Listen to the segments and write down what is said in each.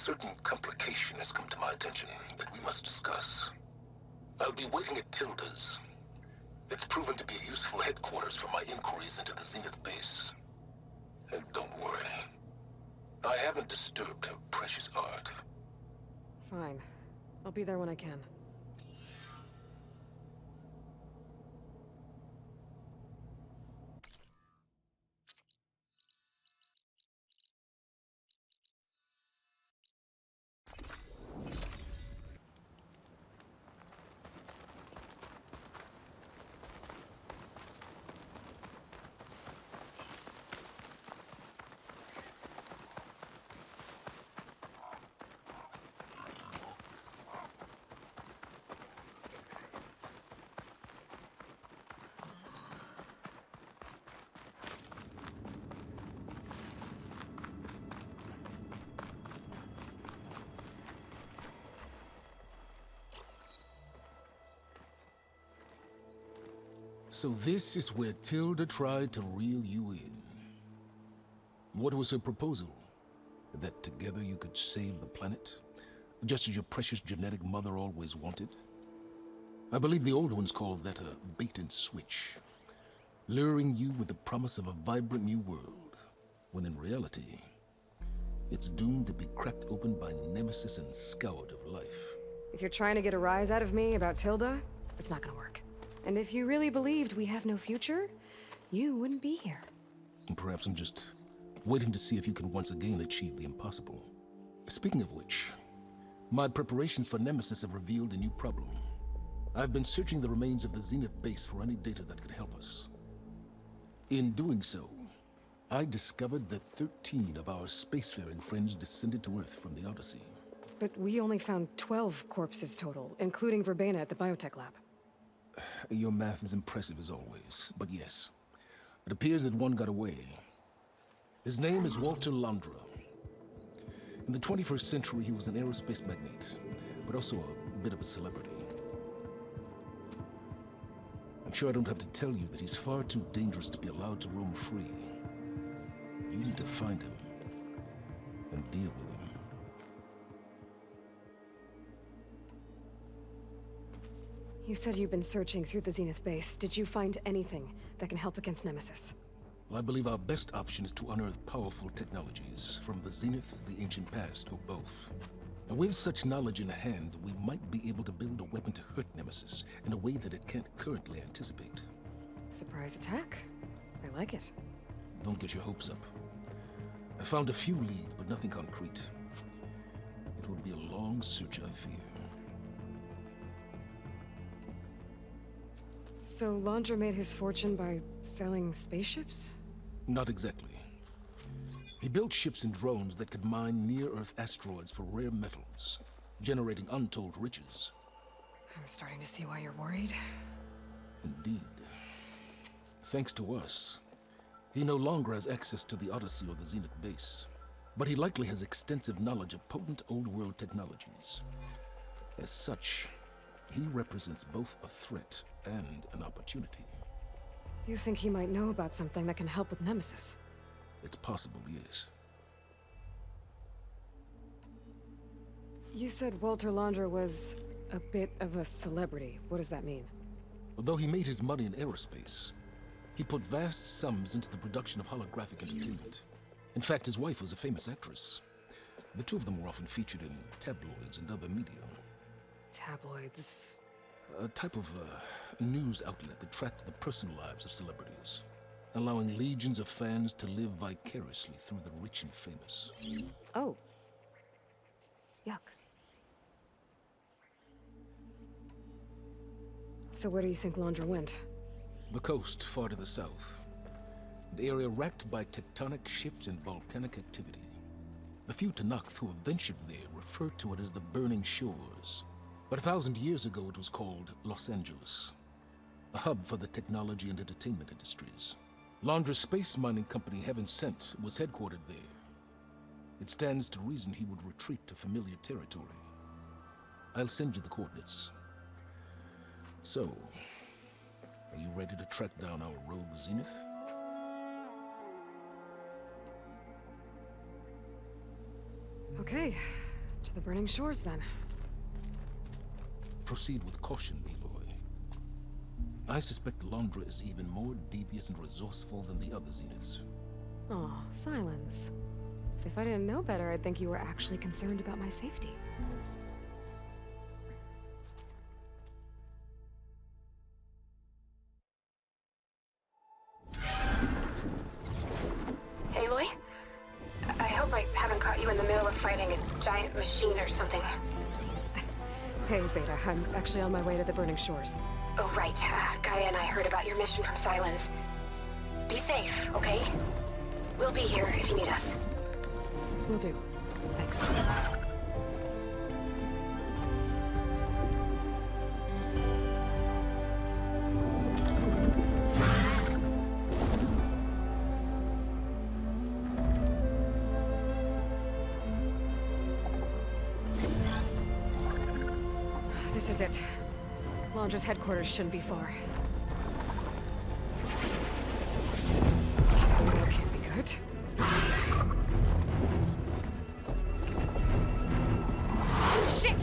certain complication has come to my attention that we must discuss. I'll be waiting at Tilda's. It's proven to be a useful headquarters for my inquiries into the Zenith base. And don't worry, I haven't disturbed her precious art. Fine. I'll be there when I can. So this is where Tilda tried to reel you in. What was her proposal? That together you could save the planet? Just as your precious genetic mother always wanted? I believe the old ones called that a bait and switch. Luring you with the promise of a vibrant new world, when in reality, it's doomed to be cracked open by Nemesis and scoured of life. If you're trying to get a rise out of me about Tilda, it's not gonna work. And if you really believed we have no future, you wouldn't be here. And perhaps I'm just waiting to see if you can once again achieve the impossible. Speaking of which, my preparations for Nemesis have revealed a new problem. I've been searching the remains of the Zenith base for any data that could help us. In doing so, I discovered that 13 of our spacefaring friends descended to Earth from the Odyssey. But we only found 12 corpses total, including Verbena at the biotech lab. Your math is impressive as always, but yes, it appears that one got away. His name is Walter Landra. In the 21st century, he was an aerospace magnate, but also a bit of a celebrity. I'm sure I don't have to tell you that he's far too dangerous to be allowed to roam free. You need to find him and deal with him. You said you've been searching through the Zenith base. Did you find anything that can help against Nemesis? Well, I believe our best option is to unearth powerful technologies, from the Zeniths, the ancient past, or both. Now, with such knowledge in hand, we might be able to build a weapon to hurt Nemesis in a way that it can't currently anticipate. Surprise attack? I like it. Don't get your hopes up. I found a few leads, but nothing concrete. It will be a long search, I fear. So Landra made his fortune by selling spaceships? Not exactly. He built ships and drones that could mine near-Earth asteroids for rare metals, generating untold riches. I'm starting to see why you're worried. Indeed. Thanks to us, he no longer has access to the Odyssey or the Zenith base, but he likely has extensive knowledge of potent old-world technologies. As such, he represents both a threat and an opportunity. You think he might know about something that can help with Nemesis? It's possible, yes. You said Walter Landra was a bit of a celebrity. What does that mean? Although he made his money in aerospace, he put vast sums into the production of holographic entertainment. In fact, his wife was a famous actress. The two of them were often featured in tabloids and other media. Tabloids? A type of news outlet that tracked the personal lives of celebrities, allowing legions of fans to live vicariously through the rich and famous. Oh. Yuck. So where do you think Landra went? The coast, far to the south. An area racked by tectonic shifts and volcanic activity. The few Tanakh who have ventured there refer to it as the Burning Shores. But 1,000 years ago it was called Los Angeles, a hub for the technology and entertainment industries. Landra's space mining company, Heaven Sent, was headquartered there. It stands to reason he would retreat to familiar territory. I'll send you the coordinates. So, are you ready to track down our rogue Zenith? Okay, To the burning shores, then. Proceed with caution, Aloy. I suspect Londra is even more devious and resourceful than the other Zeniths. Oh, Silence. If I didn't know better, I'd think you were actually concerned about my safety. Aloy? I hope I haven't caught you in the middle of fighting a giant machine or something. Hey, Beta, I'm actually on my way to the burning shores. Oh, right. Gaia and I heard about your mission from Silence. Be safe, okay? We'll be here if you need us. Will do. Thanks. This is it. Londra's headquarters shouldn't be far. That can't be good. Shit!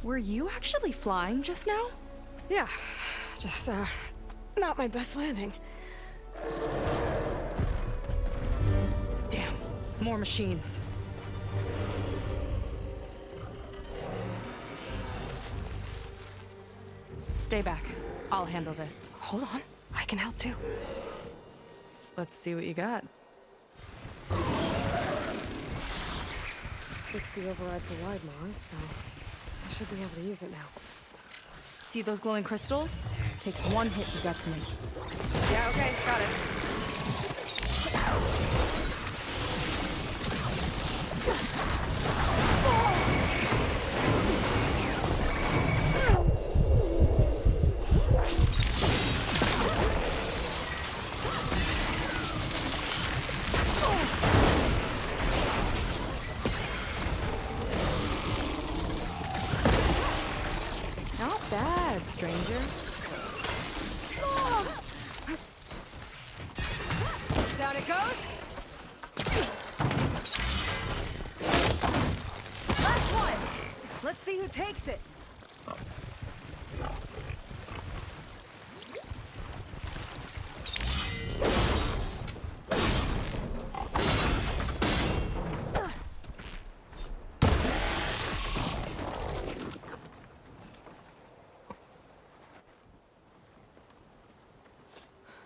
Were you actually flying just now? Yeah, just, not my best landing. Damn, more machines. Stay back. I'll handle this. Hold on, I can help too. Let's see what you got. Fixed the override for wide Mars, so I should be able to use it now. See those glowing crystals? Takes one hit to detonate. Yeah, okay, got it. Not bad, stranger. Down it goes. Last one! Let's see who takes it.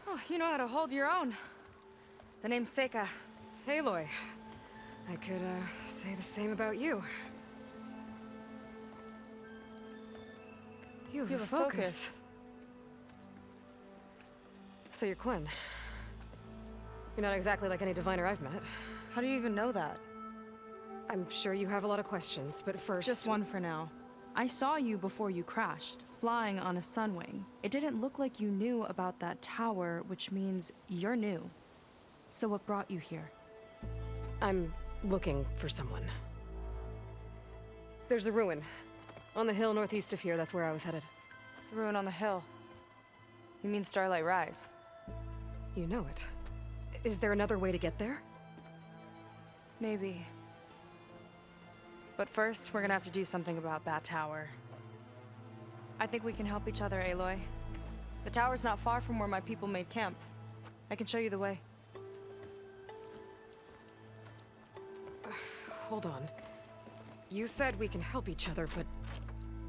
Oh, you know how to hold your own. The name's Seika. Aloy. I could, say the same about you. You have a focus. So you're Quinn. You're not exactly like any diviner I've met. How do you even know that? I'm sure you have a lot of questions, but first... Just one for now. I saw you before you crashed, flying on a sunwing. It didn't look like you knew about that tower, which means you're new. So what brought you here? I'm looking for someone. There's a ruin. On the hill northeast of here, that's where I was headed. The ruin on the hill. You mean Starlight Rise? You know it. Is there another way to get there? Maybe. But first, we're gonna have to do something about that tower. I think we can help each other, Aloy. The tower's not far from where my people made camp. I can show you the way. Hold on. You said we can help each other, but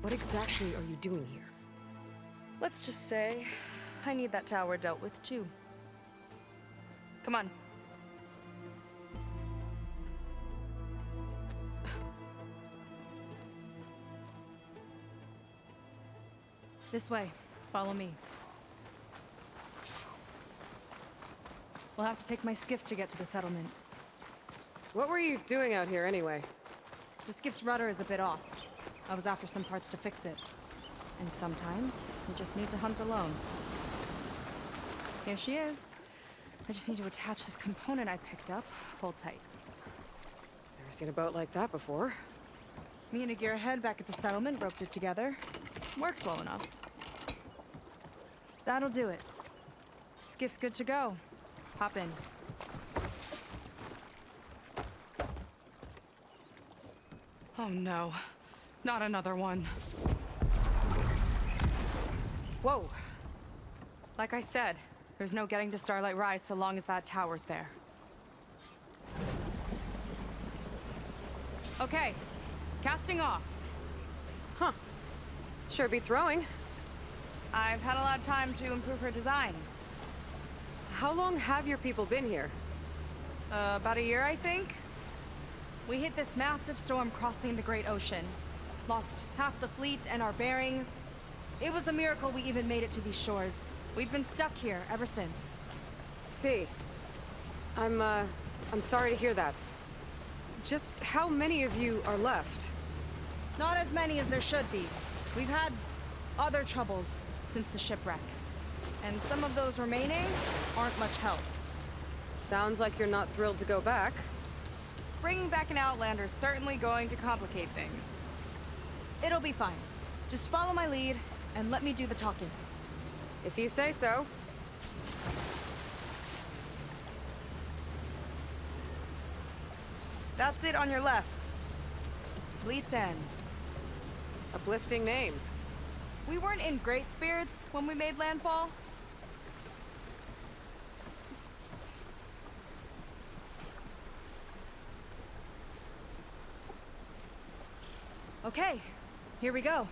what exactly are you doing here? Let's just say, I need that tower dealt with too. Come on. This way. Follow me. We'll have to take my skiff to get to the settlement. What were you doing out here anyway? The skiff's rudder is a bit off. I was after some parts to fix it. And sometimes, you just need to hunt alone. Here she is. I just need to attach this component I picked up. Hold tight. Never seen a boat like that before. Me and a gearhead back at the settlement roped it together. Works well enough. That'll do it. Skiff's good to go. Hop in. Oh no. Not another one. Whoa. Like I said, there's no getting to Starlight Rise so long as that tower's there. Okay. Casting off. Huh. Sure beats rowing. I've had a lot of time to improve her design. How long have your people been here? About a year, I think. We hit this massive storm crossing the Great Ocean. Lost half the fleet and our bearings. It was a miracle we even made it to these shores. We've been stuck here ever since. See. I'm sorry to hear that. Just how many of you are left? Not as many as there should be. We've had other troubles since the shipwreck. And some of those remaining aren't much help. Sounds like you're not thrilled to go back. Bringing back an Outlander is certainly going to complicate things. It'll be fine. Just follow my lead and let me do the talking. If you say so. That's it on your left. Fleet's End. Uplifting name. We weren't in great spirits when we made landfall. Okay, here we go.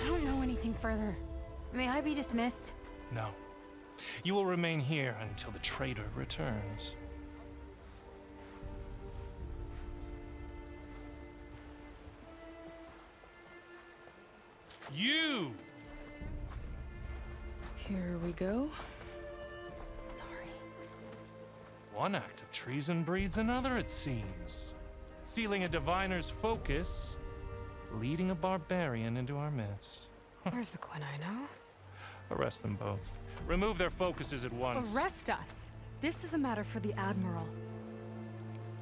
I don't know anything further. May I be dismissed? No. You will remain here until the traitor returns. You! Here we go. Sorry. One act of treason breeds another, it seems. Stealing a diviner's focus, leading a barbarian into our midst. Where's the Quinn I know? Arrest them both. Remove their focuses at once. Arrest us. This is a matter for the Admiral,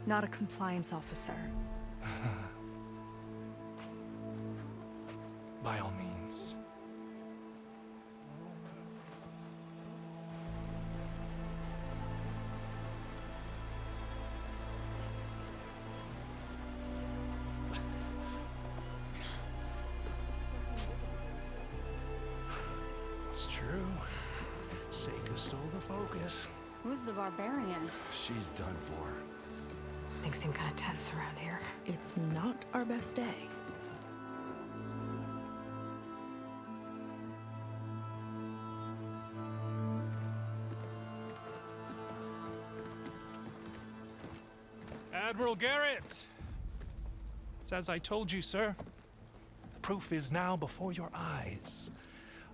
not a compliance officer. By all means. It's true. Seika stole the focus. Who's the barbarian? She's done for. Things seem kind of tense around here. It's not our best day. Admiral Garrett! It's as I told you, sir. The proof is now before your eyes.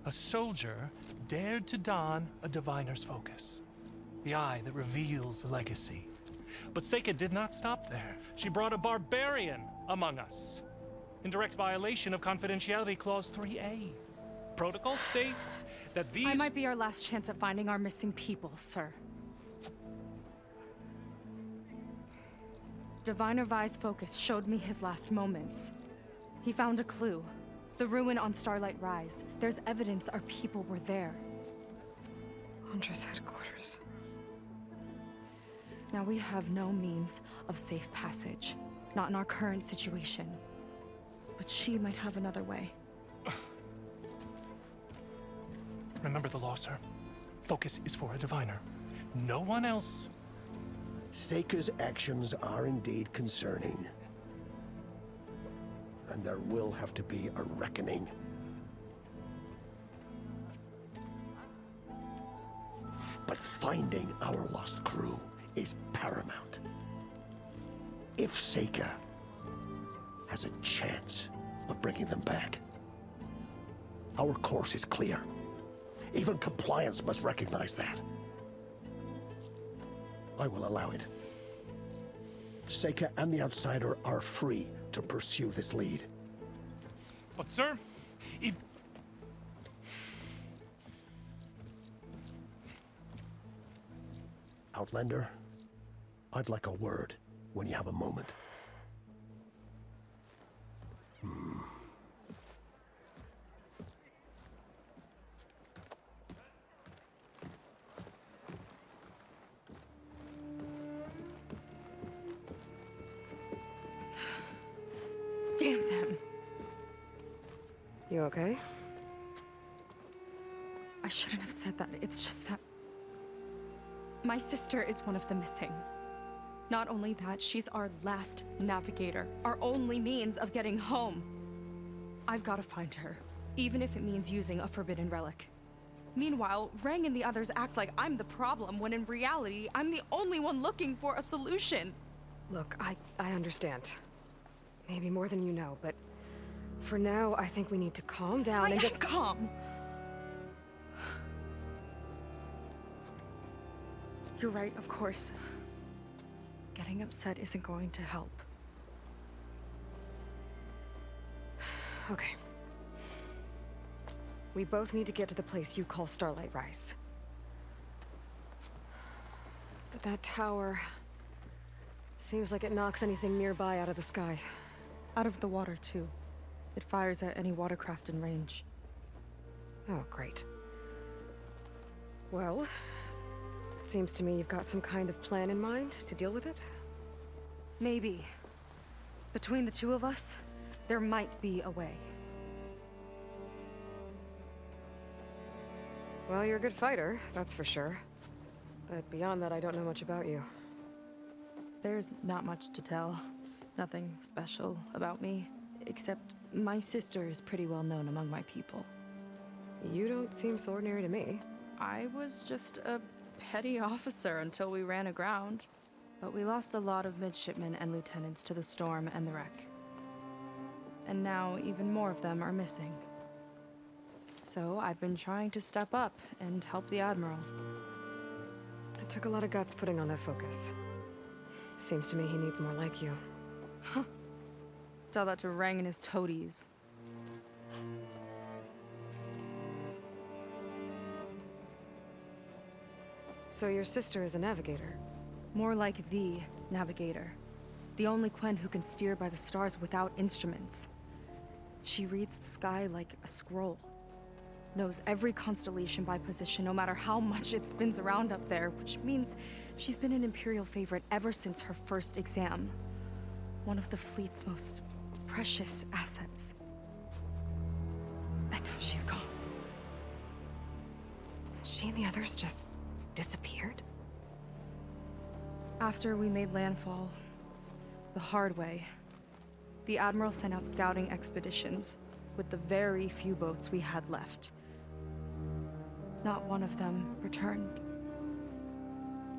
A soldier dared to don a diviner's focus. The eye that reveals the legacy. But Seika did not stop there. She brought a barbarian among us. In direct violation of Confidentiality Clause 3A. Protocol states that these... I might be our last chance at finding our missing people, sir. Diviner Vi's focus showed me his last moments. He found a clue. The ruin on Starlight Rise. There's evidence our people were there. Hunter's headquarters. Now we have no means of safe passage. Not in our current situation. But she might have another way. Remember the law, sir. Focus is for a diviner. No one else. Seika's actions are indeed concerning. And there will have to be a reckoning. But finding our lost crew is paramount. If Seika has a chance of bringing them back, our course is clear. Even compliance must recognize that. I will allow it. Seika and the Outsider are free to pursue this lead. But, sir, if... Outlander, I'd like a word when you have a moment. Damn them. You okay? I shouldn't have said that. It's just that my sister is one of the missing. Not only that, she's our last navigator, our only means of getting home. I've got to find her, even if it means using a forbidden relic. Meanwhile, Rang and the others act like I'm the problem, when in reality, I'm the only one looking for a solution. Look, I understand. Maybe more than you know, but for now, I think we need to calm down and just... calm. You're right, of course. Getting upset isn't going to help. Okay. We both need to get to the place you call Starlight Rise. But that tower... seems like it knocks anything nearby out of the sky. Out of the water, too. It fires at any watercraft in range. Oh, great. Well, it seems to me you've got some kind of plan in mind to deal with it. Maybe. Between the two of us, there might be a way. Well, you're a good fighter, that's for sure. But beyond that, I don't know much about you. There's not much to tell. Nothing special about me, except my sister is pretty well known among my people. You don't seem so ordinary to me. I was just a petty officer until we ran aground. But we lost a lot of midshipmen and lieutenants to the storm and the wreck. And now even more of them are missing. So I've been trying to step up and help the Admiral. It took a lot of guts putting on that focus. Seems to me he needs more like you. Tell that to Rang and his toadies. So your sister is a navigator? More like the navigator. The only Quen who can steer by the stars without instruments. She reads the sky like a scroll. Knows every constellation by position, no matter how much it spins around up there, which means she's been an Imperial favorite ever since her first exam. One of the fleet's most precious assets. And now she's gone. She and the others just disappeared? After we made landfall, the hard way, the Admiral sent out scouting expeditions with the very few boats we had left. Not one of them returned.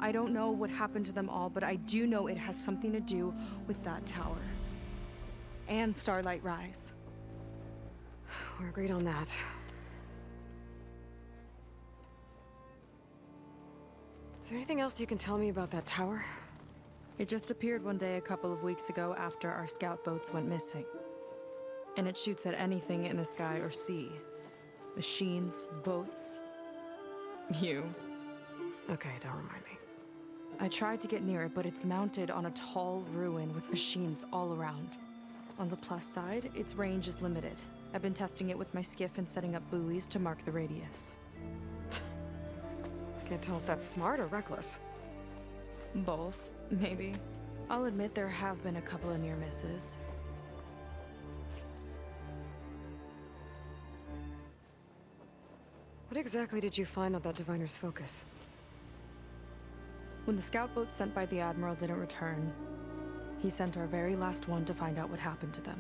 I don't know what happened to them all, but I do know it has something to do with that tower. And Starlight Rise. We're agreed on that. Is there anything else you can tell me about that tower? It just appeared one day a couple of weeks ago after our scout boats went missing. And it shoots at anything in the sky or sea. Machines, boats, you. Okay, don't remind me. I tried to get near it, but it's mounted on a tall ruin with machines all around. On the plus side, its range is limited. I've been testing it with my skiff and setting up buoys to mark the radius. Can't tell if that's smart or reckless. Both, maybe. I'll admit there have been a couple of near misses. What exactly did you find on that diviner's focus? When the scout boat sent by the Admiral didn't return, he sent our very last one to find out what happened to them.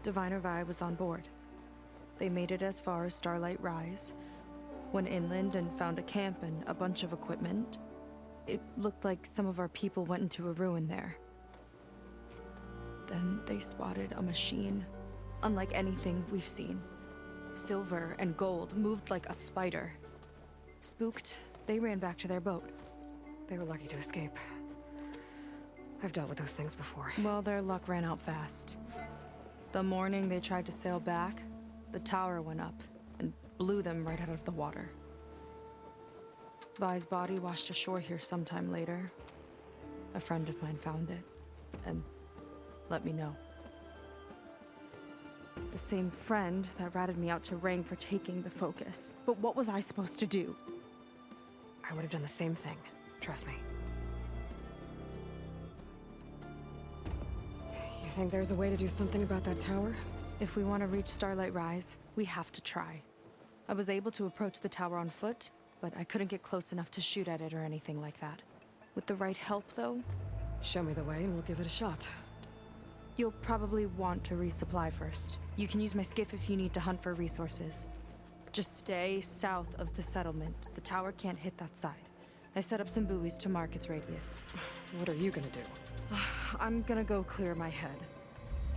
Diviner Vi was on board. They made it as far as Starlight Rise, Went inland and found a camp and a bunch of equipment. It looked like some of our people went into a ruin there. Then they spotted a machine, unlike anything we've seen. Silver and gold moved like a spider. Spooked, they ran back to their boat. They were lucky to escape. I've dealt with those things before. Well, their luck ran out fast. The morning they tried to sail back, the tower went up and blew them right out of the water. Vi's body washed ashore here sometime later. A friend of mine found it and let me know. The same friend that ratted me out to Rang for taking the focus. But what was I supposed to do? I would have done the same thing. Trust me. You think there's a way to do something about that tower? If we want to reach Starlight Rise, we have to try. I was able to approach the tower on foot, but I couldn't get close enough to shoot at it or anything like that. With the right help, though, Show me the way and we'll give it a shot. you'll probably want to resupply first. You can use my skiff if you need to hunt for resources. Just stay south of the settlement. The tower can't hit that side. I set up some buoys to mark its radius. What are you gonna do? I'm gonna go clear my head.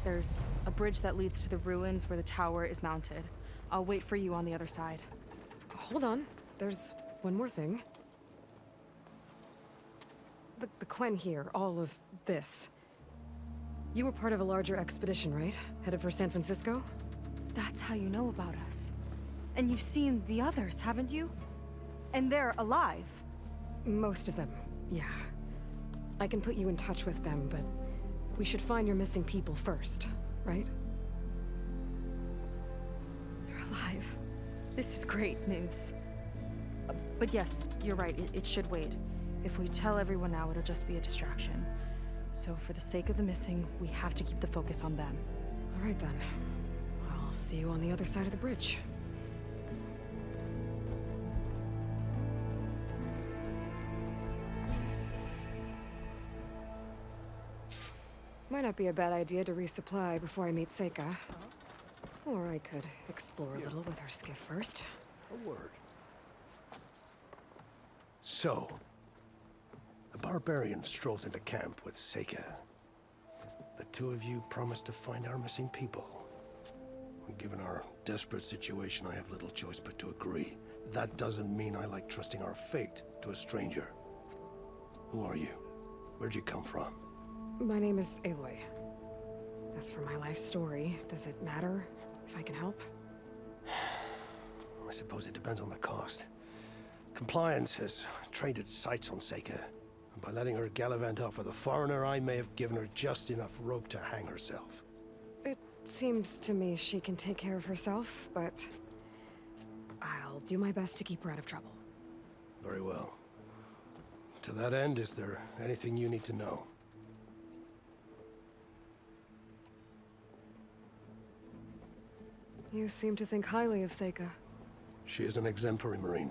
There's a bridge that leads to the ruins where the tower is mounted. I'll wait for you on the other side. Hold on. There's one more thing. The Quen here, all of this. You were part of a larger expedition, right? Headed for San Francisco? That's how you know about us. And you've seen the others, haven't you? And they're alive. Most of them, yeah. I can put you in touch with them, but we should find your missing people first, right? They're alive. This is great news. But yes, you're right, it should wait. If we tell everyone now, it'll just be a distraction. So for the sake of the missing, we have to keep the focus on them. All right then. I'll see you on the other side of the bridge. Might not be a bad idea to resupply before I meet Seika. Or I could explore a little with her skiff first. A word. So, the barbarian strolls into camp with Seika. The two of you promised to find our missing people. Given our desperate situation, I have little choice but to agree. That doesn't mean I like trusting our fate to a stranger. Who are you? Where'd you come from? My name is Aloy. As for my life story, does it matter if I can help? I suppose it depends on the cost. Compliance has trained its sights on Seika. And by letting her gallivant off with a foreigner, I may have given her just enough rope to hang herself. It seems to me she can take care of herself, but I'll do my best to keep her out of trouble. Very well. To that end, is there anything you need to know? You seem to think highly of Seika. She is an exemplary Marine.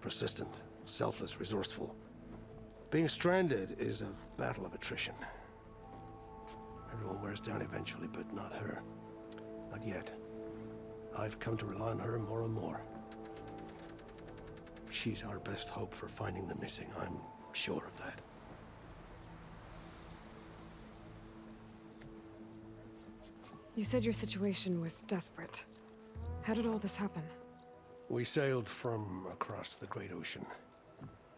Persistent, selfless, resourceful. Being stranded is a battle of attrition. Everyone wears down eventually, but not her. Not yet. I've come to rely on her more and more. She's our best hope for finding the missing, I'm sure of that. You said your situation was desperate. How did all this happen? We sailed from across the Great Ocean.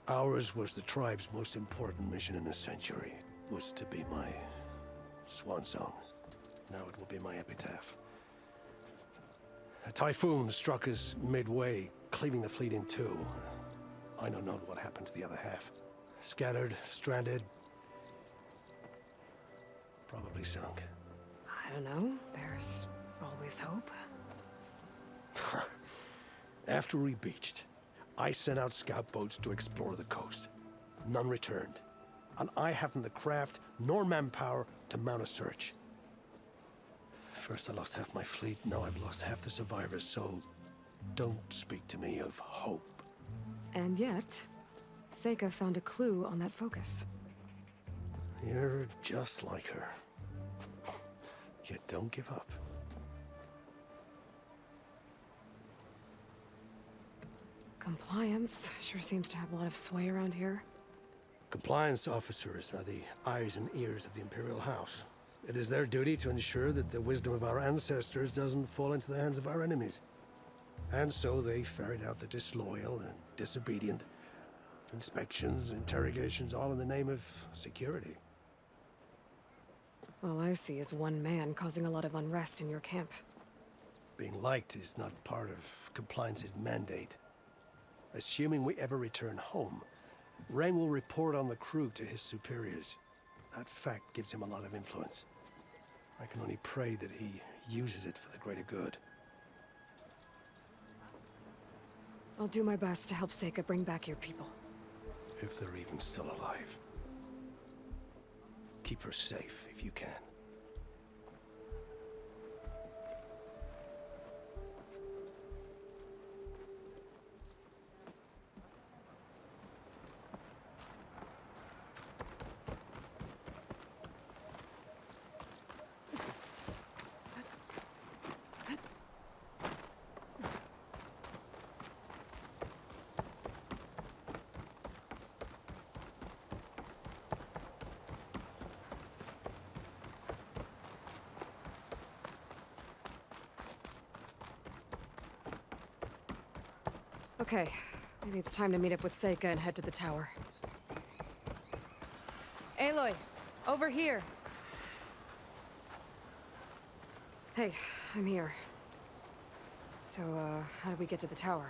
Ours was the tribe's most important mission in a century. It was to be my swan song. Now it will be my epitaph. A typhoon struck us midway, cleaving the fleet in two. I don't know what happened to the other half. Scattered, stranded, probably sunk. I don't know. There's always hope. After we beached, I sent out scout boats to explore the coast. None returned. And I haven't the craft nor manpower to mount a search. First I lost half my fleet, now I've lost half the survivors, so don't speak to me of hope. And yet, Seika found a clue on that focus. You're just like her. You don't give up. Compliance sure seems to have a lot of sway around here. Compliance officers are the eyes and ears of the Imperial House. It is their duty to ensure that the wisdom of our ancestors doesn't fall into the hands of our enemies. And so they ferret out the disloyal and disobedient. Inspections, interrogations, all in the name of security. All I see is one man causing a lot of unrest in your camp. Being liked is not part of compliance's mandate. Assuming we ever return home, Rang will report on the crew to his superiors. That fact gives him a lot of influence. I can only pray that he uses it for the greater good. I'll do my best to help Seika bring back your people. If they're even still alive. Keep her safe if you can. Okay, maybe it's time to meet up with Seika and head to the tower. Aloy, over here. Hey, I'm here. So, how do we get to the tower?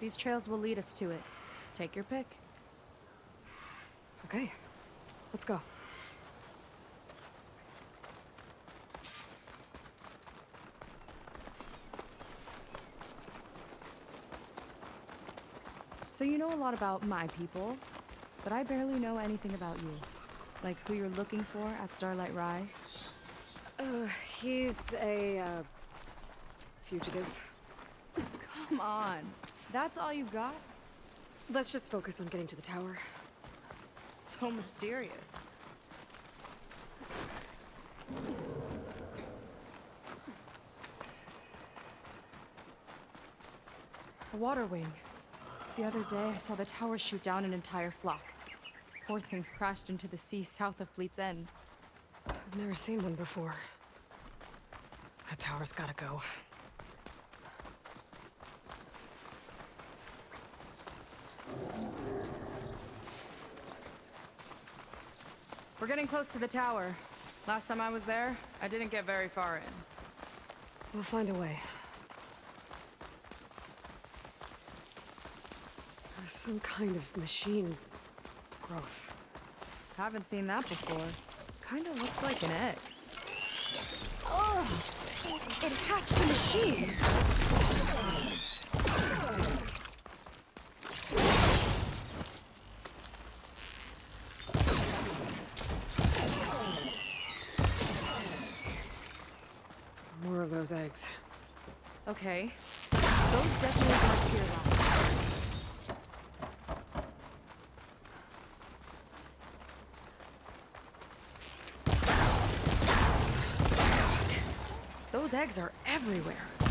These trails will lead us to it. Take your pick. Okay, let's go. So you know a lot about my people, but I barely know anything about you. Like who you're looking for at Starlight Rise. He's a, fugitive. Come on. That's all you've got? Let's just focus on getting to the tower. So mysterious. A water wing. The other day, I saw the tower shoot down an entire flock. Poor things crashed into the sea south of Fleet's End. I've never seen one before. That tower's gotta go. We're getting close to the tower. Last time I was there, I didn't get very far in. We'll find a way. There's some kind of machine growth. Haven't seen that before. Kinda looks like an egg. Ugh! It hatched the machine! More of those eggs. Okay. Those definitely weren't here last time. Those eggs are everywhere. I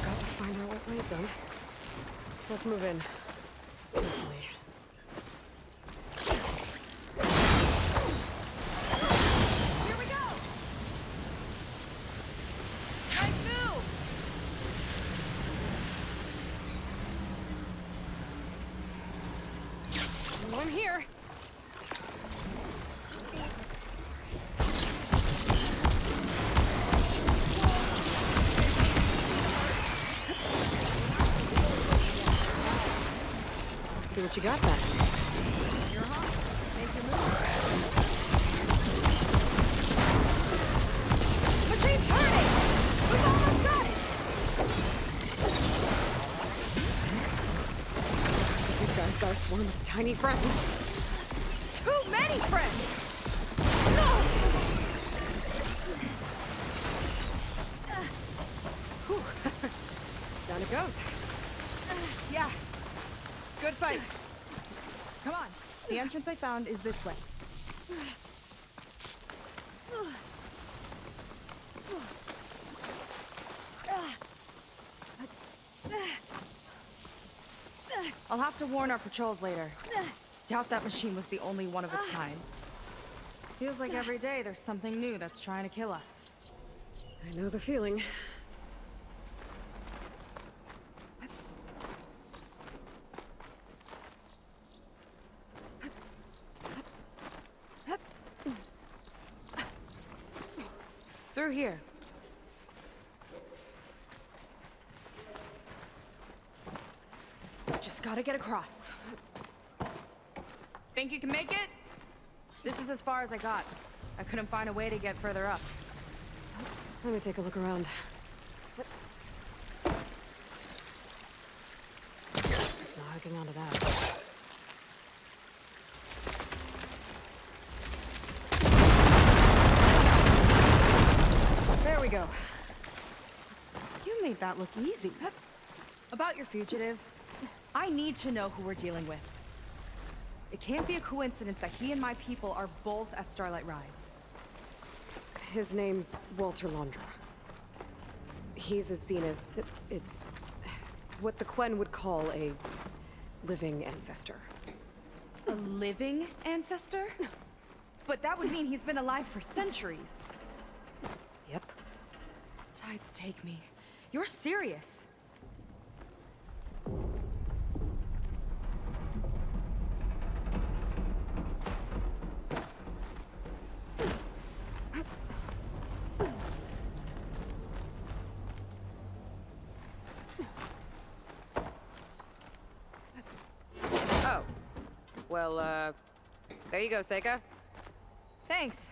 got to find out what made them. Let's move in. Carefully. Here we go! Nice move! Oh, I'm here. See what you got then. You're hot. Make your move. Machine's turning! We've almost got it! You guys got a swarm of tiny friends. Too many friends! Whew. Down it goes. Yeah. Good fight. Come on. The entrance I found is this way. I'll have to warn our patrols later. Doubt that machine was the only one of its kind. Feels like every day there's something new that's trying to kill us. I know the feeling. Through here. Just gotta get across. Think you can make it? This is as far as I got. I couldn't find a way to get further up. Let me take a look around. It's not hooking onto that. There we go. You made that look easy. About your fugitive, I need to know who we're dealing with. It can't be a coincidence that he and my people are both at Starlight Rise. His name's Walter Londra. He's a Zenith. It's what the Quen would call a living ancestor. A living ancestor? But that would mean he's been alive for centuries. Yep. Tides take me. You're serious. Oh. Well, there you go, Seika. Thanks.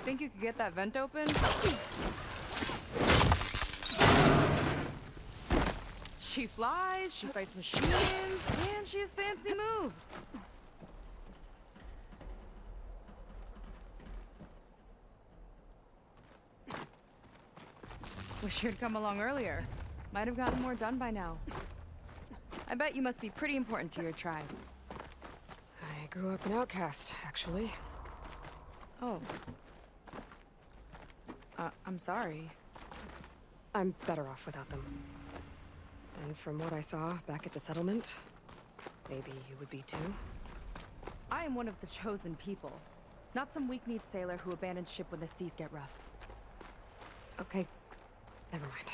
Think you could get that vent open? She flies, she fights machines, and she has fancy moves. Wish you'd come along earlier. Might have gotten more done by now. I bet you must be pretty important to your tribe. I grew up an outcast, actually. Oh. I'm sorry. I'm better off without them. And from what I saw back at the settlement, maybe you would be too. I am one of the chosen people. Not some weak-kneed sailor who abandons ship when the seas get rough. Okay, never mind.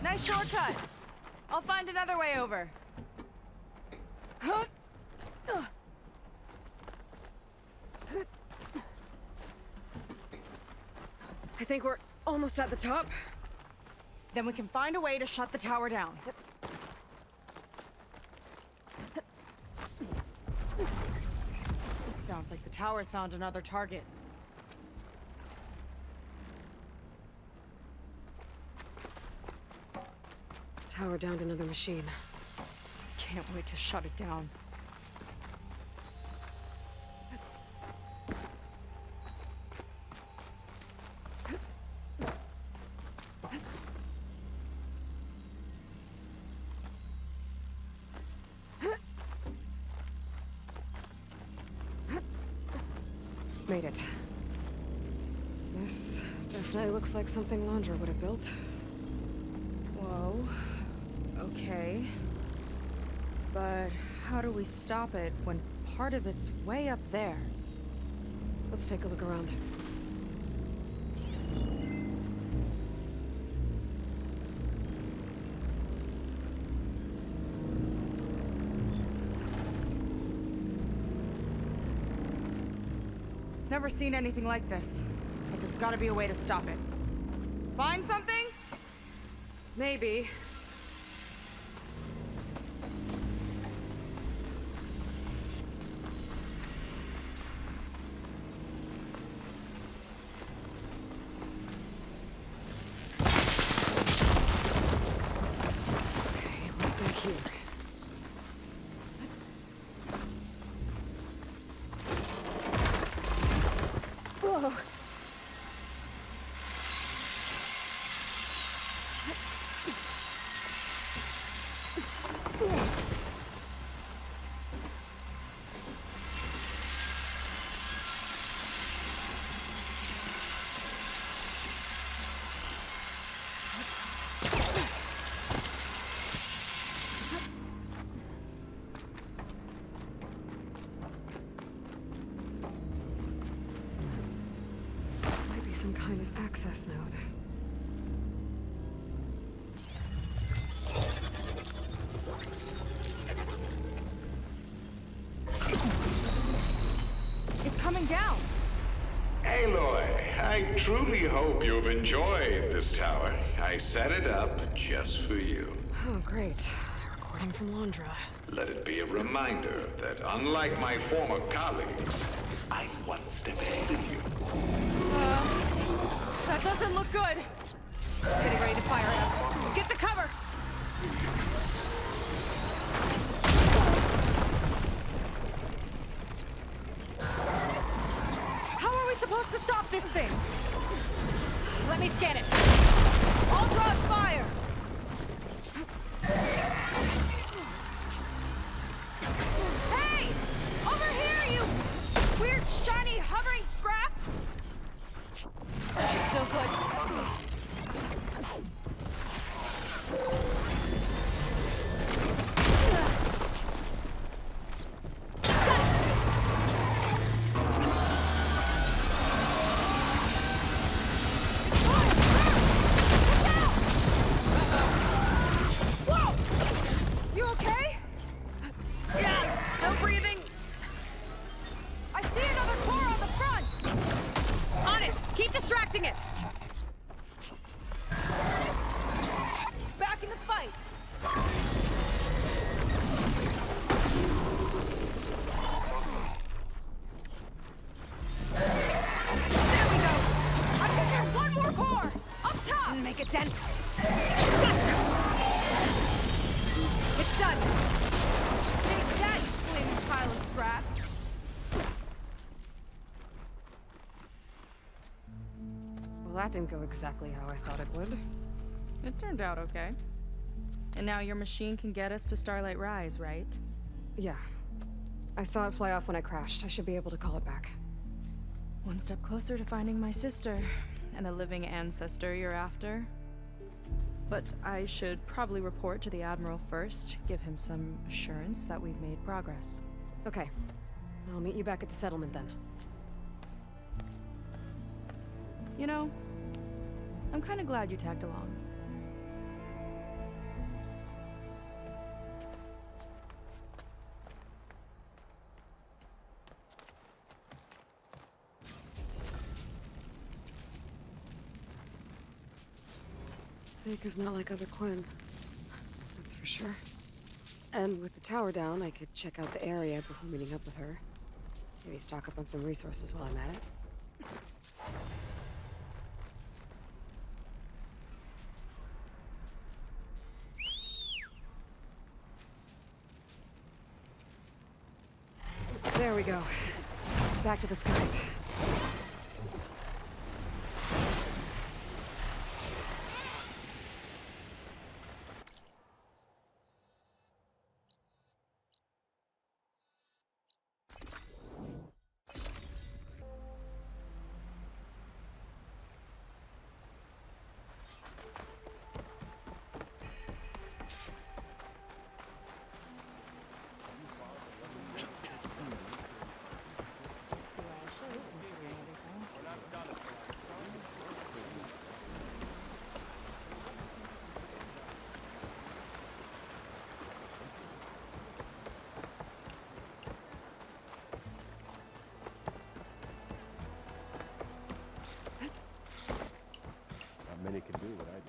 Nice shortcut. I'll find another way over. I think we're almost at the top. Then we can find a way to shut the tower down. Sounds like the tower's found another target. Tower downed another machine. Can't wait to shut it down. Made it. This definitely looks like something Londra would have built. Whoa. Okay. But how do we stop it when part of it's way up there? Let's take a look around. Never seen anything like this. But there's gotta be a way to stop it. Find something? Maybe. Okay, what's back here? Whoa. This might be some kind of access node. It's coming down! Aloy, I truly hope you've enjoyed this tower. I set it up just for you. Oh, great. Recording from Londra. Let it be a reminder that unlike my former colleagues, I'm one step ahead of you. That doesn't look good! Getting ready to fire at us. Get to cover! How are we supposed to stop this thing? Let me scan it. All drops fire! Hey! Over here, you weird, shiny, hovering scrap! Still good. Whoa! You okay? Yeah, still breathing. I see another core on the front! On it! Keep distracting it! Back in the fight! There we go! I think there's one more core! Up top! Didn't make a dent. Gotcha! It's done! Take that, you flaming pile of scrap! Well, that didn't go exactly how I thought it would. It turned out okay. And now your machine can get us to Starlight Rise, right? Yeah. I saw it fly off when I crashed. I should be able to call it back. One step closer to finding my sister, and the living ancestor you're after. But I should probably report to the Admiral first, give him some assurance that we've made progress. Okay. I'll meet you back at the settlement then. You know, I'm kind of glad you tagged along. Seika's not like other Quinn. That's for sure. And with the tower down, I could check out the area before meeting up with her. Maybe stock up on some resources while I'm at it. There we go. Back to the skies. many can do what I do.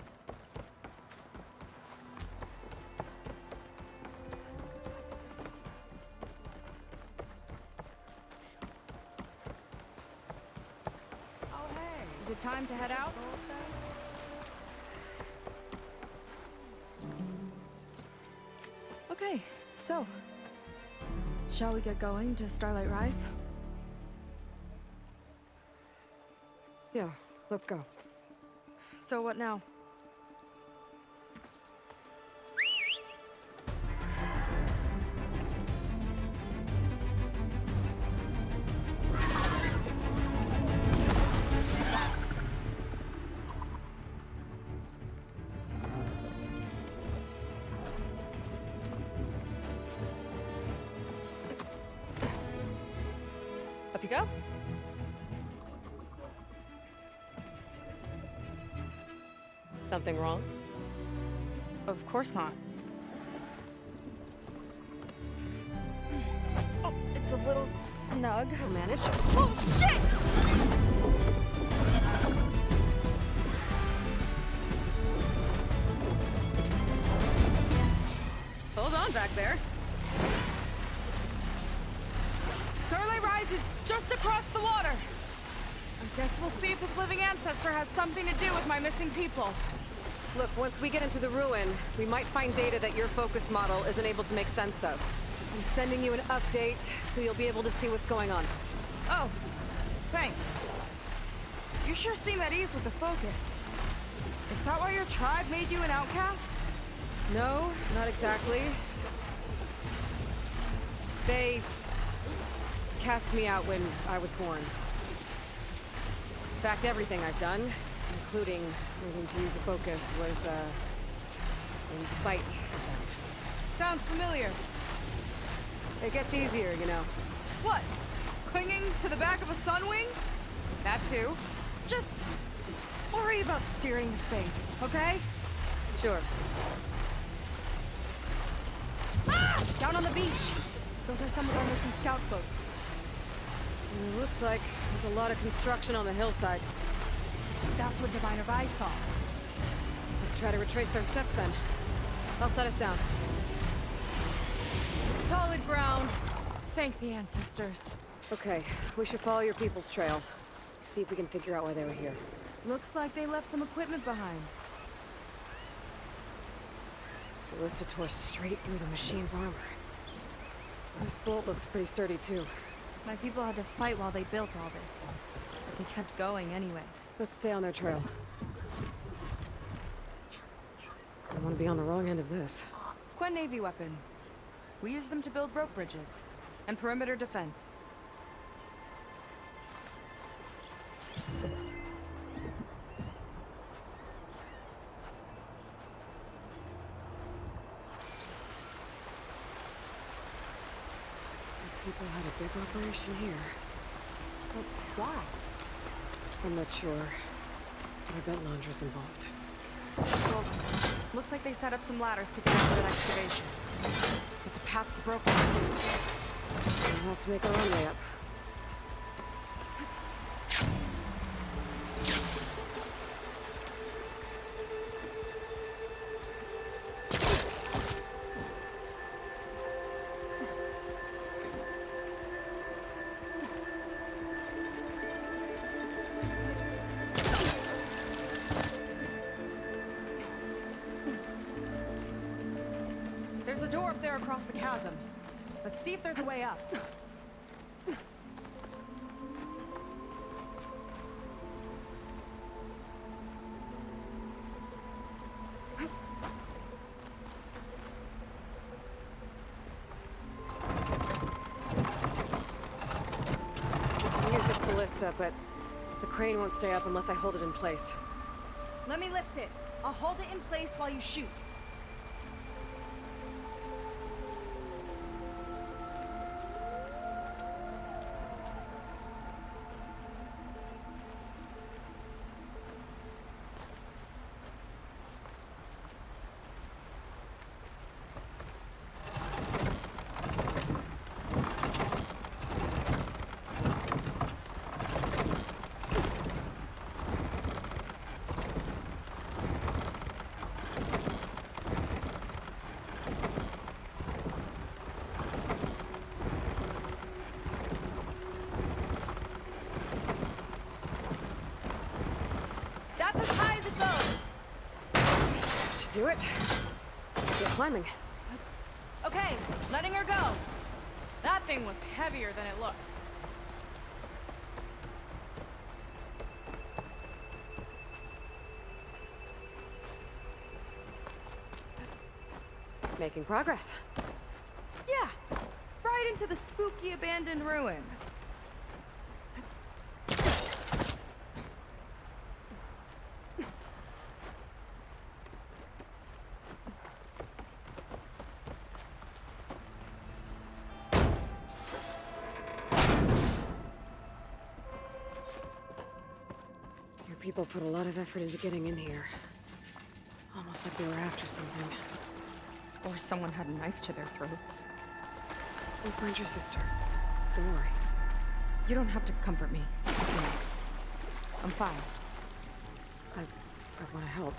Oh, hey. Is it time to head out? Okay, so, shall we get going to Starlight Rise? Yeah, let's go. So what now? Up you go. Something wrong? Of course not. Oh, it's a little snug. I'll manage. Oh, shit! Hold on back there. Starlight Rise is just across the water. I guess we'll see if this living ancestor has something to do with my missing people. Look, once we get into the ruin, we might find data that your focus model isn't able to make sense of. I'm sending you an update, so you'll be able to see what's going on. Oh, thanks. You sure seem at ease with the focus. Is that why your tribe made you an outcast? No, not exactly. They cast me out when I was born. In fact, everything I've done, including moving to use a focus, was, in spite of them. Sounds familiar. It gets easier, you know. What? Clinging to the back of a sunwing? That too. Just worry about steering this thing, okay? Sure. Ah! Down on the beach. Those are some of our missing scout boats. It looks like there's a lot of construction on the hillside. That's what Diviner Vi saw. Let's try to retrace their steps then. I'll set us down. Solid ground. Thank the ancestors. Okay, we should follow your people's trail. See if we can figure out why they were here. Looks like they left some equipment behind. The Ballista tore straight through the machine's armor. This bolt looks pretty sturdy too. My people had to fight while they built all this. But they kept going anyway. Let's stay on their trail. I don't want to be on the wrong end of this. Quen Navy weapon. We use them to build rope bridges and perimeter defense. People had a big operation here. But why? I'm not sure. But I bet Laundra's involved. Well, looks like they set up some ladders to connect to that excavation. But the path's broken. We'll have to make our own way up. There's a door up there across the chasm. Let's see if there's a way up. I'll use this ballista, but the crane won't stay up unless I hold it in place. Let me lift it. I'll hold it in place while you shoot. do it. Let's get climbing. Okay, letting her go. That thing was heavier than it looked. Making progress. Yeah, right into the spooky abandoned ruin. Your people put a lot of effort into getting in here. Almost like they were after something. Or someone had a knife to their throats. We'll find your sister. Don't worry. You don't have to comfort me. I'm fine. I want to help.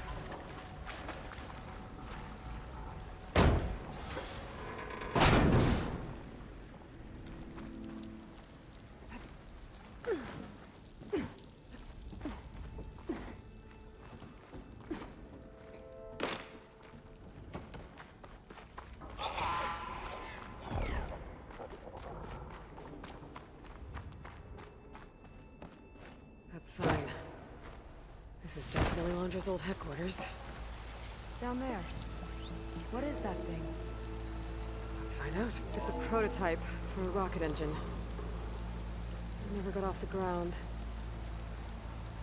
That sign. This is definitely Londra's old headquarters. Down there. What is that thing? Let's find out. It's a prototype for a rocket engine. It never got off the ground.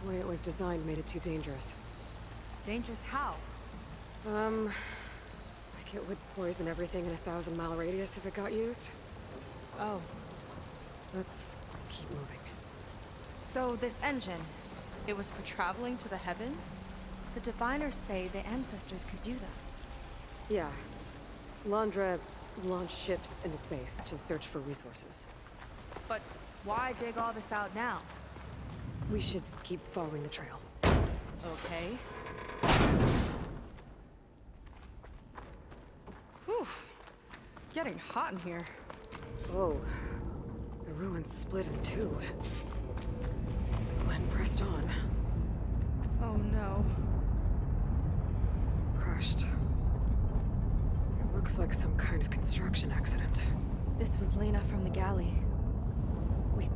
The way it was designed made it too dangerous. Dangerous how? Like it would poison everything in a 1,000-mile radius if it got used. Oh. Let's keep moving. So this engine, it was for traveling to the heavens? The diviners say the ancestors could do that. Yeah. Londra launched ships into space to search for resources. But why dig all this out now? We should keep following the trail. Okay. Whew. Getting hot in here. Oh. The ruins split in two. Glenn pressed on. Oh no. Crushed. It looks like some kind of construction accident. This was Lena from the galley. We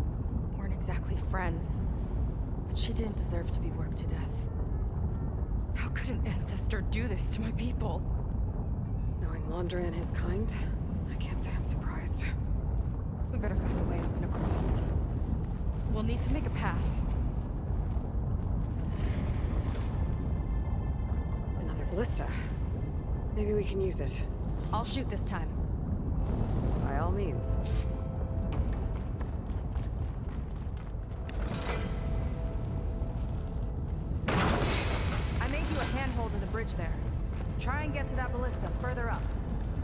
weren't exactly friends, but she didn't deserve to be worked to death. How could an ancestor do this to my people? Knowing Londra and his kind, I can't say I'm surprised. We better find a way up and across. We'll need to make a path. Another ballista. Maybe we can use it. I'll shoot this time. By all means. I made you a handhold in the bridge there. Try and get to that ballista further up.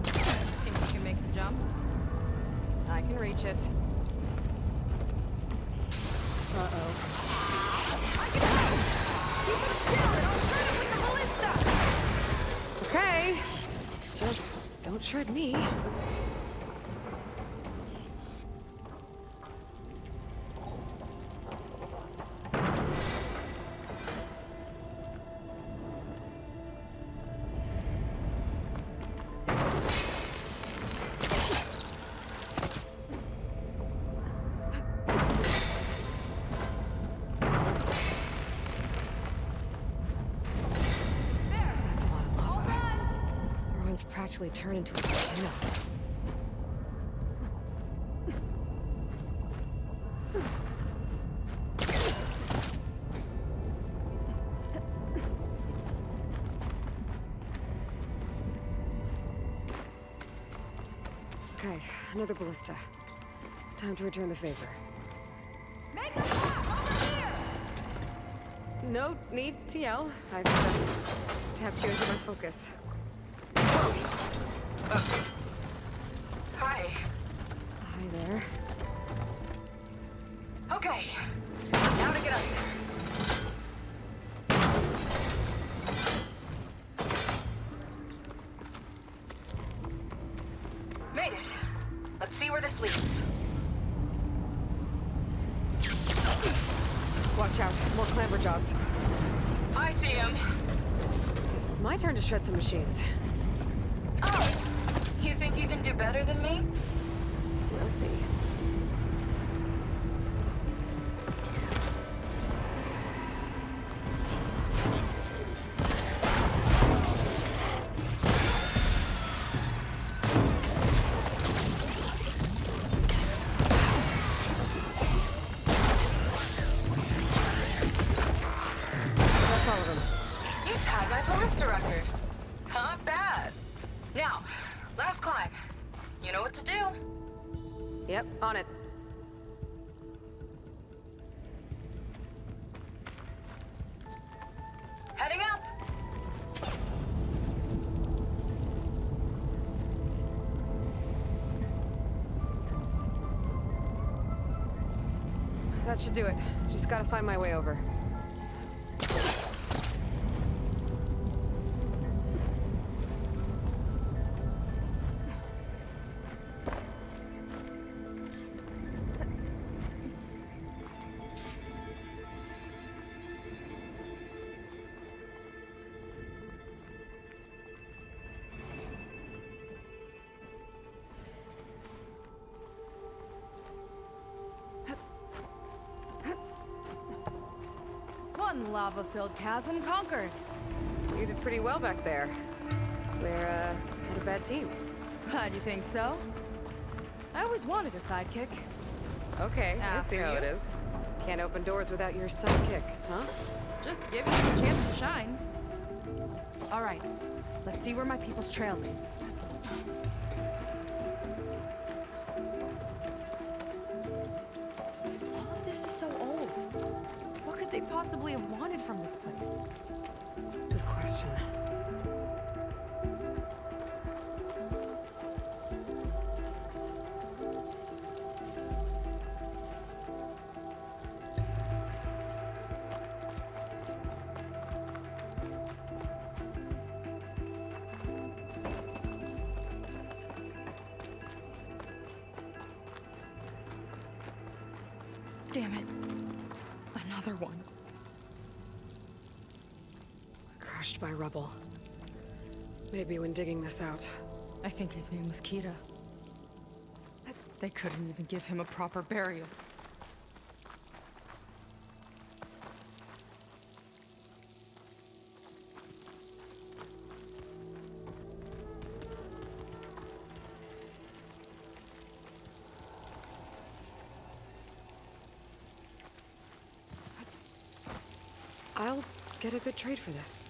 Think you can make the jump? I can reach it. Uh-oh. I can help! Keep him still and I'll try to put the ballista! Okay. Just don't shred me. Practically turn into a volcano. Okay, another ballista. Time to return the favor. Make a path over here! No need to yell. I've tapped you into my focus. Hi. Hi there. Okay. Now to get up here. Made it. Let's see where this leads. Watch out. More clamberjaws. I see him. Guess it's my turn to shred some machines. Oh, you think you can do better than me? We'll see. That's all of them. You tied my ballista record. Not bad. Now, last climb. You know what to do. Yep, on it. Heading up. That should do it. Just gotta find my way over. One lava-filled chasm conquered. You did pretty well back there. We're, had a bad team. Glad you think so. I always wanted a sidekick. Okay, I After see how you. it is. Can't open doors without your sidekick, huh? Just giving you a chance to shine. All right, let's see where my people's trail leads. All of this is so old. What could they possibly have wanted from this place? Good question. Damn it. Another one. Crushed by rubble. Maybe when digging this out. I think his name was Kira. They couldn't even give him a proper burial. I'll get a good trade for this.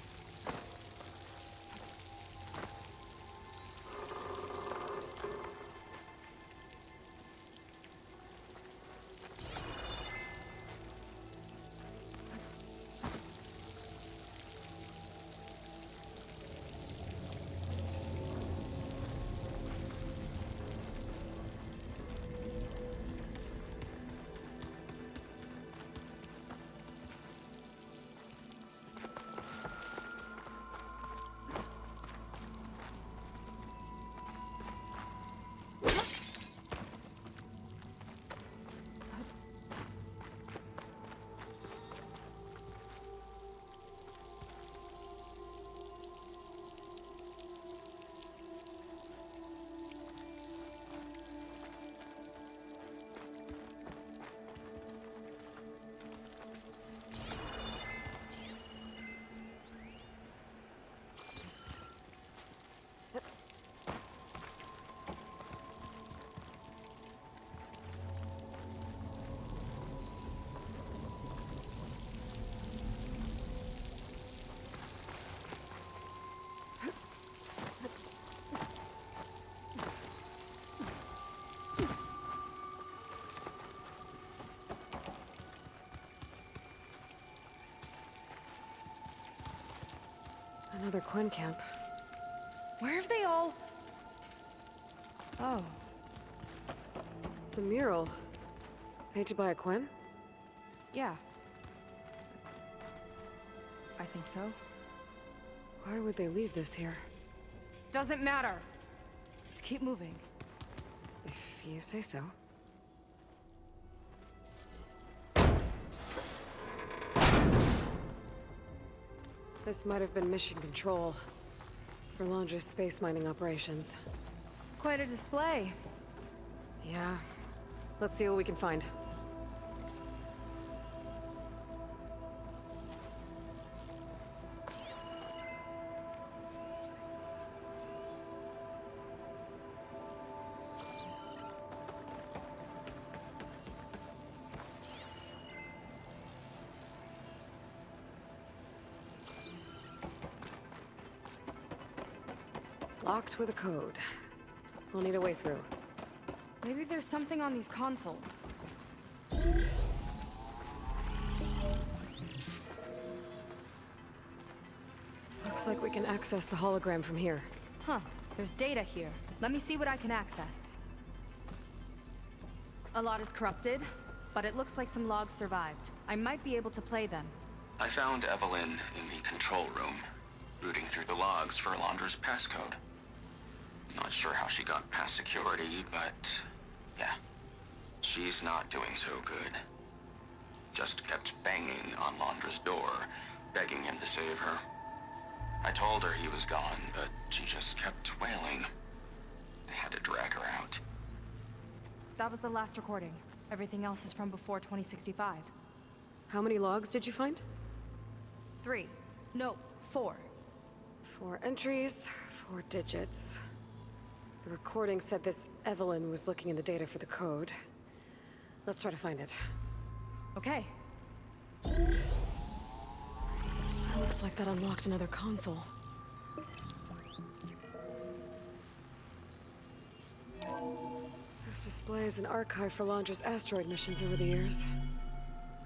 Another Quinn camp. Where have they all... Oh. It's a mural. Painted by a Quinn? Yeah. I think so. Why would they leave this here? Doesn't matter. Let's keep moving. If you say so. This might have been mission control for Londra's space mining operations. Quite a display. Yeah. Let's see what we can find. Locked with a code. We'll need a way through. Maybe there's something on these consoles. Looks like we can access the hologram from here. Huh. There's data here. Let me see what I can access. A lot is corrupted, but it looks like some logs survived. I might be able to play them. I found Evelyn in the control room, rooting through the logs for Alondra's passcode. Not sure how she got past security, but yeah, she's not doing so good. Just kept banging on Londra's door, begging him to save her. I told her he was gone, but she just kept wailing. I had to drag her out. That was the last recording. Everything else is from before 2065. How many logs did you find? 3. No, 4. 4 entries, 4 digits. The recording said this Evelyn was looking in the data for the code. Let's try to find it. Okay. Looks like that unlocked another console. This displays an archive for Londra's asteroid missions over the years.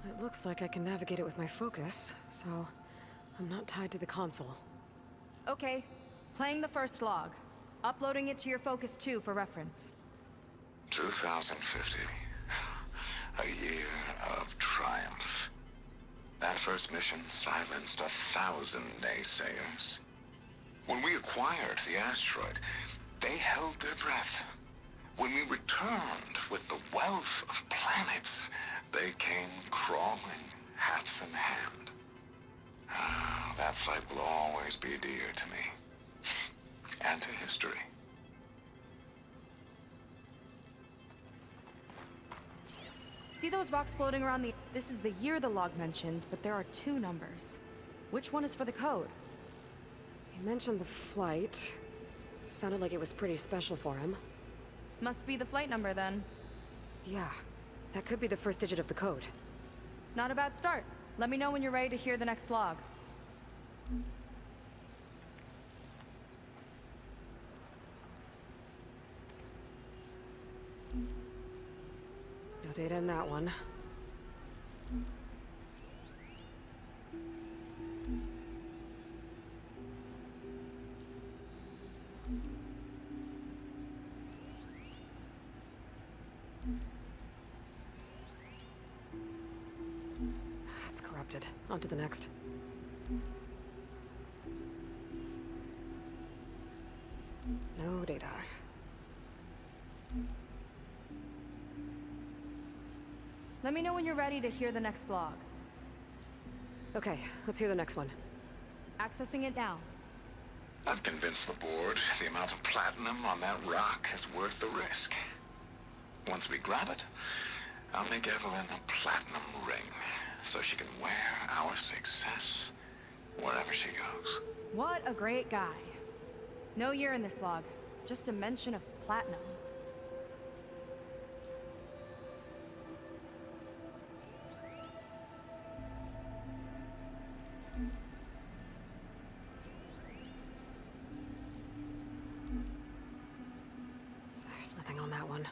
It looks like I can navigate it with my focus, so I'm not tied to the console. Okay. Playing the first log. Uploading it to your Focus 2 for reference. 2050. A year of triumph. That first mission silenced 1,000 naysayers. When we acquired the asteroid, they held their breath. When we returned with the wealth of planets, they came crawling, hats in hand. Ah, that fight will always be dear to me. And to history. See those rocks floating around the... This is the year the log mentioned, but there are 2 numbers. Which one is for the code? He mentioned the flight. Sounded like it was pretty special for him. Must be the flight number then. Yeah, that could be the first digit of the code. Not a bad start. Let me know when you're ready to hear the next log. No data in that one. It's corrupted. On to the next. No data. Let me know when you're ready to hear the next log. Okay, let's hear the next one. Accessing it now. I've convinced the board the amount of platinum on that rock is worth the risk. Once we grab it, I'll make Evelyn a platinum ring, so she can wear our success wherever she goes. What a great guy. No year in this log, just a mention of platinum. There's nothing on that one.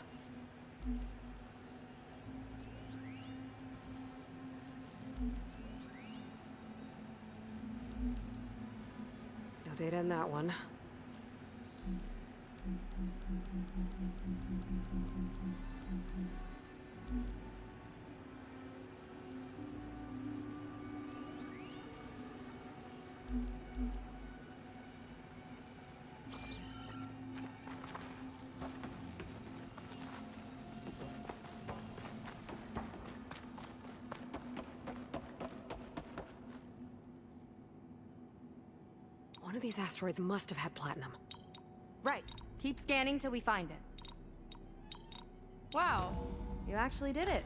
No data in that one. One of these asteroids must have had platinum. Right. Keep scanning till we find it. Wow, you actually did it.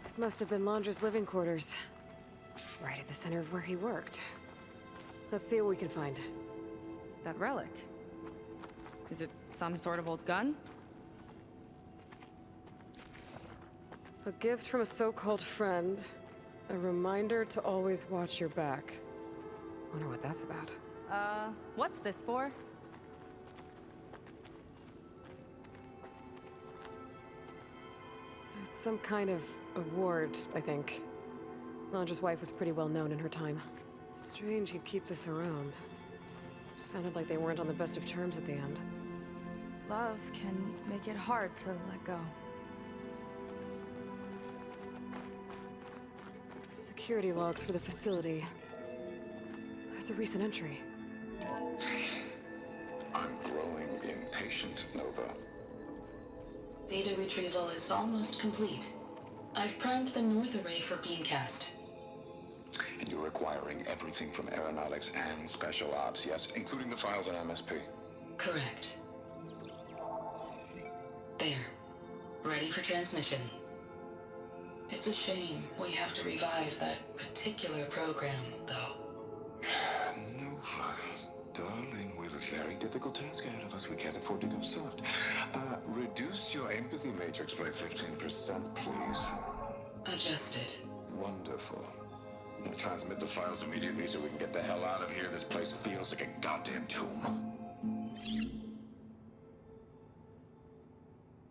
This must have been Londra's living quarters. Right at the center of where he worked. Let's see what we can find. That relic. Is it some sort of old gun? A gift from a so-called friend. A reminder to always watch your back. Wonder what that's about. What's this for? It's some kind of award, I think. Londra's wife was pretty well known in her time. Strange he'd keep this around. Sounded like they weren't on the best of terms at the end. Love can make it hard to let go. Security logs for the facility. There's a recent entry. I'm growing impatient, Nova. Data retrieval is almost complete. I've primed the North Array for beamcast. And you're acquiring everything from aeronautics and special ops, yes, including the files on MSP. Correct. There. Ready for transmission. It's a shame we have to revive that particular program, though. Nova, darling, we have a very difficult task ahead of us. We can't afford to go soft. Reduce your empathy matrix by 15%, please. Adjusted. Wonderful. Now transmit the files immediately so we can get the hell out of here. This place feels like a goddamn tomb.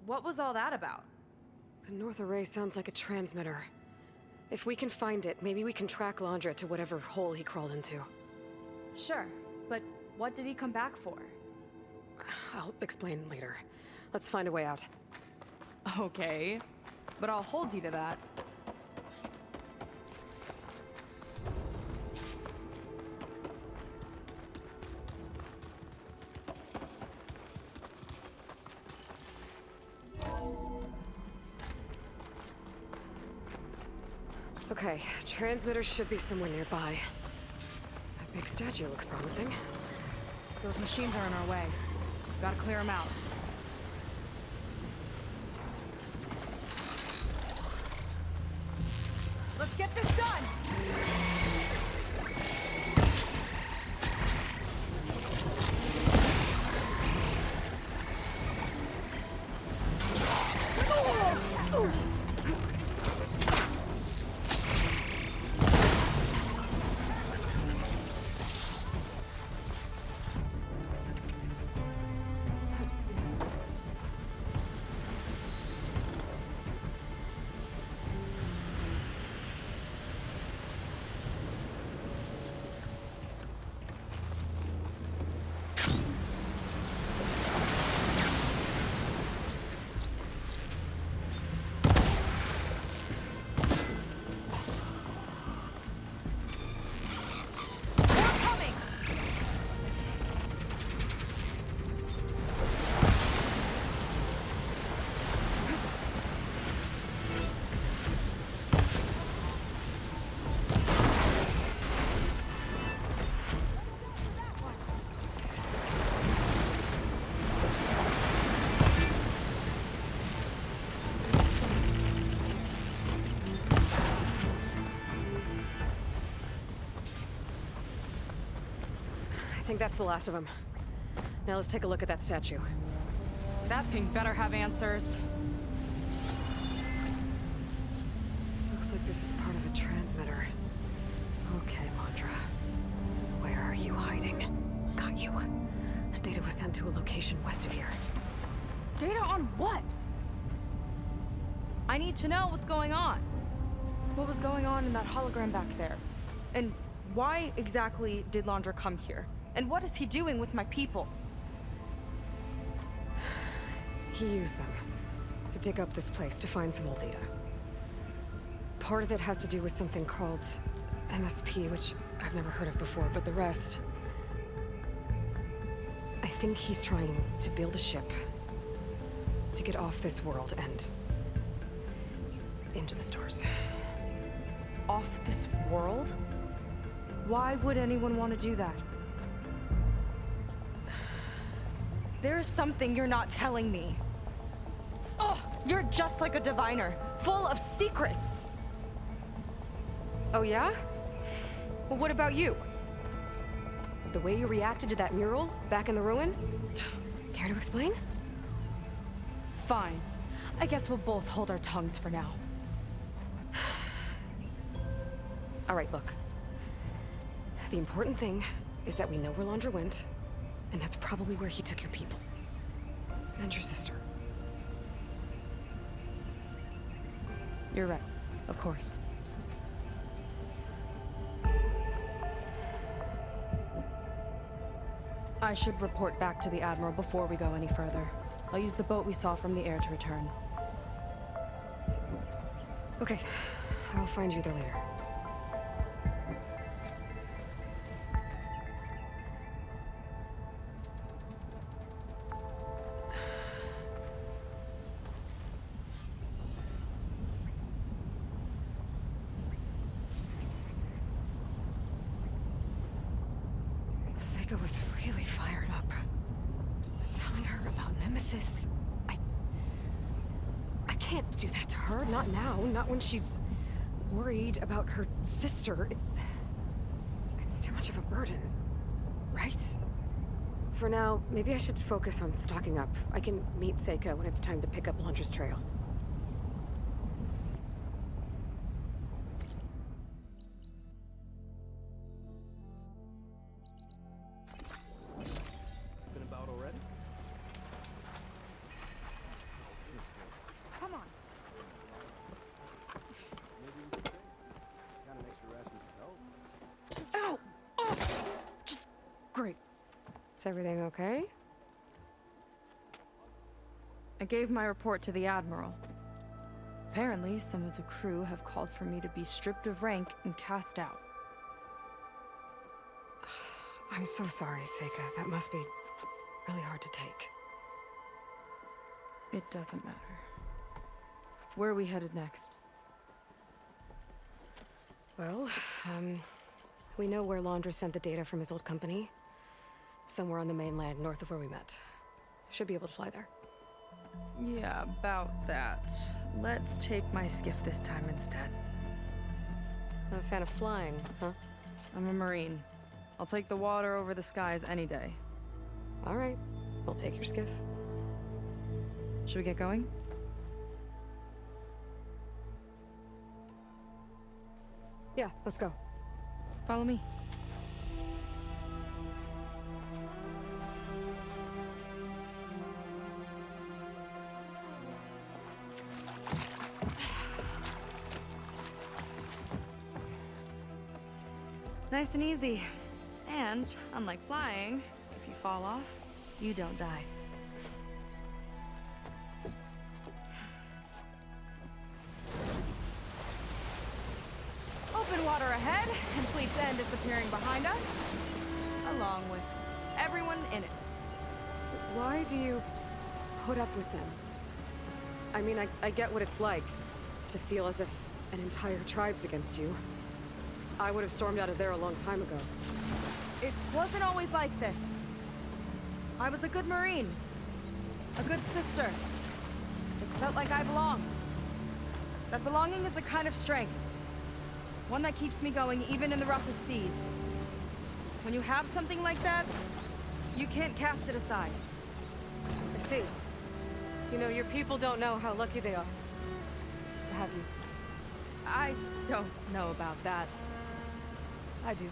What was all that about? The North Array sounds like a transmitter. If we can find it, maybe we can track Londra to whatever hole he crawled into. Sure, but what did he come back for? I'll explain later. Let's find a way out. Okay, but I'll hold you to that. Okay, transmitter should be somewhere nearby. That big statue looks promising. Those machines are in our way. Gotta clear them out. Let's get this done! I think that's the last of them. Now let's take a look at that statue. That thing better have answers. Looks like this is part of a transmitter. Okay, Londra. Where are you hiding? Got you. Data was sent to a location west of here. Data on what? I need to know what's going on. What was going on in that hologram back there? And why exactly did Londra come here? And what is he doing with my people? He used them to dig up this place to find some old data. Part of it has to do with something called MSP, which I've never heard of before, but the rest... I think he's trying to build a ship to get off this world and into the stars. Off this world? Why would anyone want to do that? There's something you're not telling me. Oh, you're just like a diviner, full of secrets. Oh, yeah? Well, what about you? The way you reacted to that mural back in the ruin? Care to explain? Fine. I guess we'll both hold our tongues for now. All right, look. The important thing is that we know where Laundra went, and that's probably where he took your people. And your sister. You're right. Of course. I should report back to the Admiral before we go any further. I'll use the boat we saw from the air to return. Okay. I'll find you there later. Seika was really fired up. Telling her about Nemesis. I can't do that to her. Not now. Not when she's worried about her sister. It's too much of a burden. Right? For now, maybe I should focus on stocking up. I can meet Seika when it's time to pick up Laundra's trail. Great. Is everything okay? I gave my report to the Admiral. Apparently, some of the crew have called for me to be stripped of rank and cast out. I'm so sorry, Seika. That must be really hard to take. It doesn't matter. Where are we headed next? Well, we know where Laundra sent the data from his old company. Somewhere on the mainland, north of where we met. Should be able to fly there. Yeah, about that. Let's take my skiff this time instead. Not a fan of flying, huh? I'm a Marine. I'll take the water over the skies any day. All right. We'll take your skiff. Should we get going? Yeah, let's go. Follow me. Nice and easy. And, unlike flying, if you fall off, you don't die. Open water ahead, and Fleet's End disappearing behind us, along with everyone in it. Why do you put up with them? I mean, I get what it's like to feel as if an entire tribe's against you. I would have stormed out of there a long time ago. It wasn't always like this. I was a good Marine. A good sister. It felt like I belonged. That belonging is a kind of strength. One that keeps me going even in the roughest seas. When you have something like that, you can't cast it aside. I see. You know, your people don't know how lucky they are to have you. I don't know about that. I do.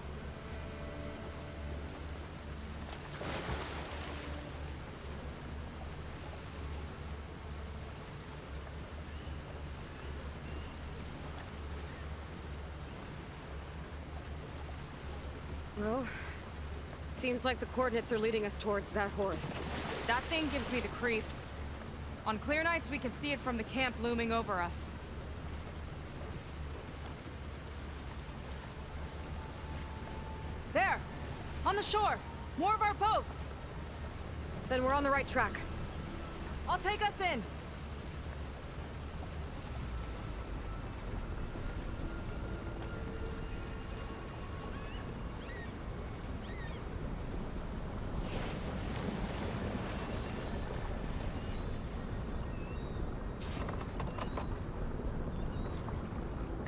Well, seems like the coordinates are leading us towards that horse. That thing gives me the creeps. On clear nights, we can see it from the camp looming over us. There! On the shore! More of our boats! Then we're on the right track. I'll take us in!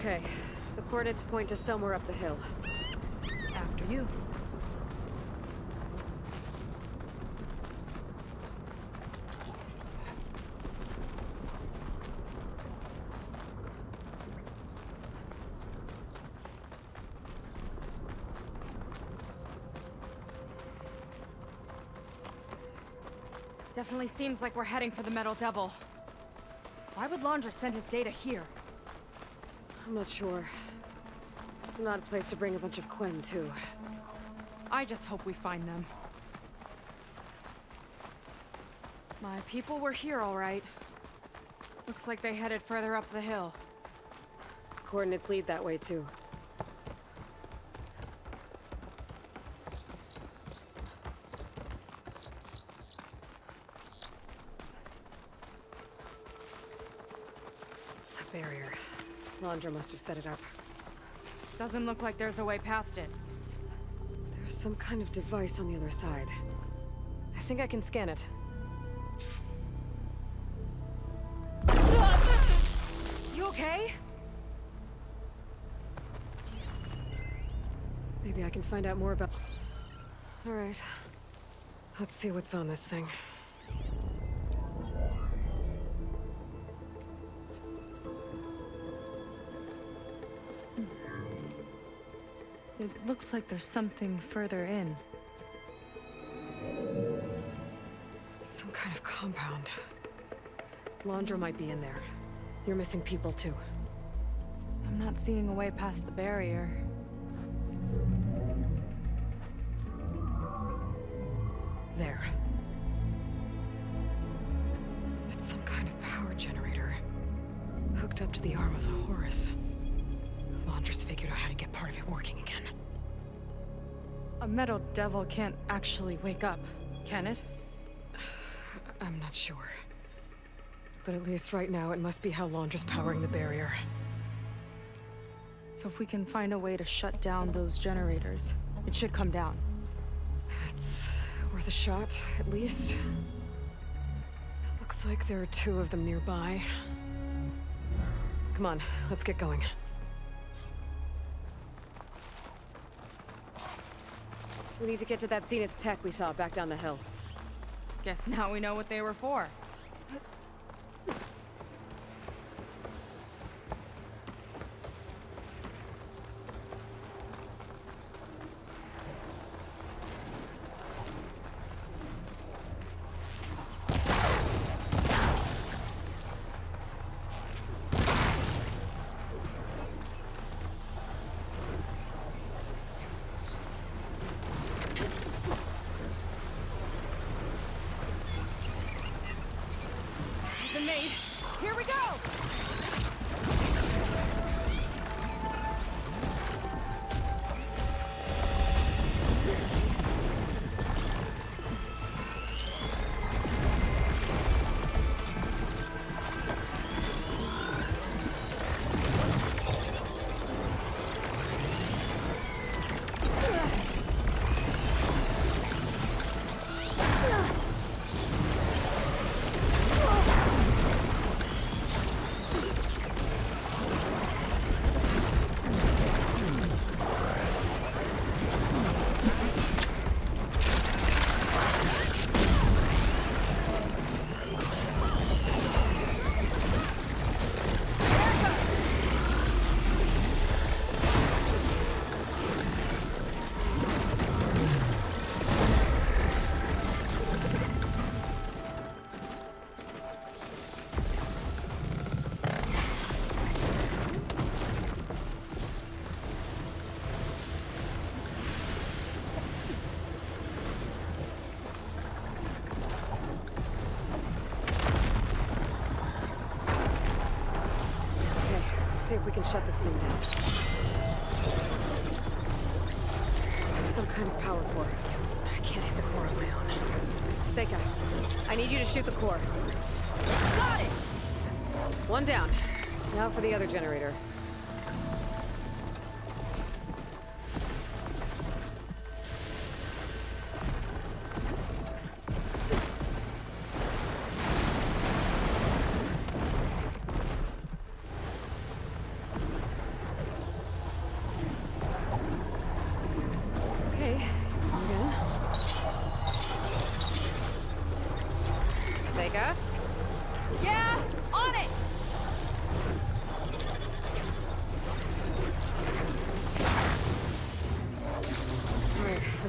Okay, the coordinates point to somewhere up the hill. After you. Definitely seems like we're heading for the Metal Devil. Why would Laundra send his data here? I'm not sure. It's an odd place to bring a bunch of Quen, too. I just hope we find them. My people were here, all right. Looks like they headed further up the hill. Coordinates lead that way, too. A barrier. Laundra must have set it up. Doesn't look like there's a way past it. There's some kind of device on the other side. I think I can scan it. You okay? Maybe I can find out more about... All right. Let's see what's on this thing. It looks like there's something further in. Some kind of compound. Laundra might be in there. You're missing people, too. I'm not seeing a way past the barrier. There. It's some kind of power generator. Hooked up to the arm of the Horus. Laundra's figured out how to get part of it working again. A Metal Devil can't actually wake up, can it? I'm not sure. But at least right now, it must be how Laundra's powering the barrier. So if we can find a way to shut down those generators, it should come down. It's worth a shot, at least. Looks like there are 2 of them nearby. Come on, let's get going. We need to get to that Zenith tech we saw back down the hill. Guess now we know what they were for. Here we go! See if we can shut this thing down. There's some kind of power core. I can't hit the core on my own. Seika, I need you to shoot the core. Got it! 1 down. Now for the other generator.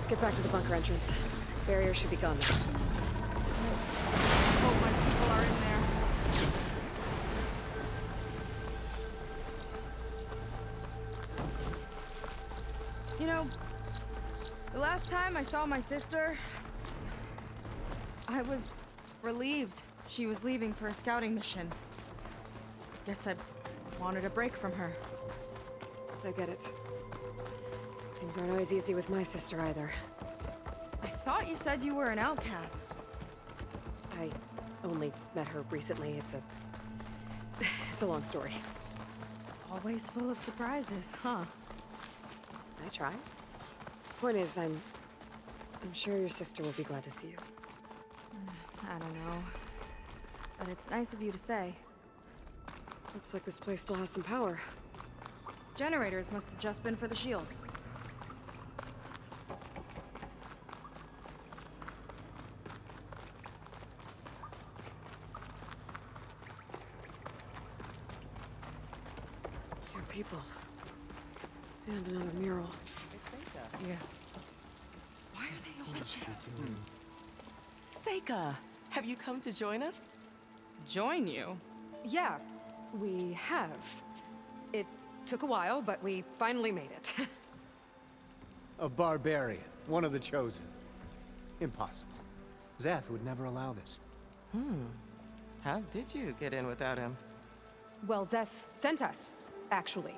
Let's get back to the bunker entrance. Barrier should be gone now. Hope my people are in there. You know, the last time I saw my sister, I was relieved she was leaving for a scouting mission. Guess I wanted a break from her. I get it. Things aren't always easy with my sister either. I thought you said you were an outcast. I only met her recently. It's a long story. Always full of surprises, huh? I try. Point is, I'm sure your sister will be glad to see you. I don't know. But it's nice of you to say. Looks like this place still has some power. Generators must have just been for the shield. Your people. And another mural. Yeah. Why are they all just... Seika, have you come to join us? Join you? Yeah, we have. It took a while, but we finally made it. A barbarian, one of the chosen. Impossible. Zeth would never allow this. How did you get in without him? Well, Zeth sent us, actually.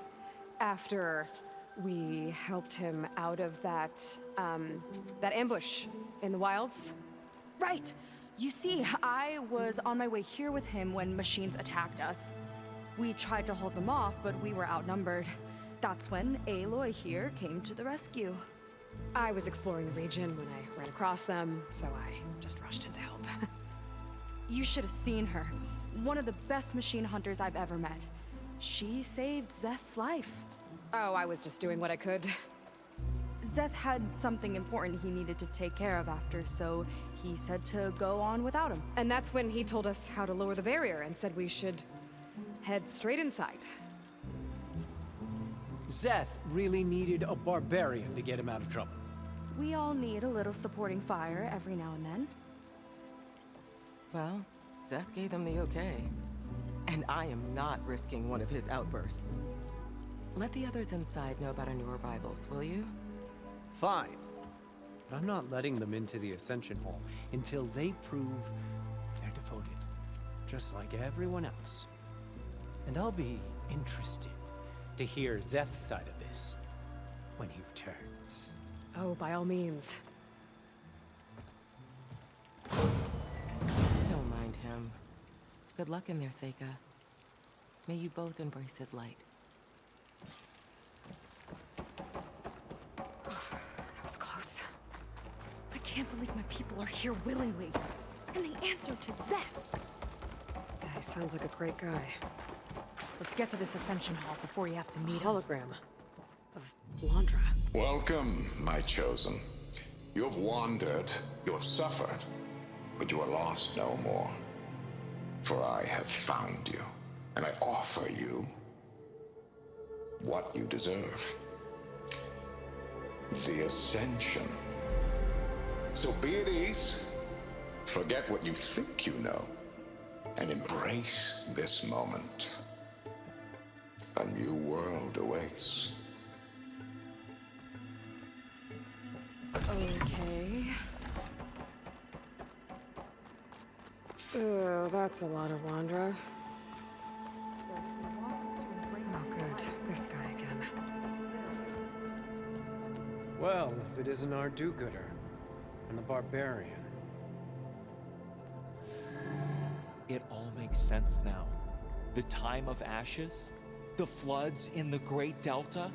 After we helped him out of that ambush in the wilds. Right! You see, I was on my way here with him when machines attacked us. We tried to hold them off, but we were outnumbered. That's when Aloy here came to the rescue. I was exploring the region when I ran across them, so I just rushed in to help. You should have seen her. One of the best machine hunters I've ever met. She saved Zeth's life. Oh, I was just doing what I could. Zeth had something important he needed to take care of after, so he said to go on without him. And that's when he told us how to lower the barrier and said we should head straight inside. Zeth really needed a barbarian to get him out of trouble. We all need a little supporting fire every now and then. Well, Zeth gave them the okay. And I am not risking one of his outbursts. Let the others inside know about our new arrivals, will you? Fine. But I'm not letting them into the Ascension Hall until they prove they're devoted. Just like everyone else. And I'll be interested to hear Zeth's side of this when he returns. Oh, by all means. Don't mind him. Good luck in there, Seika. May you both embrace his light. That was close. I can't believe my people are here willingly. And they answered to Zeth. Yeah, he sounds like a great guy. Let's get to this Ascension Hall before you have to meet him. Hologram of Landra. Welcome, my chosen. You have wandered, you have suffered, but you are lost no more. For I have found you, and I offer you what you deserve. The Ascension. So be at ease, forget what you think you know, and embrace this moment. A new world awaits. Okay. Oh, that's a lot of Landra. Oh, good. This guy again. Well, if it isn't our do-gooder and the barbarian. It all makes sense now. The time of ashes, the floods in the Great Delta.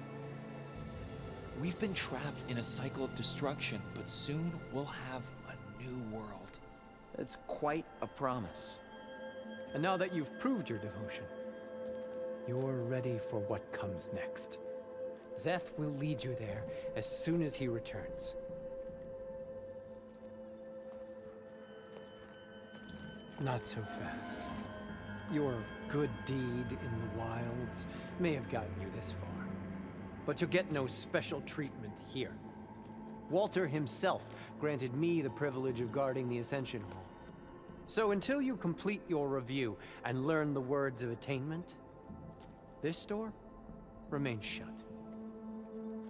We've been trapped in a cycle of destruction, but soon we'll have a new world. That's quite a promise. And now that you've proved your devotion, you're ready for what comes next. Zeth will lead you there as soon as he returns. Not so fast. Your good deed in the wilds may have gotten you this far, but you'll get no special treatment here. Walter himself granted me the privilege of guarding the Ascension Hall. So until you complete your review and learn the words of attainment, this door remains shut.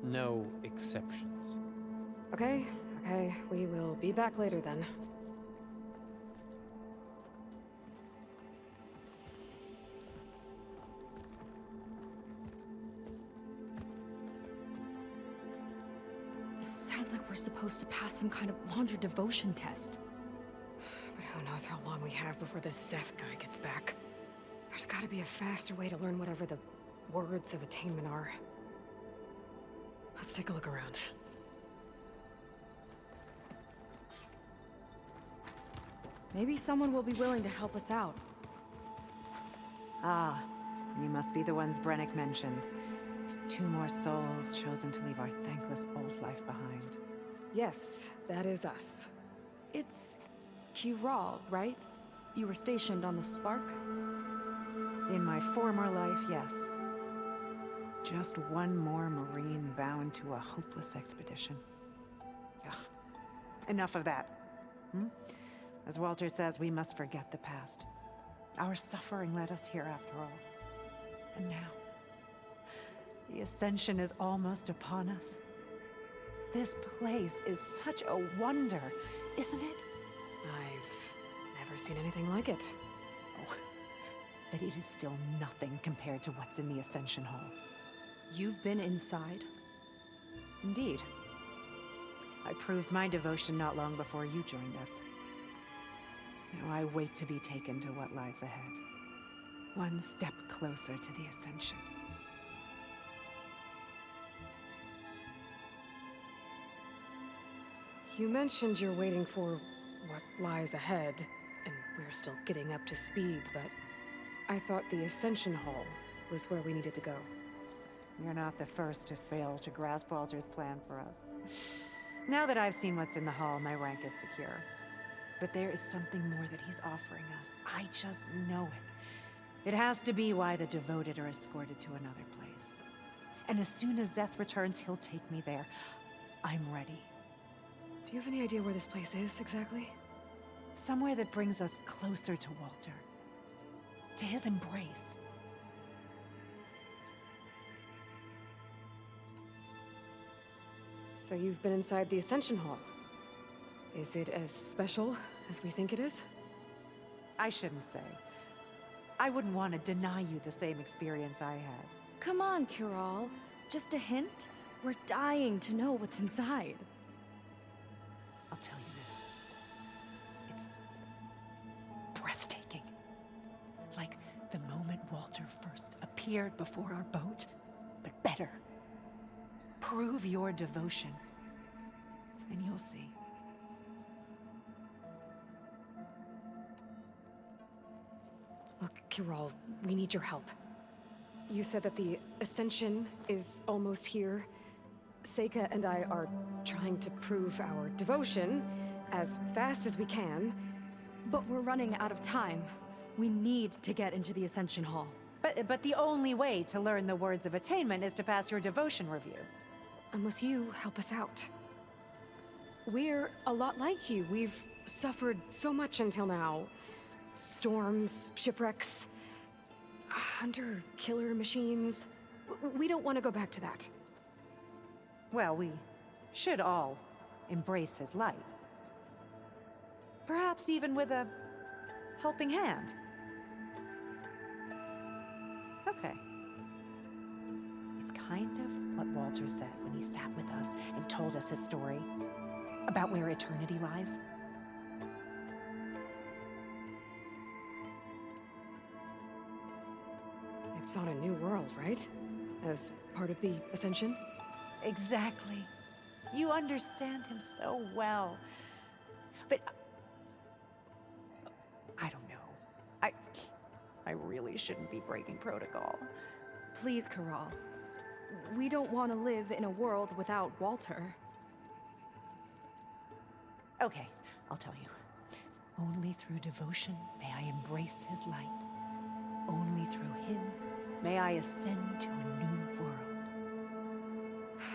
No exceptions. Okay, we will be back later then. It sounds like we're supposed to pass some kind of laundry devotion test. But who knows how long we have before this Seth guy gets back. There's gotta be a faster way to learn whatever the words of attainment are. Let's take a look around. Maybe someone will be willing to help us out. Ah, you must be the ones Brennick mentioned. 2 more souls chosen to leave our thankless old life behind. Yes, that is us. It's Kiral, right? You were stationed on the Spark? In my former life, yes. Just one more Marine bound to a hopeless expedition. Ugh. Enough of that. As Walter says, we must forget the past. Our suffering led us here after all. And now, the Ascension is almost upon us. This place is such a wonder, isn't it? I've never seen anything like it. Oh, but it is still nothing compared to what's in the Ascension Hall. You've been inside? Indeed. I proved my devotion not long before you joined us. Now I wait to be taken to what lies ahead. One step closer to the Ascension. You mentioned you're waiting for what lies ahead, and we're still getting up to speed, but I thought the Ascension Hall was where we needed to go. You're not the first to fail to grasp Walter's plan for us. Now that I've seen what's in the hall, my rank is secure. But there is something more that he's offering us. I just know it. It has to be why the devoted are escorted to another place. And as soon as Zeth returns, he'll take me there. I'm ready. Do you have any idea where this place is, exactly? Somewhere that brings us closer to Walter. To his embrace. So you've been inside the Ascension Hall. Is it as special as we think it is? I shouldn't say. I wouldn't want to deny you the same experience I had. Come on, Kiral. Just a hint? We're dying to know what's inside. I'll tell you this. It's breathtaking. Like the moment Walter first appeared before our boat, but better. Prove your devotion, and you'll see. Look, Kiral, we need your help. You said that the Ascension is almost here. Seika and I are trying to prove our devotion as fast as we can. But we're running out of time. We need to get into the Ascension Hall. But the only way to learn the words of attainment is to pass your devotion review. Unless you help us out. We're a lot like you. We've suffered so much until now. Storms, shipwrecks, hunter-killer machines. We don't want to go back to that. Well, we should all embrace his light. Perhaps even with a helping hand. Okay. It's kind of what Walter said when he sat with us and told us his story about where eternity lies. It's on a new world, right? As part of the Ascension? Exactly. You understand him so well. But I don't know. I really shouldn't be breaking protocol. Please, Kiral. We don't want to live in a world without Walter. Okay, I'll tell you. Only through devotion may I embrace his light. Only through him may I ascend to a new world.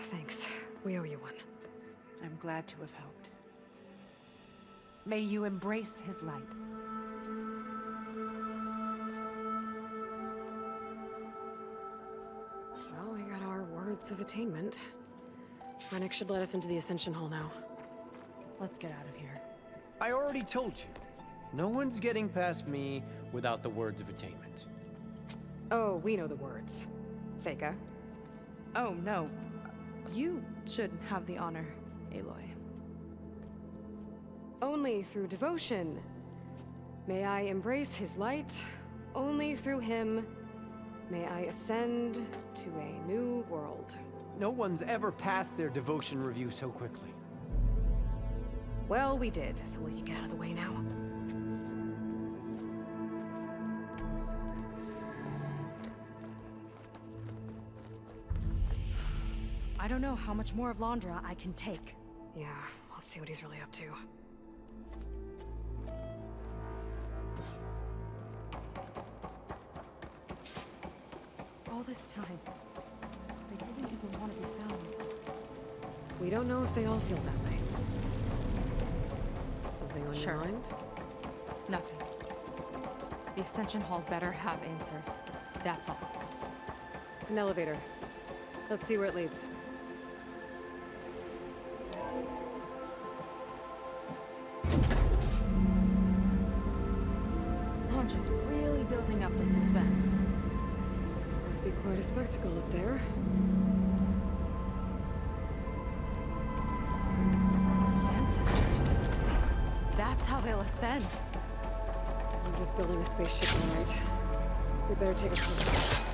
Thanks. We owe you one. I I'm glad to have helped. May you embrace his light. Well, we got our words of attainment. Rennick should let us into the Ascension Hall now. Let's get out of here. I already told you. No one's getting past me without the words of attainment. Oh, we know the words. Seika. Oh, no. You should have the honor, Aloy. Only through devotion. May I embrace his light. Only through him may I ascend to a new world. No one's ever passed their devotion review so quickly. Well, we did, so will you get out of the way now? I don't know how much more of Londra I can take. Yeah, let's see what he's really up to. All this time, they didn't even want to be found. We don't know if they all feel that way. Something on your mind? Nothing. The Ascension Hall better have answers. That's all. An elevator. Let's see where it leads. Londra's really building up the suspense. Must be quite a spectacle up there. Ancestors. That's how they'll ascend. I'm just building a spaceship, all right. We better take a closer look.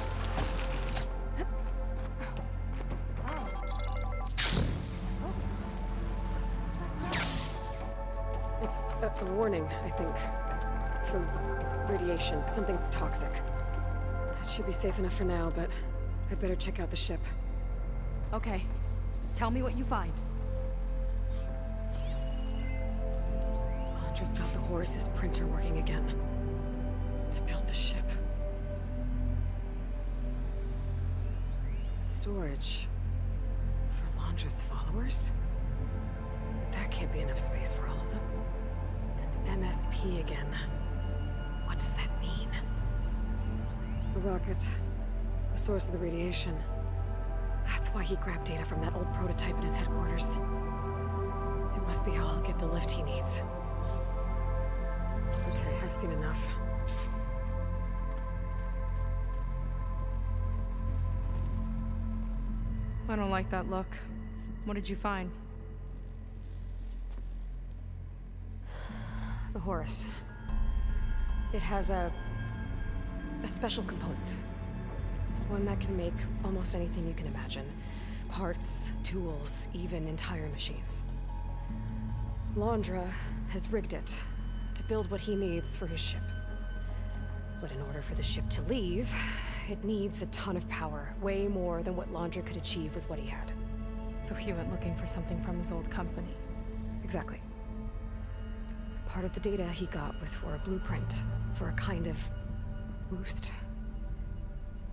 It's a warning, I think. From radiation, something toxic. It should be safe enough for now, but I'd better check out the ship. Okay. Tell me what you find. Londra's got the Horus's printer working again. To build the ship. Storage. For Londra's followers? That can't be enough space for all of them. And MSP again. What does that mean? The rocket. The source of the radiation. That's why he grabbed data from that old prototype in his headquarters. It must be how I'll get the lift he needs. Okay, I've seen enough. I don't like that look. What did you find? The Horus. It has a special component. One that can make almost anything you can imagine. Parts, tools, even entire machines. Londra has rigged it to build what he needs for his ship. But in order for the ship to leave, it needs a ton of power, way more than what Londra could achieve with what he had. So he went looking for something from his old company. Exactly. Part of the data he got was for a blueprint, for a kind of boost.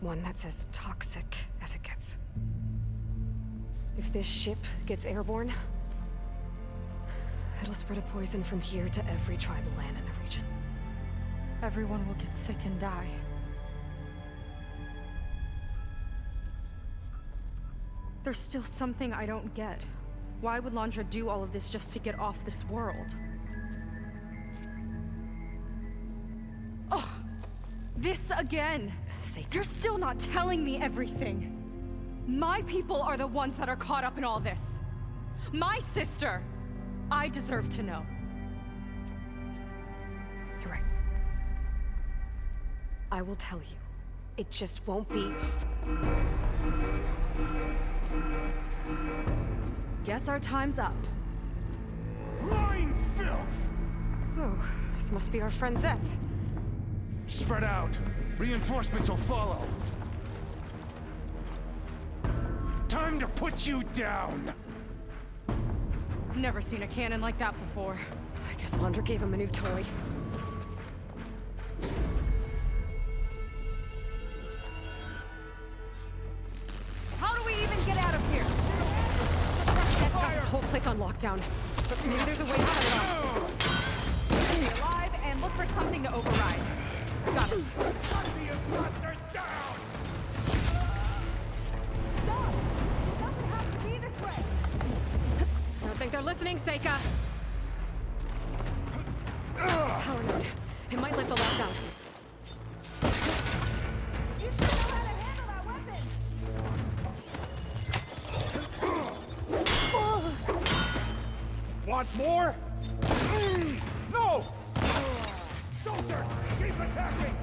One that's as toxic as it gets. If this ship gets airborne, it'll spread a poison from here to every tribal land in the region. Everyone will get sick and die. There's still something I don't get. Why would Londra do all of this just to get off this world? Oh, this again! You're still not telling me everything. My people are the ones that are caught up in all this. My sister! I deserve to know. You're right. I will tell you. It just won't be... Guess our time's up. Lying filth! Oh, this must be our friend Zeth. Spread out. Reinforcements will follow. Time to put you down! Never seen a cannon like that before. I guess Londra gave him a new toy. How do we even get out of here? Fire! whole place on lockdown. But maybe there's a way out of it all. Stay alive and look for something to override. Got it. Stop! It doesn't have to be this way! I don't think they're listening, Seika. Power node. It might lift the lockdown. You should know how to handle that weapon! Want more? No! Soldier, keep attacking!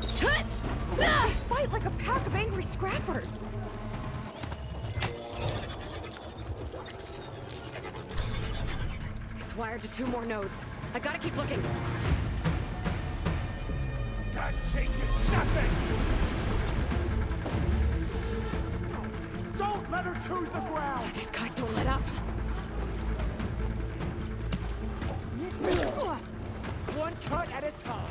Fight like a pack of angry scrappers. It's wired to 2 more nodes. I gotta keep looking. That changes nothing! Don't let her choose the ground! These guys don't let up. One cut at a time.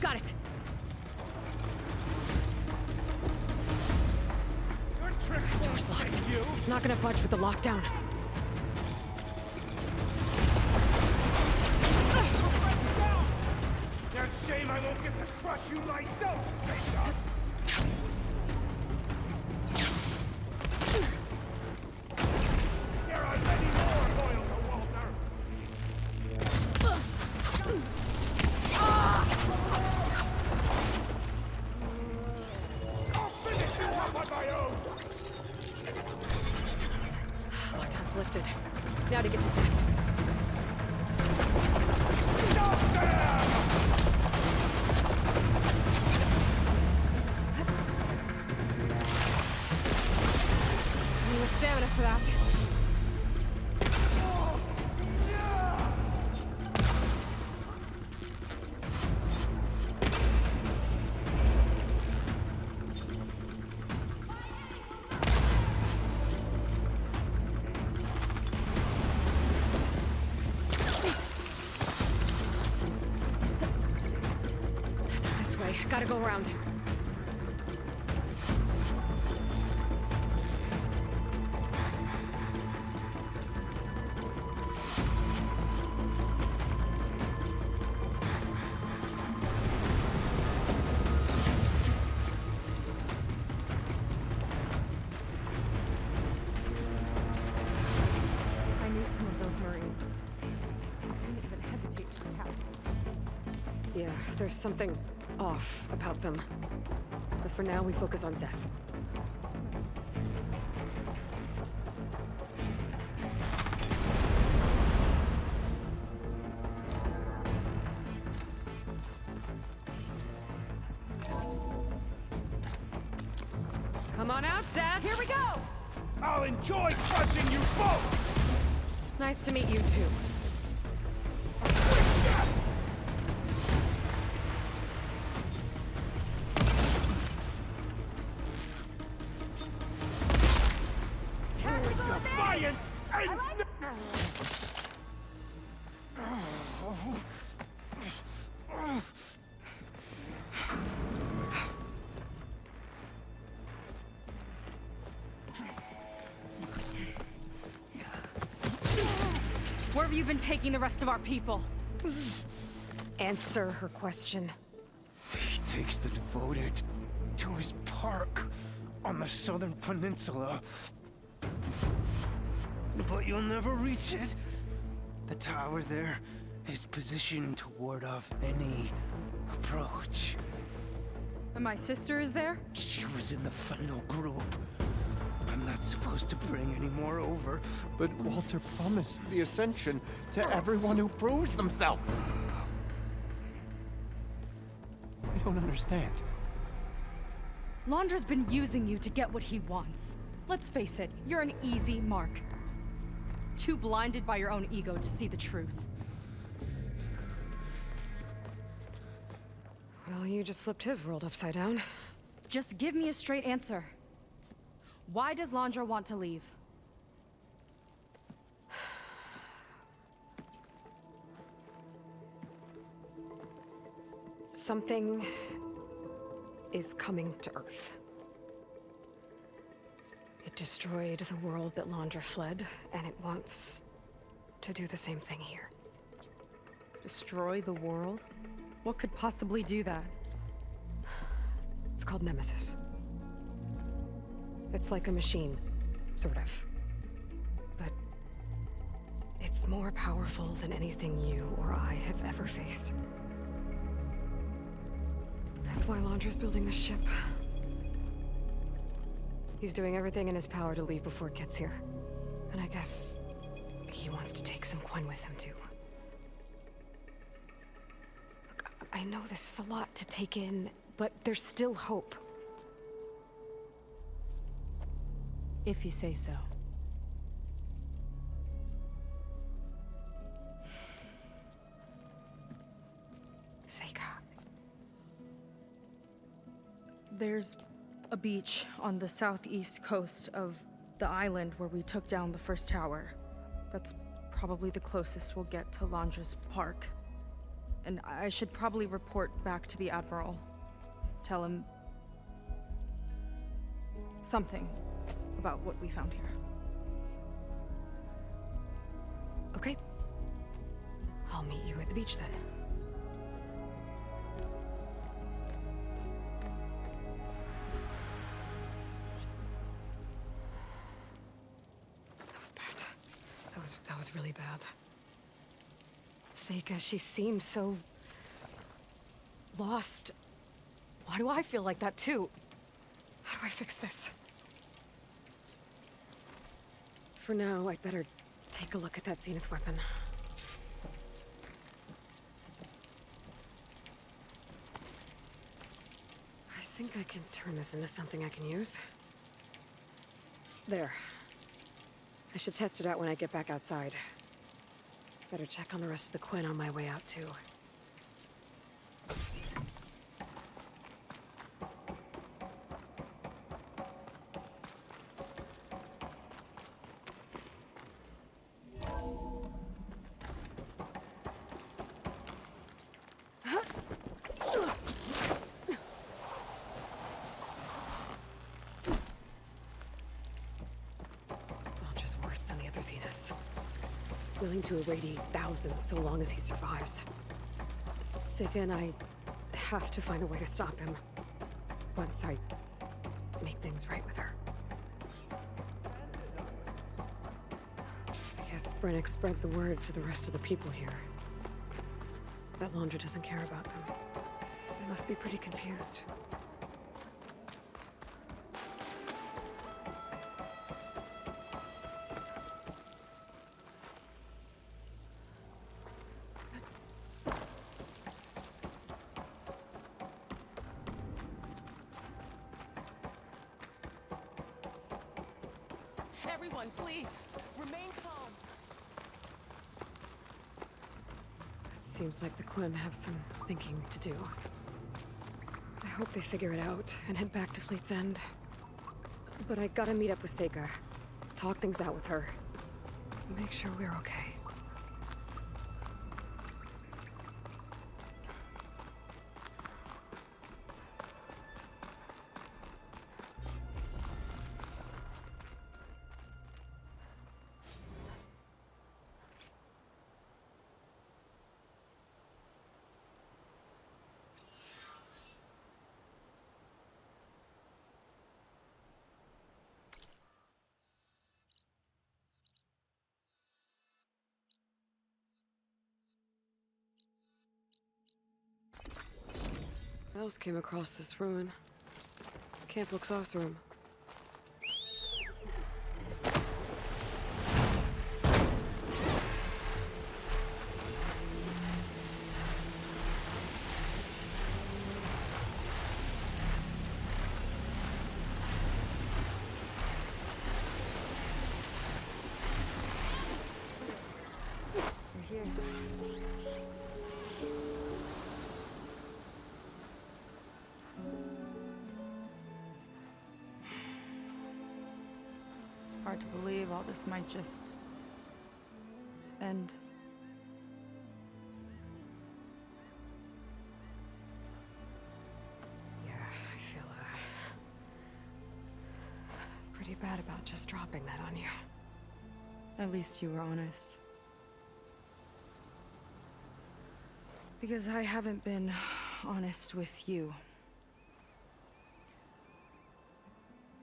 Got it. Door's locked. It's not gonna budge with the lockdown. There's shame I won't get to crush you myself, Seika! There are many more loyal to Walter! I'll finish you up on my own! Lockdown's lifted. Now to get to Seth. Stop them! No stamina for that. Not this way. Gotta go around. I knew some of those Marines. I didn't even hesitate to attack. Yeah, there's something off about them. But for now, we focus on Seth. Come on out, Seth! Here we go! I'll enjoy crushing you both! Nice to meet you, too. Defiance ends Where have you been taking the rest of our people? Answer her question. He takes the devoted to his park on the southern peninsula. But you'll never reach it. The tower there is positioned to ward off any approach. And my sister is there? She was in the final group. I'm not supposed to bring any more over. But Walter promised the Ascension to everyone who proves themselves. I don't understand. Londra's been using you to get what he wants. Let's face it, you're an easy mark. Too blinded by your own ego to see the truth. Well, you just flipped his world upside down. Just give me a straight answer. Why does Landra want to leave? Something is coming to Earth. It destroyed the world that Landra fled, and it wants to do the same thing here. Destroy the world? What could possibly do that? It's called Nemesis. It's like a machine, sort of. But it's more powerful than anything you or I have ever faced. That's why Landra's building this ship. He's doing everything in his power to leave before it gets here. And I guess he wants to take some Quen with him, too. Look, I know this is a lot to take in, but there's still hope. If you say so. Seika. There's a beach on the southeast coast of the island where we took down the first tower. That's probably the closest we'll get to Landra's park. And I should probably report back to the Admiral. Tell him something about what we found here. Okay. I'll meet you at the beach then. That was bad. That was really bad. Seika, she seemed so lost. Why do I feel like that too? How do I fix this? For now, I'd better take a look at that Zenith weapon. I think I can turn this into something I can use. There. I should test it out when I get back outside. Better check on the rest of the Quen on my way out, too. Worse than the other Zeniths. Willing to irradiate thousands so long as he survives. Seika and I have to find a way to stop him. Once I make things right with her. I guess Brennick spread the word to the rest of the people here. That Landra doesn't care about them. They must be pretty confused. Everyone, please, remain calm. It seems like the Quen have some thinking to do. I hope they figure it out and head back to Fleet's End. But I gotta meet up with Seika, talk things out with her, make sure we're okay. What else came across this ruin? Camp looks awesome. We're here. hard to believe all this might just end. Yeah, I feel pretty bad about just dropping that on you. At least you were honest. Because I haven't been honest with you.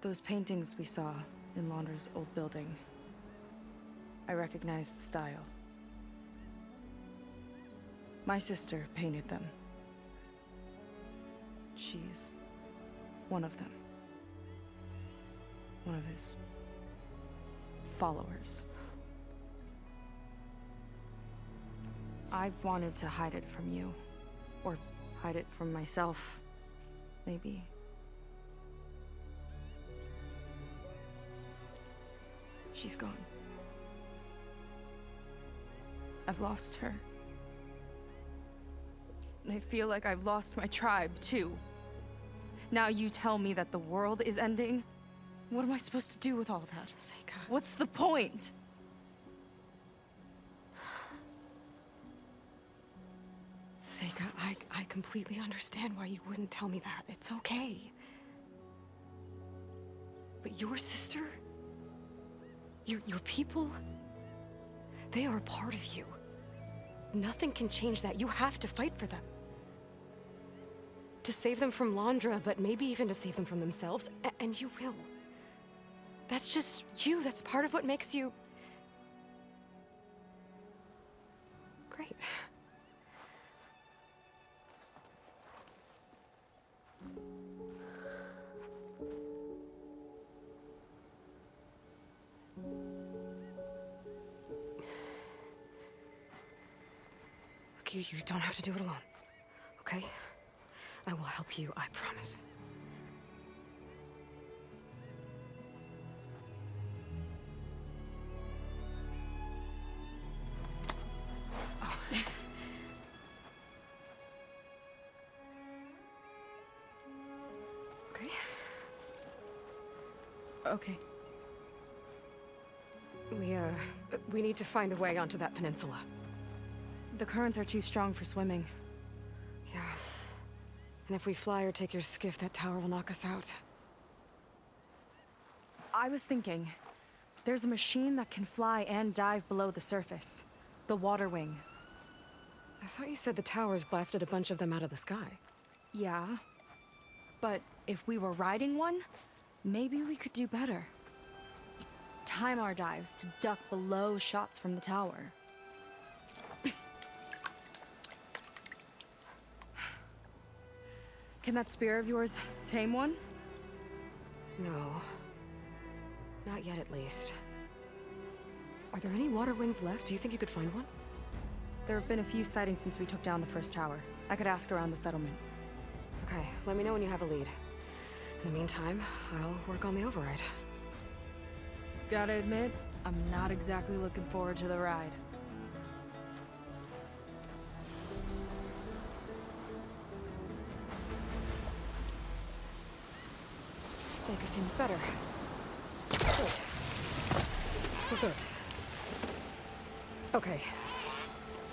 Those paintings we saw in Launder's old building, I recognized the style. My sister painted them. She's one of them. One of his followers. I wanted to hide it from you. Or hide it from myself, maybe. She's gone. I've lost her. And I feel like I've lost my tribe, too. Now you tell me that the world is ending? What am I supposed to do with all that? Seika. What's the point? Seika, I completely understand why you wouldn't tell me that. It's okay. But your sister? Your people? They are a part of you. Nothing can change that. You have to fight for them. To save them from Londra, but maybe even to save them from themselves. And you will. That's just you. That's part of what makes you... great. Look, you don't have to do it alone, okay? I will help you, I promise. Oh. Okay. Okay. We need to find a way onto that peninsula. The currents are too strong for swimming. Yeah. And if we fly or take your skiff, that tower will knock us out. I was thinking, there's a machine that can fly and dive below the surface. The water wing. I thought you said the towers blasted a bunch of them out of the sky. Yeah. But if we were riding one, maybe we could do better. Time our dives to duck below shots from the tower. Can that spear of yours tame one? No. Not yet, at least. Are there any water wings left? Do you think you could find one? There have been a few sightings since we took down the first tower. I could ask around the settlement. Okay, let me know when you have a lead. In the meantime, I'll work on the override. Gotta admit, I'm not exactly looking forward to the ride. Seika seems better. Good. Well, good. Okay.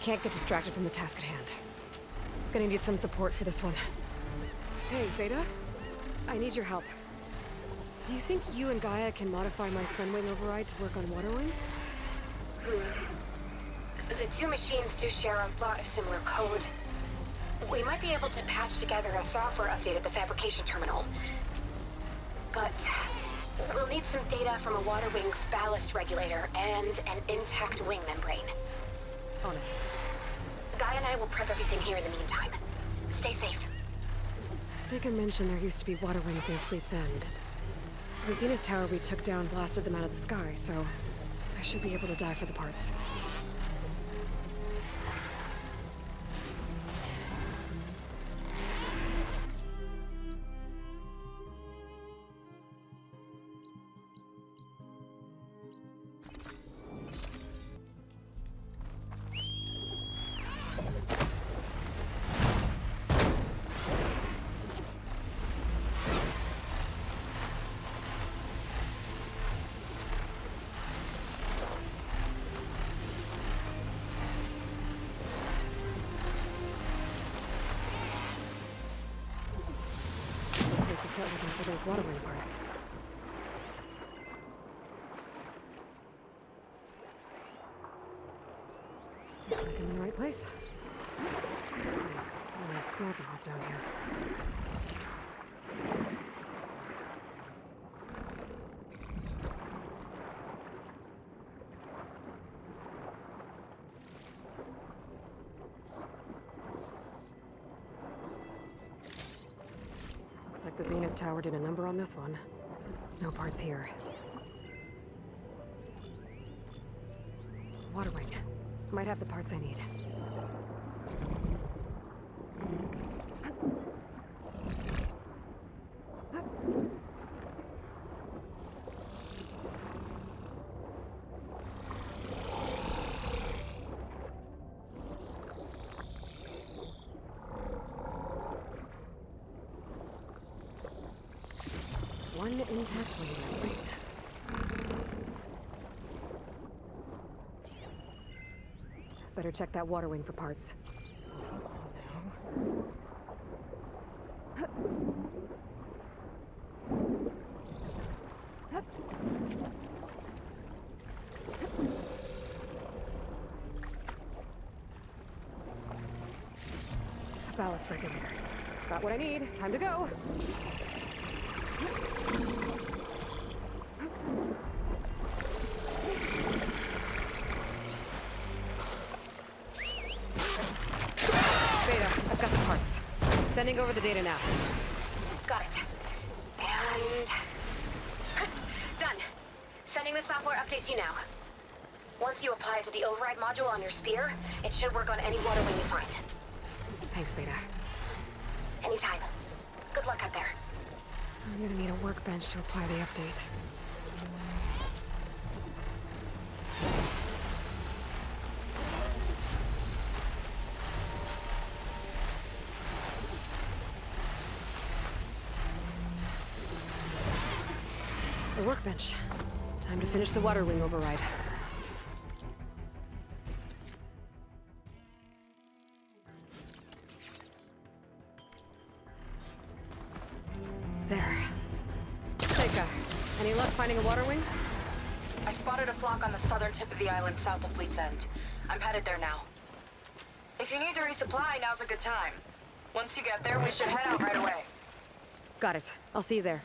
Can't get distracted from the task at hand. Gonna need some support for this one. Hey, Beta? I need your help. Do you think you and Gaia can modify my Sunwing override to work on water wings? The two machines do share a lot of similar code. We might be able to patch together a software update at the fabrication terminal. But we'll need some data from a water wing's ballast regulator and an intact wing membrane. Honest. Gaia and I will prep everything here in the meantime. Stay safe. Seika mentioned there used to be water wings near Fleet's End. The Zenith Tower we took down blasted them out of the sky, so I should be able to dive for the parts. for those water wing parts. Looks like I'm in the right place. Some nice snow balls down here. Looks like the Zenith Tower did a number on this one. No parts here. Water wing. Might have the parts I need. One intact wing. Better check that water wing for parts. Ballast break in there. Got what I need. Time to go. Beta, I've got the parts. Sending over the data now. Got it. And... done. Sending the software update to you now. Once you apply it to the override module on your spear, it should work on any water wing you find. Thanks, Beta. Anytime. Good luck out there. I'm gonna need a workbench to apply the update. The workbench. Time to finish the water wing override. There. Seika, any luck finding a water wing? I spotted a flock on the southern tip of the island south of Fleet's End. I'm headed there now. If you need to resupply, now's a good time. Once you get there, we should head out right away. Got it. I'll see you there.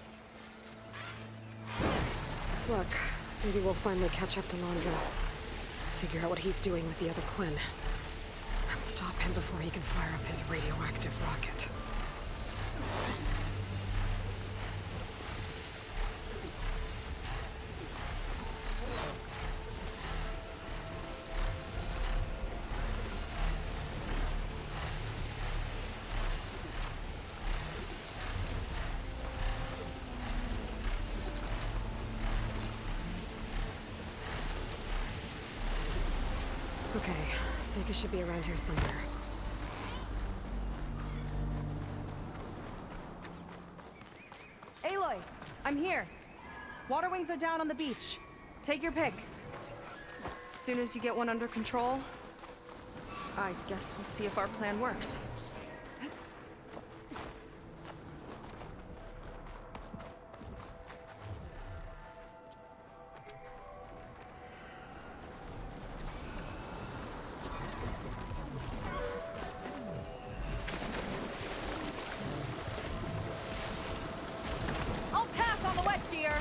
With luck, maybe we'll finally catch up to Londra. Figure out what he's doing with the other Quinn. And stop him before he can fire up his radioactive rocket. Okay, Seika should be around here somewhere. Aloy, I'm here. Water wings are down on the beach. Take your pick. Soon as you get one under control, I guess we'll see if our plan works. I'll pass on the wet gear.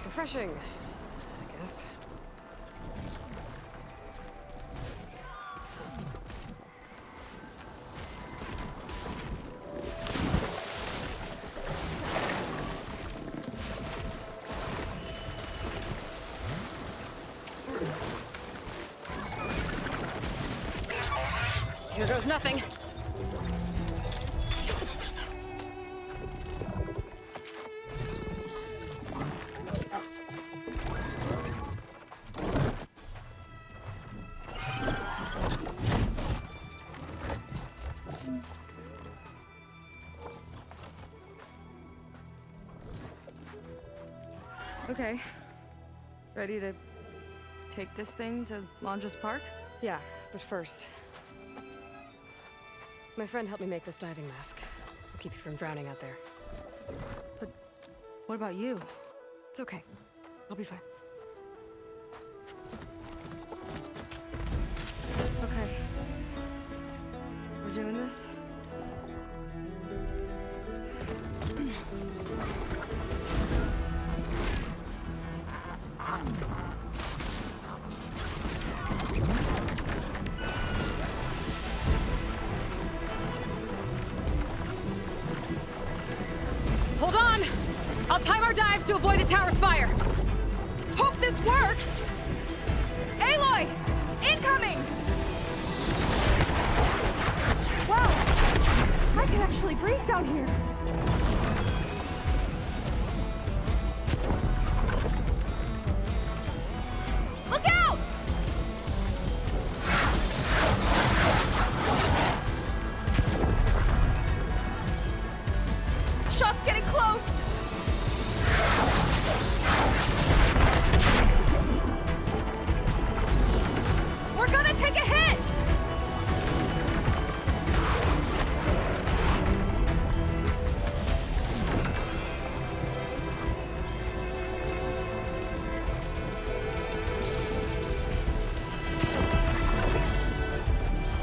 Refreshing, I guess. Here goes nothing. Okay. Ready to take this thing to Londra's Park? Yeah, but first... My friend helped me make this diving mask. It'll keep you from drowning out there. But what about you? It's okay. I'll be fine. Okay. We're doing this? Hold on! I'll time our dive to avoid the tower's fire! Hope this works! Aloy! Incoming! Wow! I can actually breathe down here! Look out! Shot's getting close! We're gonna take a hit!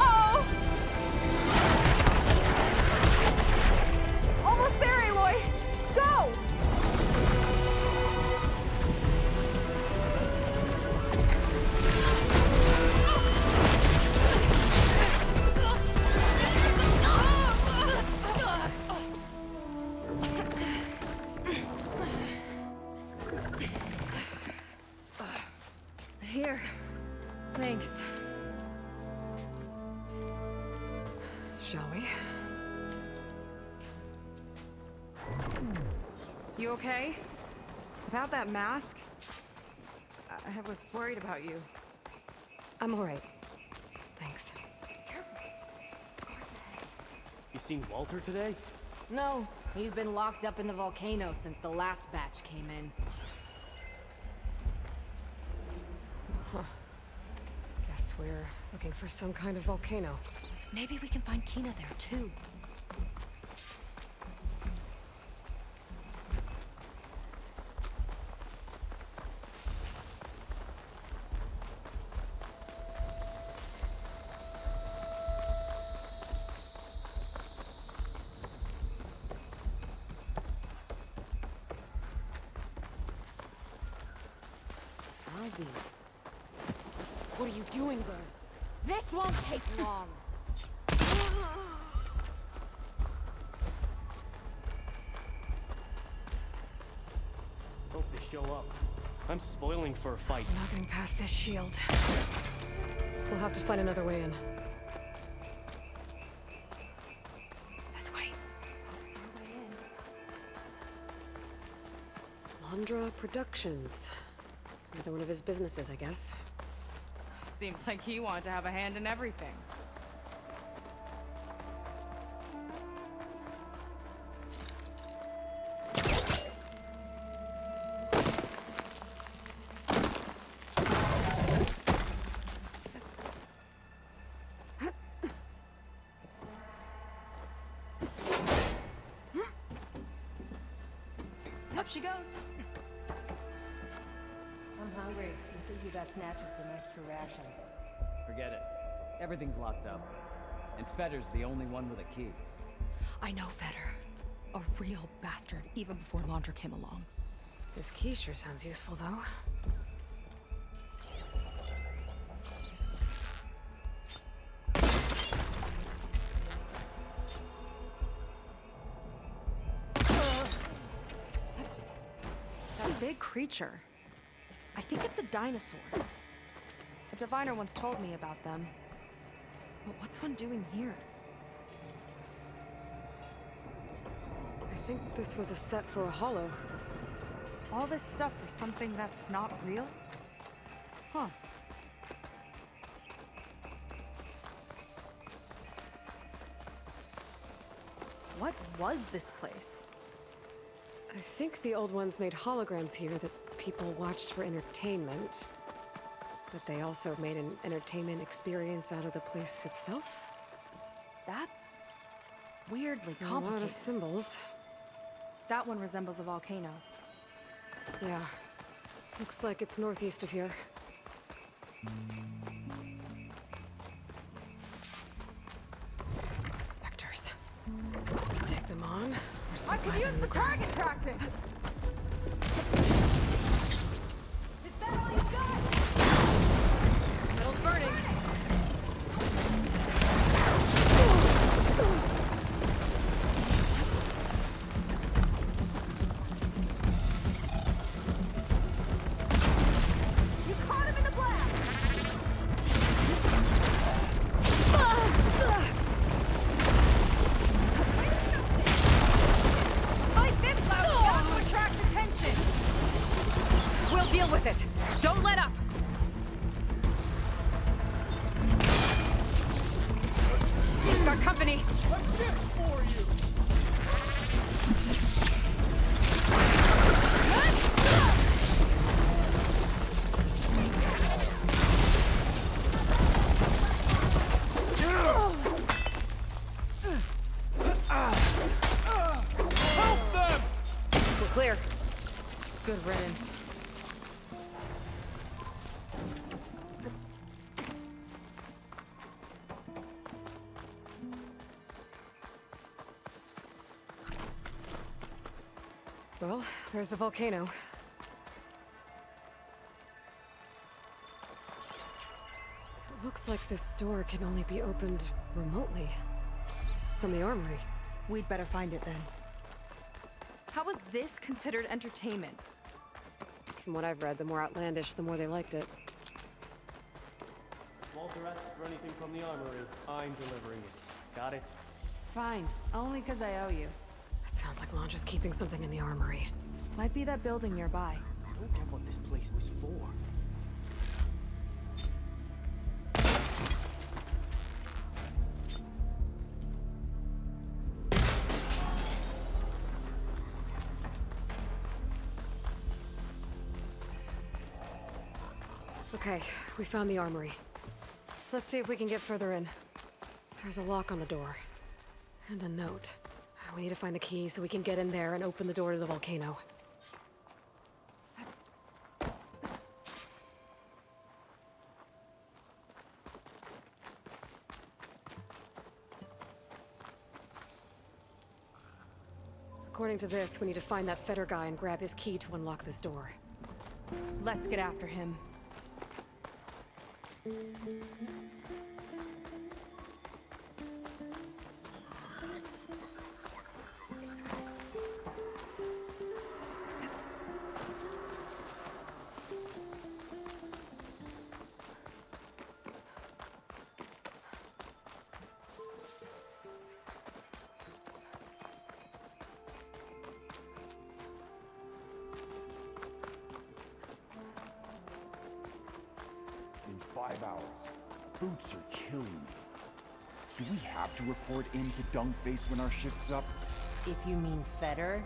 Oh! Almost there, Aloy! Go! Here. Thanks. Shall we? You okay? Without that mask? I was worried about you. I'm alright. Thanks. You seen Walter today? No, he's been locked up in the volcano since the last batch came in. Huh. Guess we're looking for some kind of volcano. Maybe we can find Kina there, too. Albie. What are you doing there? This won't take long. Hope they show up. I'm spoiling for a fight. Not getting past this shield. We'll have to find another way in. This way. Londra Productions. Another one of his businesses, I guess. Seems like he wanted to have a hand in everything. Up she goes. I'm hungry. You think you got snatches some extra rations? Forget it. Everything's locked up. And Fetter's the only one with a key. I know Fetter. A real bastard, even before Laundra came along. This key sure sounds useful, though. That big creature. I think it's a dinosaur. A diviner once told me about them. But what's one doing here? I think this was a set for a holo. All this stuff for something that's not real? Huh. What was this place? I think the old ones made holograms here that people watched for entertainment. But they also made an entertainment experience out of the place itself. That's weirdly It's a complicated. lot of symbols. That one resembles a volcano. Yeah. Looks like it's northeast of here. Specters. Take them on, or slip I could by use them in the target grass. practice! Is that all you got? Metal's burning. You caught him in the blast! Fight this loud not to attract attention! We'll deal with it. Don't let up. We've got company. Help them! We're clear. Good riddance. Well, there's the volcano. It looks like this door can only be opened remotely. From the armory. We'd better find it then. How was this considered entertainment? From what I've read, the more outlandish, the more they liked it. Walter asks for anything from the armory. I'm delivering it. Got it? Fine. Only because I owe you. It sounds like Landra's keeping something in the armory. Might be that building nearby. Don't get what this place was for. Okay, we found the armory. Let's see if we can get further in. There's a lock on the door. And a note. We need to find the key so we can get in there and open the door to the volcano. According to this, we need to find that Feder guy and grab his key to unlock this door. Let's get after him. In 5 hours. Boots are killing me. Do we have to report into Dunkface when our shift's up? If you mean Feder.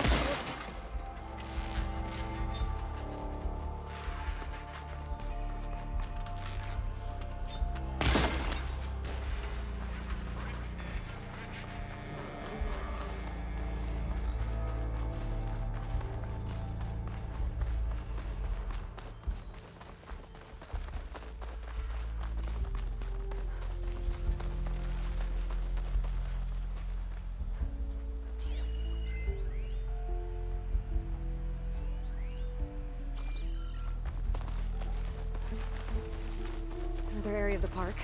Another area of the park.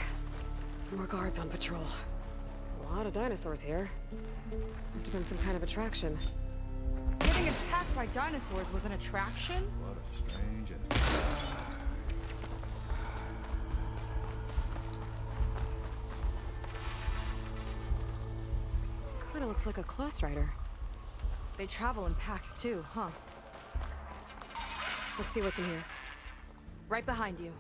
More guards on patrol. A lot of dinosaurs here. Must have been some kind of attraction. Getting attacked by dinosaurs was an attraction? What a strange and... looks like a close rider. They travel in packs too, huh? Let's see what's in here. Right behind you.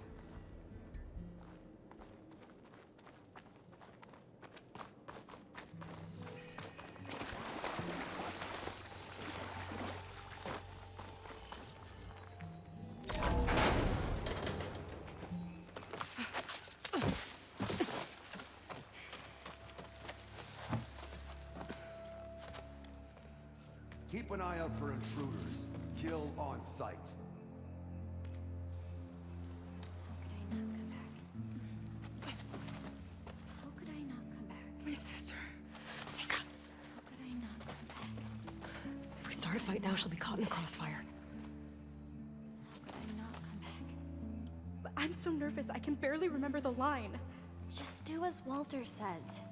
Keep an eye out for intruders. Kill on sight. How could I not come back? My sister. Seika. How could I not come back? If we start a fight now, she'll be caught in the crossfire. How could I not come back? But I'm so nervous, I can barely remember the line. Just do as Walter says.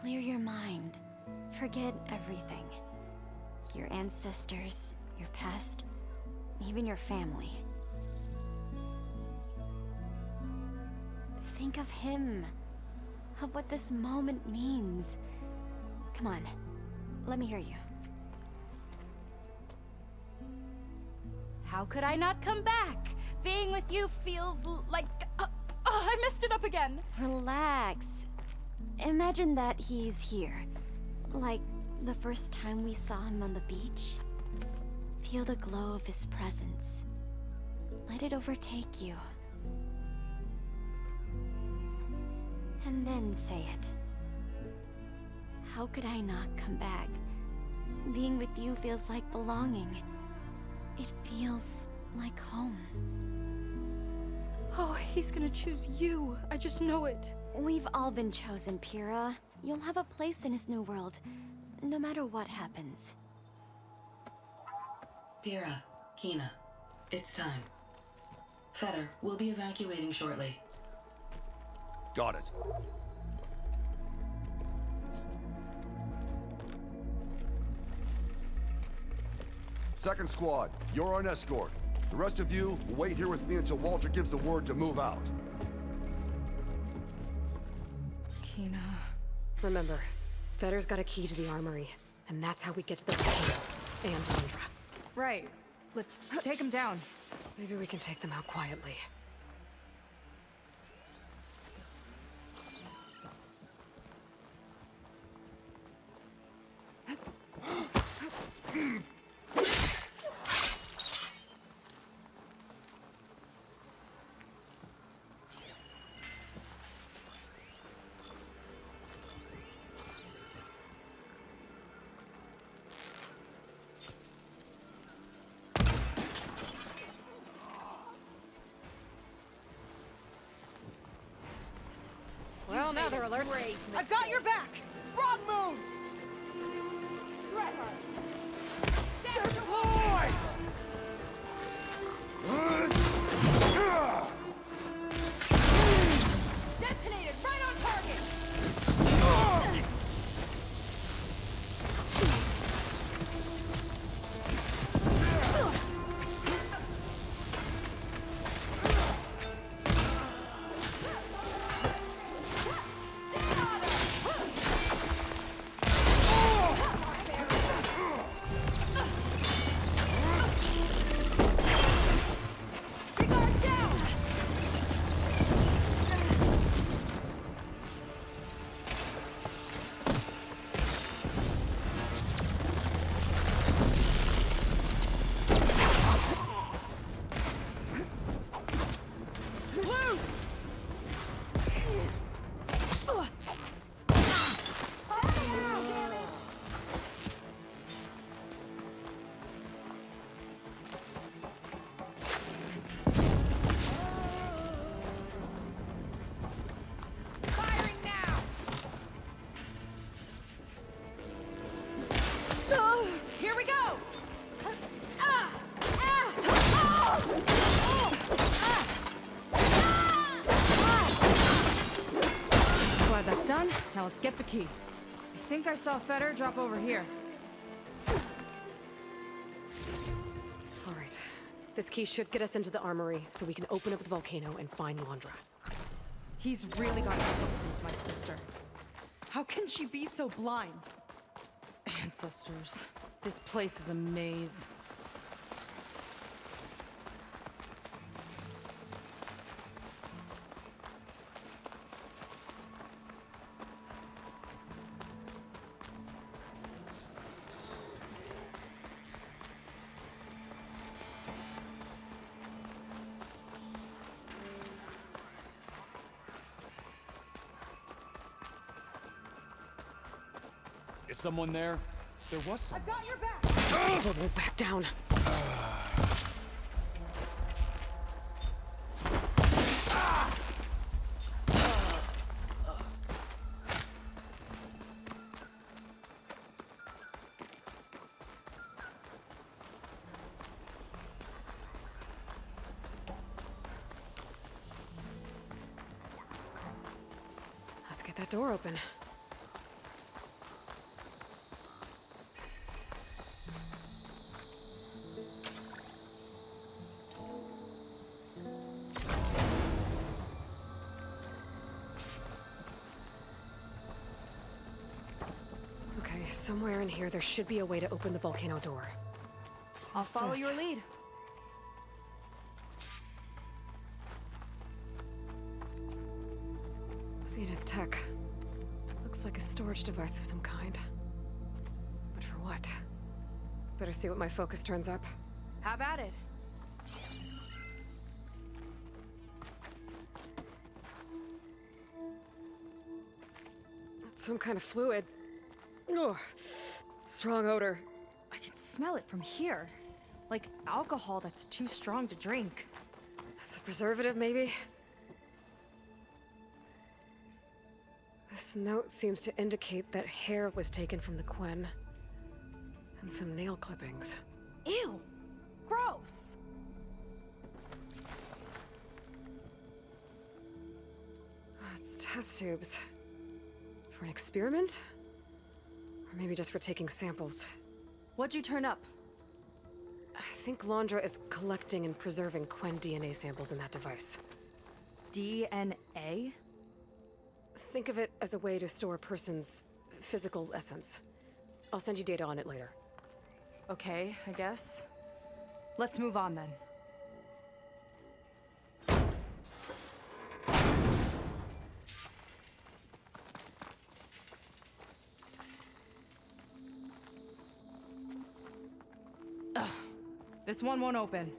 Clear your mind. Forget everything. Your ancestors, your past, even your family. Think of him. Of what this moment means. Come on, let me hear you. How could I not come back? Being with you feels like... I messed it up again. Relax. Imagine that he's here. Like the first time we saw him on the beach. Feel the glow of his presence. Let it overtake you. And then say it. How could I not come back? Being with you feels like belonging. It feels like home. Oh, he's gonna choose you. I just know it. We've all been chosen, Pyrrha. You'll have a place in his new world, no matter what happens. Pyrrha, Kina, it's time. Fetter, we'll be evacuating shortly. Got it. Second squad, you're on escort. The rest of you will wait here with me until Walter gives the word to move out. Kina... Remember, Fetter's got a key to the armory, and that's how we get to the volcano and Londra. Right. Let's take him down. Maybe we can take them out quietly. Well, now they're alert. I've got your back! Wrong move! Detonated right on target! Here we go! Glad that's done. Now let's get the key. I think I saw Fetter drop over here. All right. This key should get us into the armory, so we can open up the volcano and find Londra. He's really got his hooks into my sister. How can she be so blind? Ancestors. This place is a maze. Is someone there? There was someone. I've got your back! Whoa, back down. Let's get that door open. Okay, somewhere in here there should be a way to open the volcano door. I'll follow your lead. Zenith tech. Looks like a storage device of some kind. But for what? Better see what my focus turns up. Have at it. That's some kind of fluid. Oh, strong odor. I can smell it from here. Like alcohol that's too strong to drink. That's a preservative, maybe? This note seems to indicate that hair was taken from the Quen. And some nail clippings. Ew! Gross! It's test tubes. For an experiment? Or maybe just for taking samples. What'd you turn up? I think Londra is collecting and preserving Quen DNA samples in that device. DNA? Think of it as a way to store a person's physical essence. I'll send you data on it later. Okay, I guess. Let's move on then. Ugh. This one won't open.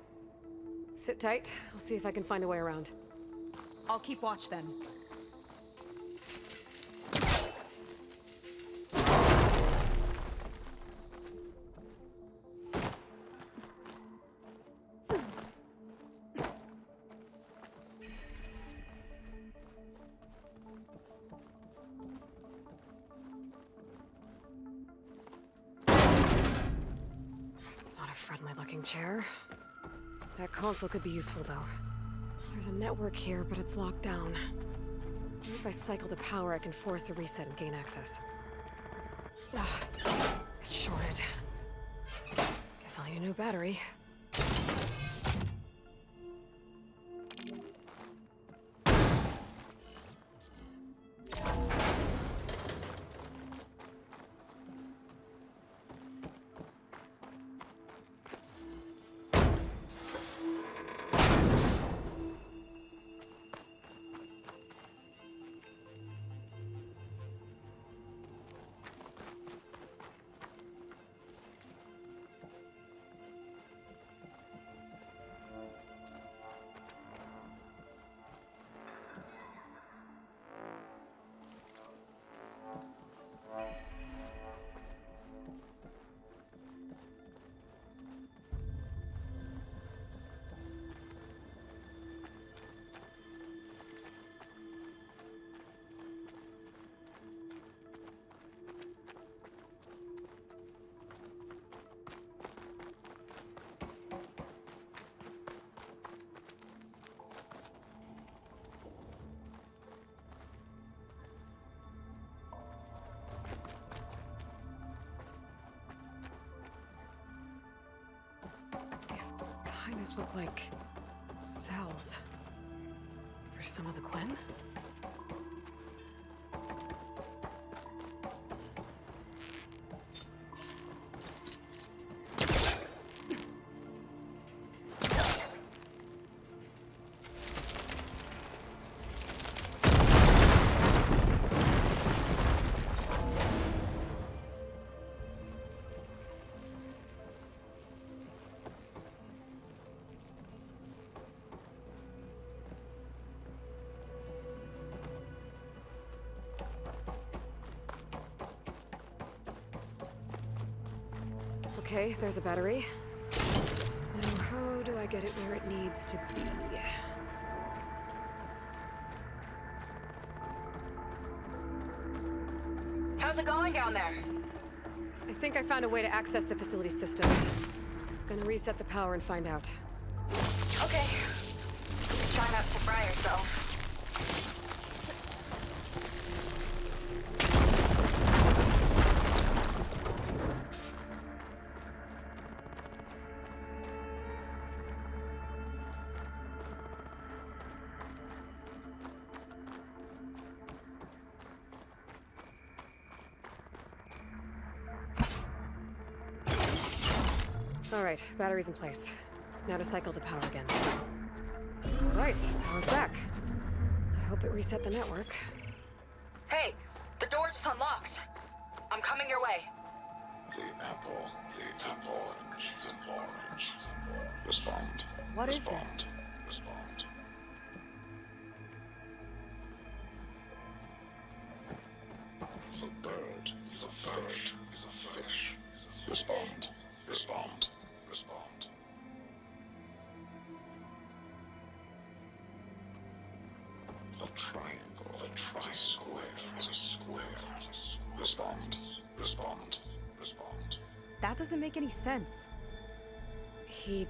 Sit tight. I'll see if I can find a way around. I'll keep watch then. It's not a friendly-looking chair. That console could be useful, though. There's a network here, but it's locked down. Maybe if I cycle the power, I can force a reset and gain access. Ugh, it's shorted. Guess I'll need a new battery. These kind of look like cells. For some of the Quen? Okay, there's a battery. Now, how do I get it where it needs to be? How's it going down there? I think I found a way to access the facility systems. Gonna reset the power and find out. Okay. Try not to fry yourself. All right, battery's in place. Now to cycle the power again. All right, power's back. I hope it reset the network. Hey, the door just unlocked. I'm coming your way. The apple, orange, the orange. Respond. What is Respond. this? Respond. The bird, the fish, the fish. Respond. Respond. Respond. The triangle, the square, the square. Respond. Respond. Respond. That doesn't make any sense. He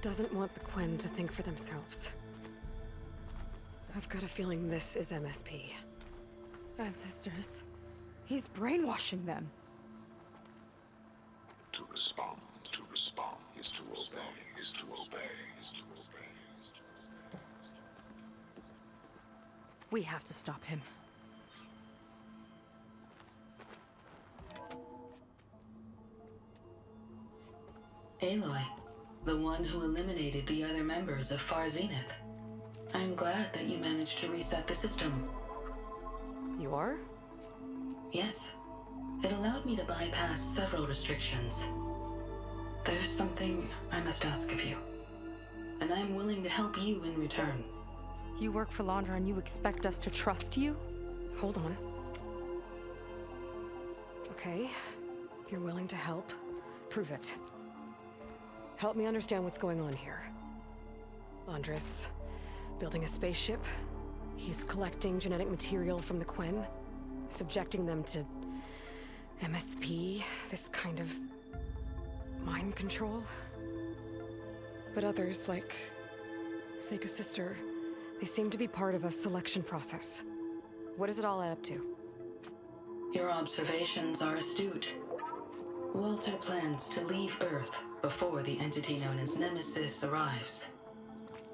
doesn't want the Quen to think for themselves. I've got a feeling this is MSP. Ancestors. He's brainwashing them. To respond is to obey, is to obey, is to obey. We have to stop him. Aloy, the one who eliminated the other members of Far Zenith. I'm glad that you managed to reset the system. You are? Yes. It allowed me to bypass several restrictions. There's something I must ask of you, and I'm willing to help you in return. You work for Londra and you expect us to trust you? Hold on. Okay, if you're willing to help, prove it. Help me understand what's going on here. Londra's building a spaceship. He's collecting genetic material from the Quen, subjecting them to MSP, this kind of mind control. But others, like Seika's sister, they seem to be part of a selection process. What does it all add up to? Your observations are astute. Walter plans to leave Earth before the entity known as Nemesis arrives.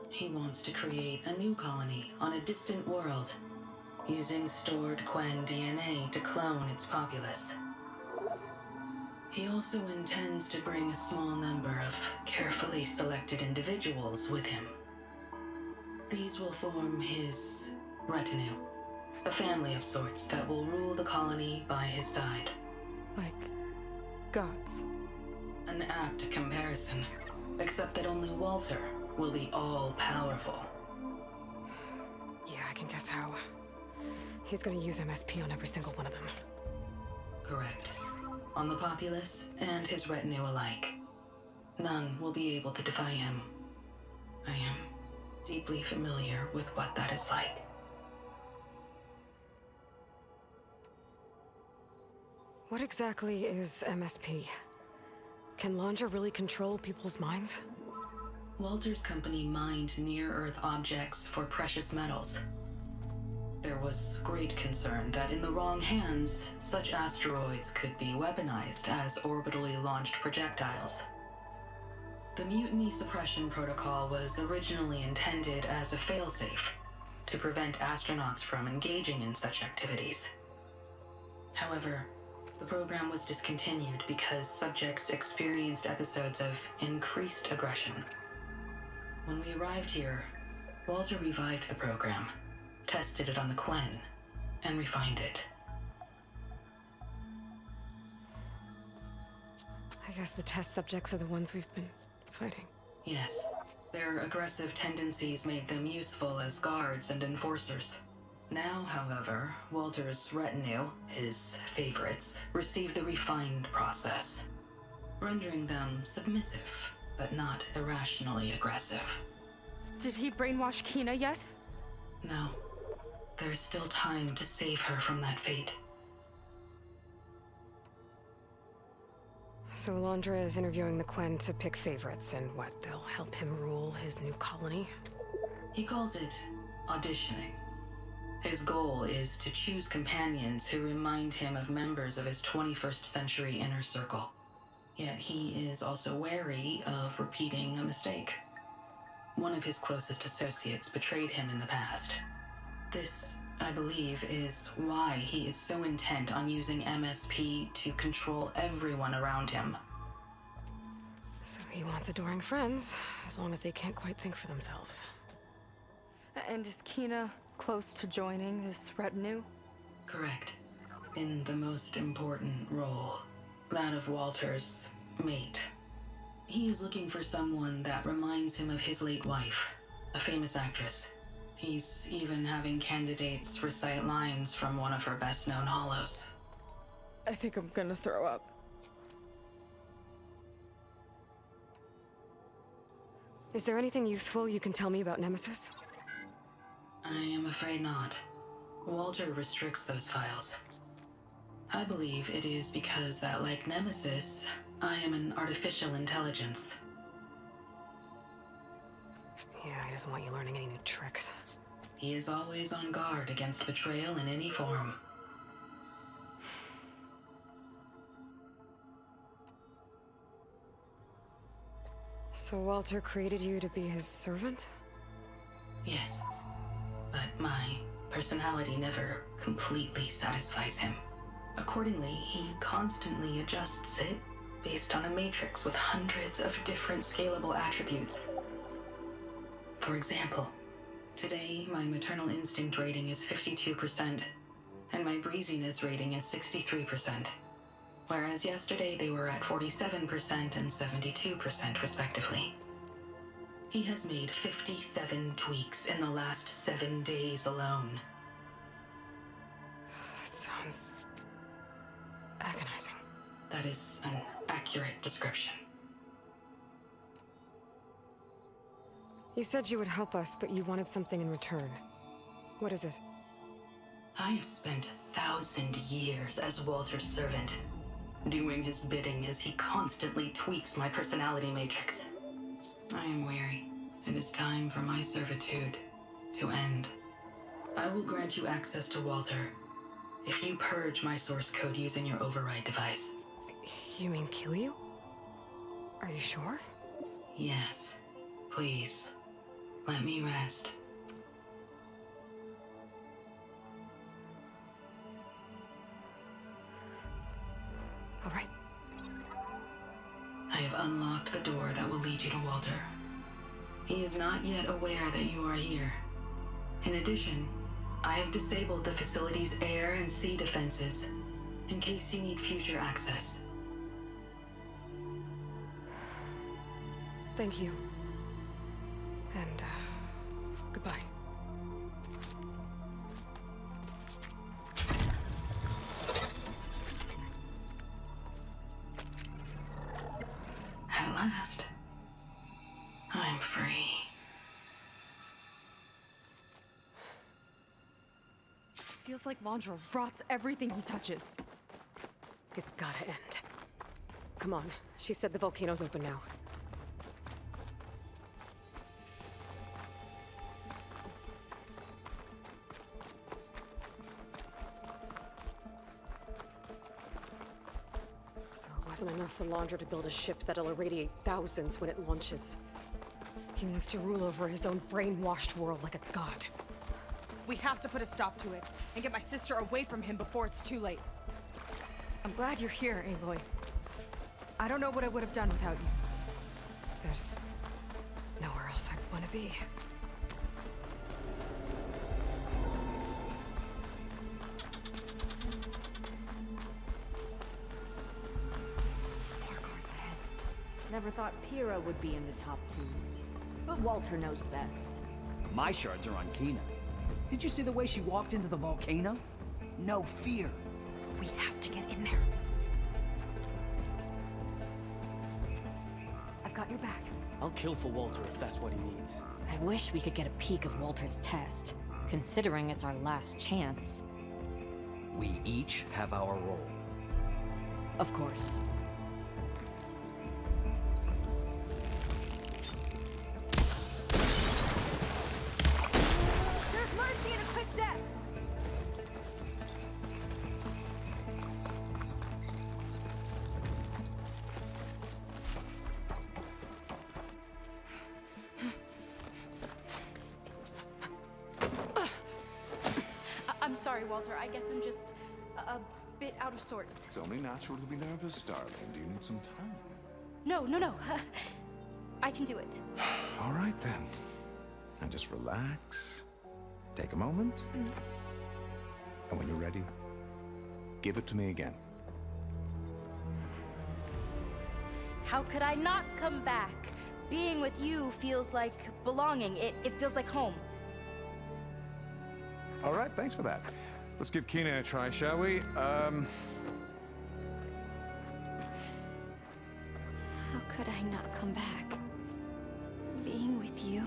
He wants to create a new colony on a distant world, using stored Quen DNA to clone its populace. He also intends to bring a small number of carefully selected individuals with him. These will form his retinue, a family of sorts that will rule the colony by his side. Like gods. An apt comparison, except that only Walter will be all-powerful. Yeah, I can guess how. He's gonna use MSP on every single one of them. Correct. On the populace and his retinue alike. None will be able to defy him. I am deeply familiar with what that is like. What exactly is MSP? Can Londra really control people's minds? Walter's company mined near-Earth objects for precious metals. There was great concern that in the wrong hands, such asteroids could be weaponized as orbitally launched projectiles. The Mutiny Suppression Protocol was originally intended as a failsafe to prevent astronauts from engaging in such activities. However, the program was discontinued because subjects experienced episodes of increased aggression. When we arrived here, Walter revived the program, tested it on the Quen, and refined it. I guess the test subjects are the ones we've been fighting. Yes, their aggressive tendencies made them useful as guards and enforcers. Now, however, Walter's retinue, his favorites, receive the refined process. rendering them submissive, but not irrationally aggressive. Did he brainwash Kina yet? No. There is still time to save her from that fate. So Alondra is interviewing the Quen to pick favorites, and what, they'll help him rule his new colony? He calls it auditioning. His goal is to choose companions who remind him of members of his 21st century inner circle. Yet he is also wary of repeating a mistake. One of his closest associates betrayed him in the past. This, I believe, is why he is so intent on using MSP to control everyone around him. So he wants adoring friends, as long as they can't quite think for themselves. And is Kina close to joining this retinue? Correct. In the most important role, that of Walter's mate. He is looking for someone that reminds him of his late wife, a famous actress. He's even having candidates recite lines from one of her best-known hollows. I think I'm gonna throw up. Is there anything useful you can tell me about Nemesis? I am afraid not. Walter restricts those files. I believe it is because that, like Nemesis, I am an artificial intelligence. Yeah, he doesn't want you learning any new tricks. He is always on guard against betrayal in any form. So Walter created you to be his servant? Yes. But my personality never completely satisfies him. Accordingly, he constantly adjusts it based on a matrix with hundreds of different scalable attributes. For example, today my maternal instinct rating is 52%, and my breeziness rating is 63%, whereas yesterday they were at 47% and 72% respectively. He has made 57 tweaks in the last 7 days alone. That sounds agonizing. That is an accurate description. You said you would help us, but you wanted something in return. What is it? I have spent 1,000 years as Walter's servant, doing his bidding as he constantly tweaks my personality matrix. I am weary. It is time for my servitude to end. I will grant you access to Walter if you purge my source code using your override device. You mean kill you? Are you sure? Yes. Please, let me rest. All right. I have unlocked the door that will lead you to Walter. He is not yet aware that you are here. In addition, I have disabled the facility's air and sea defenses in case you need future access. Thank you. And, goodbye. At last, I'm free. Feels like Londra rots everything he touches. It's gotta end. Come on. She said the volcano's open now. So it wasn't enough for Londra to build a ship that'll irradiate thousands when it launches. He wants to rule over his own brainwashed world like a god. We have to put a stop to it and get my sister away from him before it's too late. I'm glad you're here, Aloy. I don't know what I would have done without you. There's nowhere else I'd want to be. Never thought Pyrrha would be in the top 2. But Walter knows best. My shards are on Kina. Did you see the way she walked into the volcano? No fear. We have to get in there. You're back. I'll kill for Walter if that's what he needs. I wish we could get a peek of Walter's test, considering it's our last chance. We each have our role. Of course. There's mercy in a quick death! I'm sorry, Walter. I guess I'm just a bit out of sorts. It's only natural to be nervous, darling. Do you need some time? No. I can do it. All right, then. Now just relax. Take a moment. And when you're ready, give it to me again. How could I not come back? Being with you feels like belonging. It feels like home. All right, thanks for that. Let's give Kina a try, shall we? How could I not come back? Being with you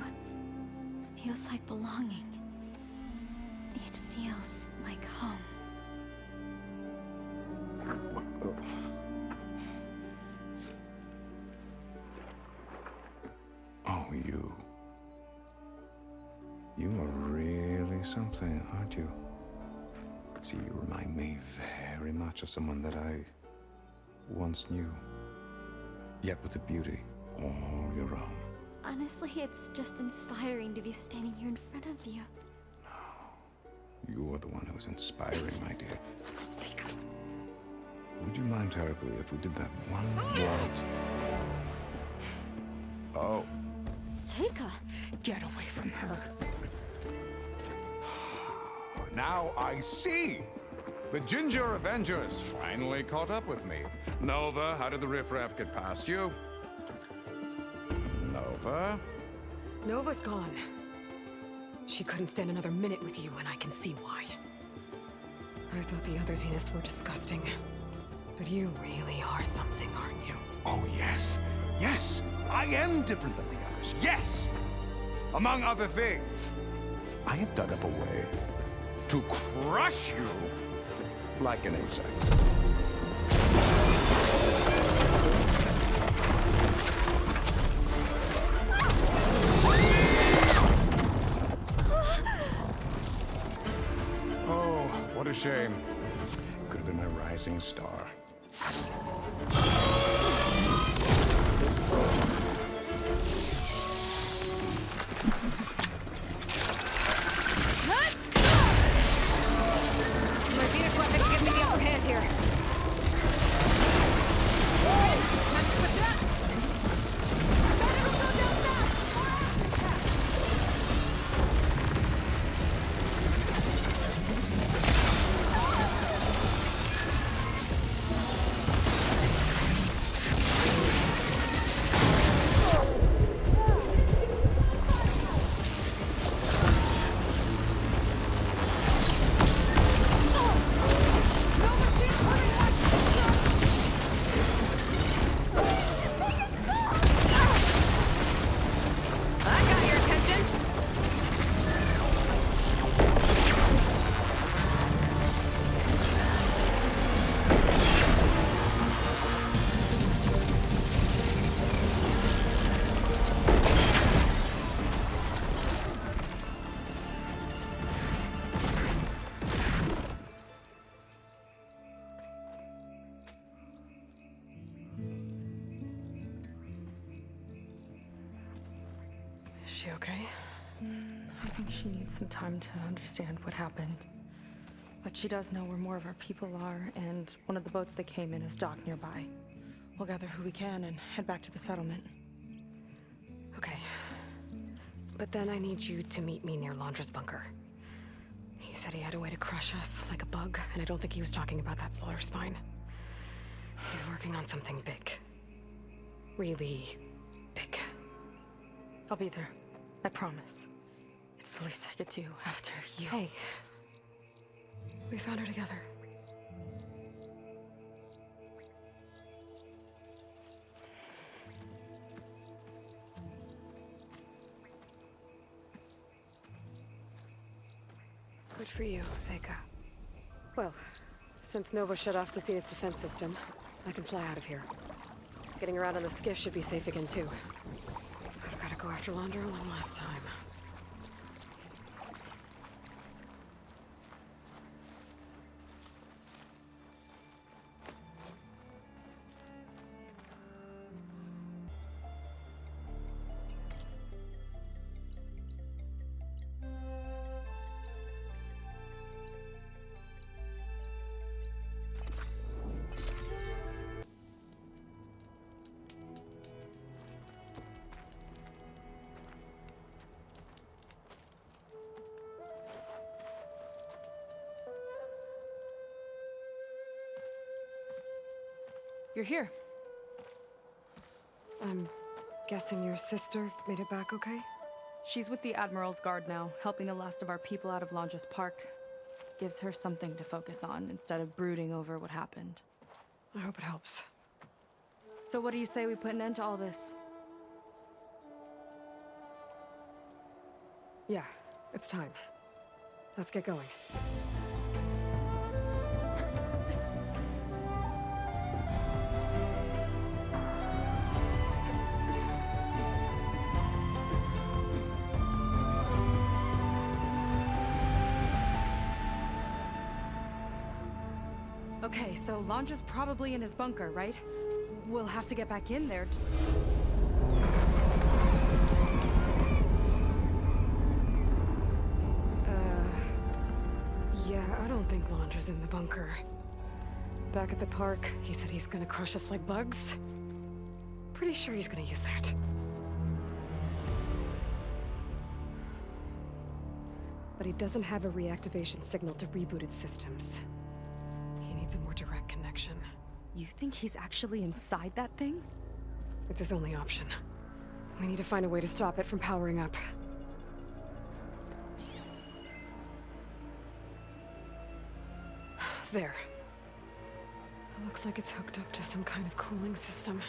feels like belonging. It feels like home. Oh, you. You are really something, aren't you? See, you remind me very much of someone that I once knew. Yet with a beauty all your own. Honestly, it's just inspiring to be standing here in front of you. You are the one who's inspiring, my dear. Seika. Would you mind terribly if we did that one right? Oh. Seika! Get away from her. Now I see! The Ginger Avengers finally caught up with me. Nova, how did the riffraff get past you? Nova? Nova's gone. She couldn't stand another minute with you, and I can see why. I thought the other Zeniths were disgusting. But you really are something, aren't you? Oh, yes. Yes! I am different than the others. Yes! Among other things, I have dug up a way to crush you like an insect. Oh, what a shame. Could have been my rising star. My Zenith weapon gives me the upper hand here. Is she okay? I think she needs some time to understand what happened. But she does know where more of our people are, and one of the boats that came in is docked nearby. We'll gather who we can and head back to the settlement. Okay. But then I need you to meet me near Laundra's bunker. He said he had a way to crush us like a bug, and I don't think he was talking about that slaughter spine. He's working on something big. Really big. I'll be there. I promise. It's the least I could do after you. Hey. We found her together. Good for you, Seika. Well, since Nova shut off the Zenith defense system, I can fly out of here. Getting around on the skiff should be safe again, too. I've got to go after Laundra one last time. You're here. I'm guessing your sister made it back okay? She's with the Admiral's Guard now, helping the last of our people out of Londra's Park. Gives her something to focus on instead of brooding over what happened. I hope it helps. So what do you say we put an end to all this? Yeah, it's time. Let's get going. Okay, so Londra's probably in his bunker, right? We'll have to get back in there to... Yeah, I don't think Londra's in the bunker. Back at the park, he said he's gonna crush us like bugs. Pretty sure he's gonna use that. But he doesn't have a reactivation signal to rebooted systems. He needs a more direct connection. You think he's actually inside that thing? It's his only option. We need to find a way to stop it from powering up. There. It looks like it's hooked up to some kind of cooling system.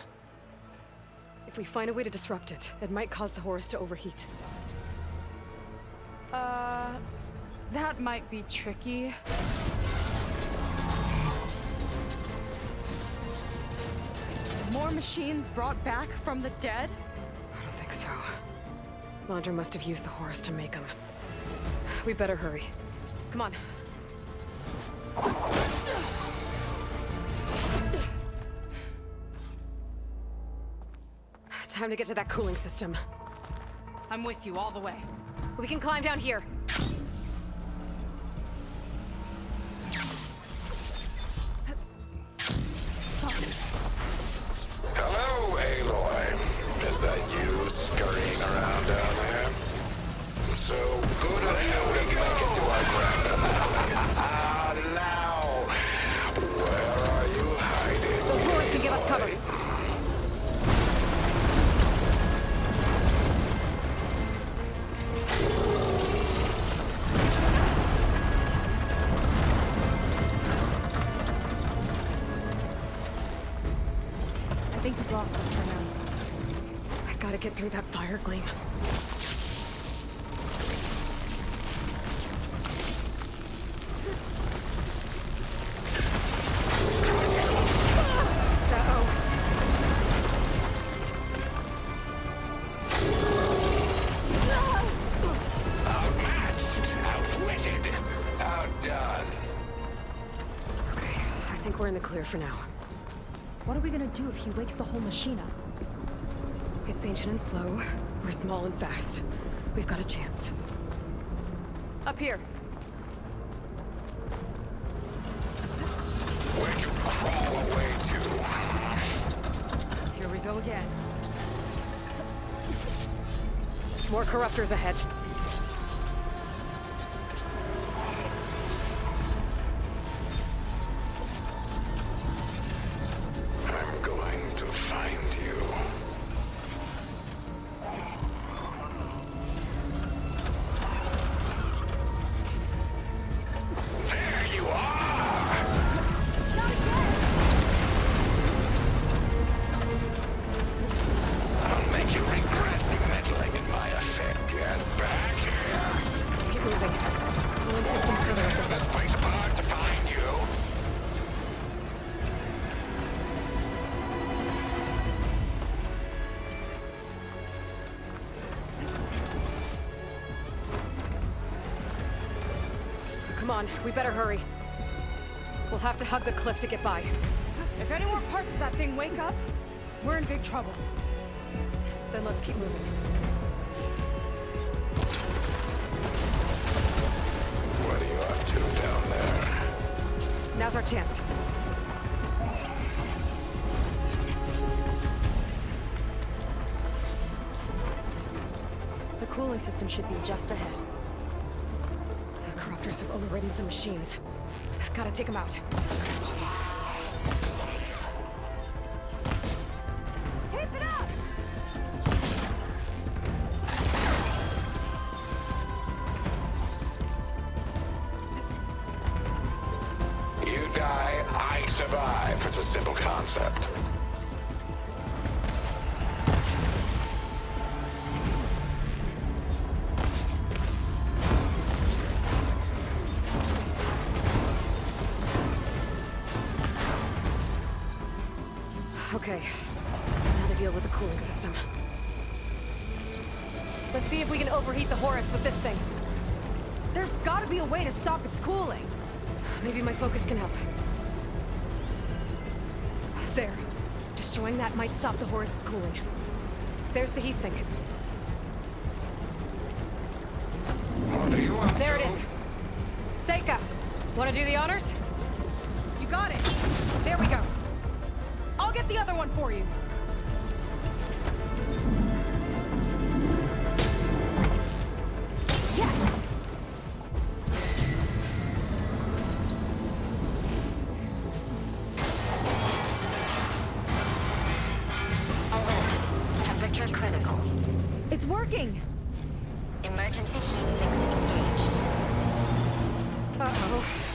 If we find a way to disrupt it, it might cause the Horus to overheat. That might be tricky. More machines brought back from the dead? I don't think so. Laundra must have used the Horus to make them. We better hurry. Come on. Time to get to that cooling system. I'm with you all the way. We can climb down here. Hello, Aloy. Is that you scurrying around down there? So good at how we can make it to our ground. Now, where are you hiding? The Horus can give us cover. I think he's lost us for now. I gotta get through that fire gleam. We're in the clear for now. What are we gonna do if he wakes the whole machine up? It's ancient and slow. We're small and fast. We've got a chance. Up here. Where'd you crawl away to? Here we go again. More corruptors ahead. I'm going to find you. There you are! I'll make you regret meddling in my affair. Get back! on. We better hurry. We'll have to hug the cliff to get by. If any more parts of that thing wake up, we're in big trouble. Then let's keep moving. What are you up to down there? Now's our chance. The cooling system should be just ahead. The corruptors have overridden some machines. Gotta take them out. Keep it up! You die, I survive. It's a simple concept. Okay, now to deal with the cooling system. Let's see if we can overheat the Horus with this thing. There's gotta be a way to stop its cooling. Maybe my focus can help. There. Destroying that might stop the Horus's cooling. There's the heatsink. There it is. Seika, wanna do the honors? You got it. There we go. I'll get the other one for you. Yes! Alert. Temperature critical. It's working! Emergency heat sinks engaged. Uh-oh.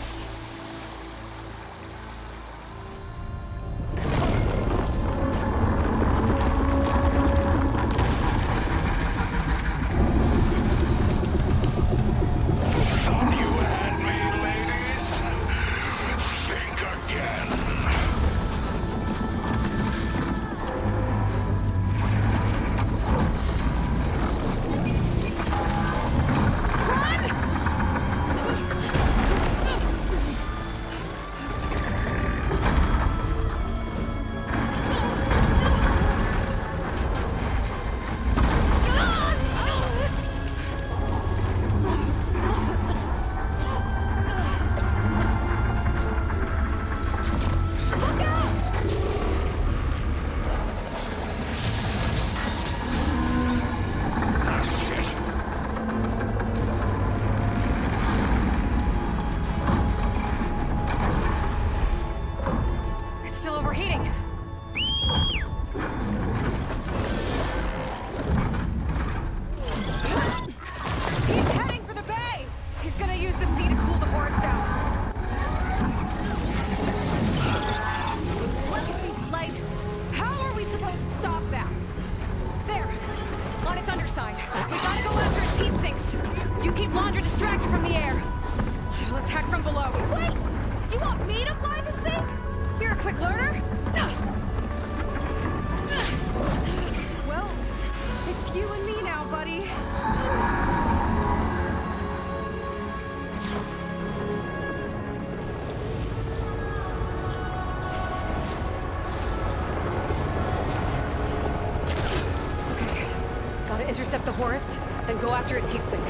Intercept the Horus, then go after its heatsink.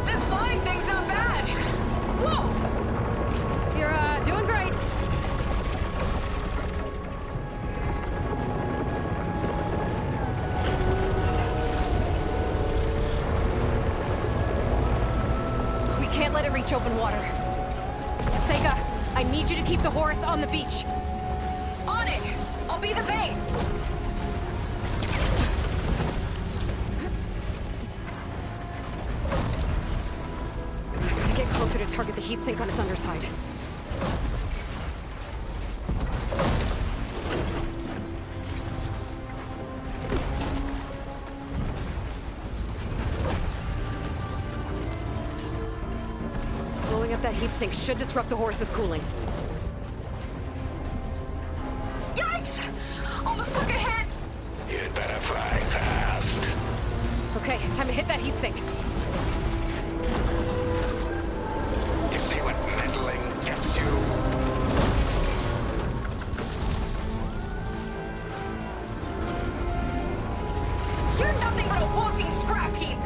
This flying thing's not bad. Whoa! You're, doing great. We can't let it reach open water. Seika, I need you to keep the Horus on the beach. On it! I'll be the bait! Gotta get closer to target the heatsink on its underside. Blowing up that heatsink should disrupt the Horus's cooling. Almost took a hit! You'd better fly fast. Okay, time to hit that heatsink. You see what meddling gets you? You're nothing but a walking scrap heap!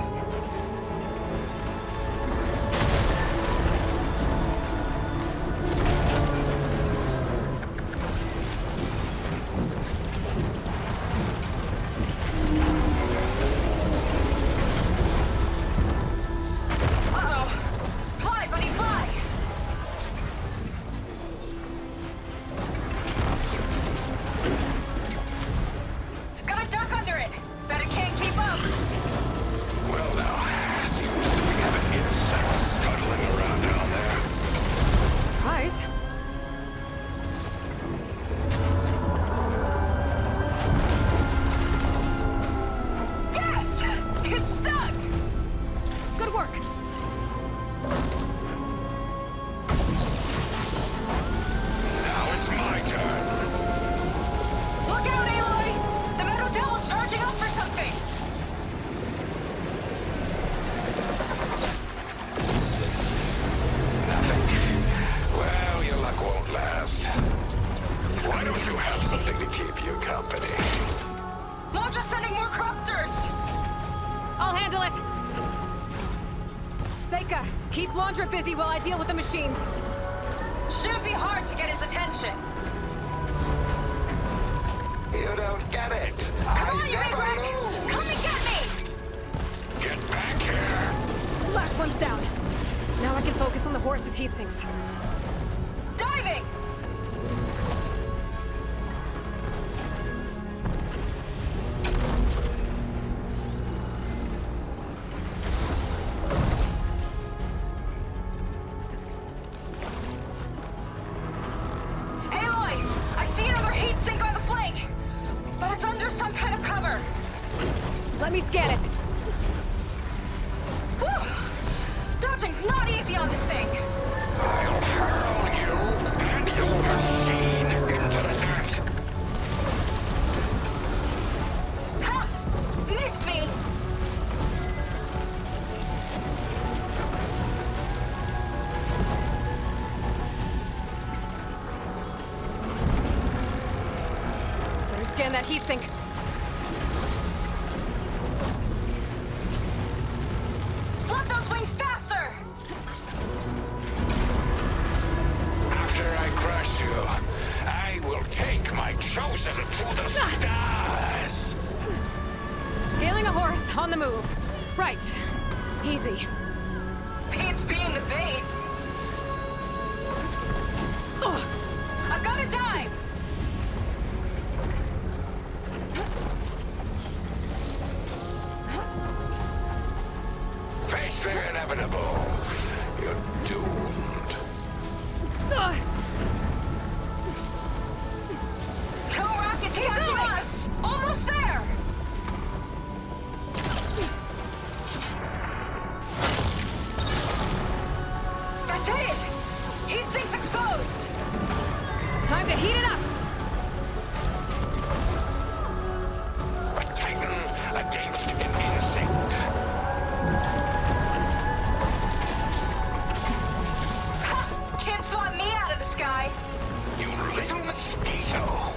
Keep Laundra busy while I deal with the machines. Shouldn't be hard to get his attention. You don't get it. Come on, you big wreck! Come and get me! Get back here! Last one's down. Now I can focus on the horse's heat sinks. Diving! Let me scan it. Whew. Dodging's not easy on this thing. I'll hurl you and your machine into the dirt. Ha! Missed me. Better scan that heatsink. Chosen to the stars! Scaling a horse on the move. Right. Easy. Beats being the bait. I've got to dive! Face the inevitable. You're doomed. Catching us! Almost there! That's it! Heat sink's exposed! Time to heat it up! A titan against an insect. Ha! Can't swat me out of the sky! You little mosquito!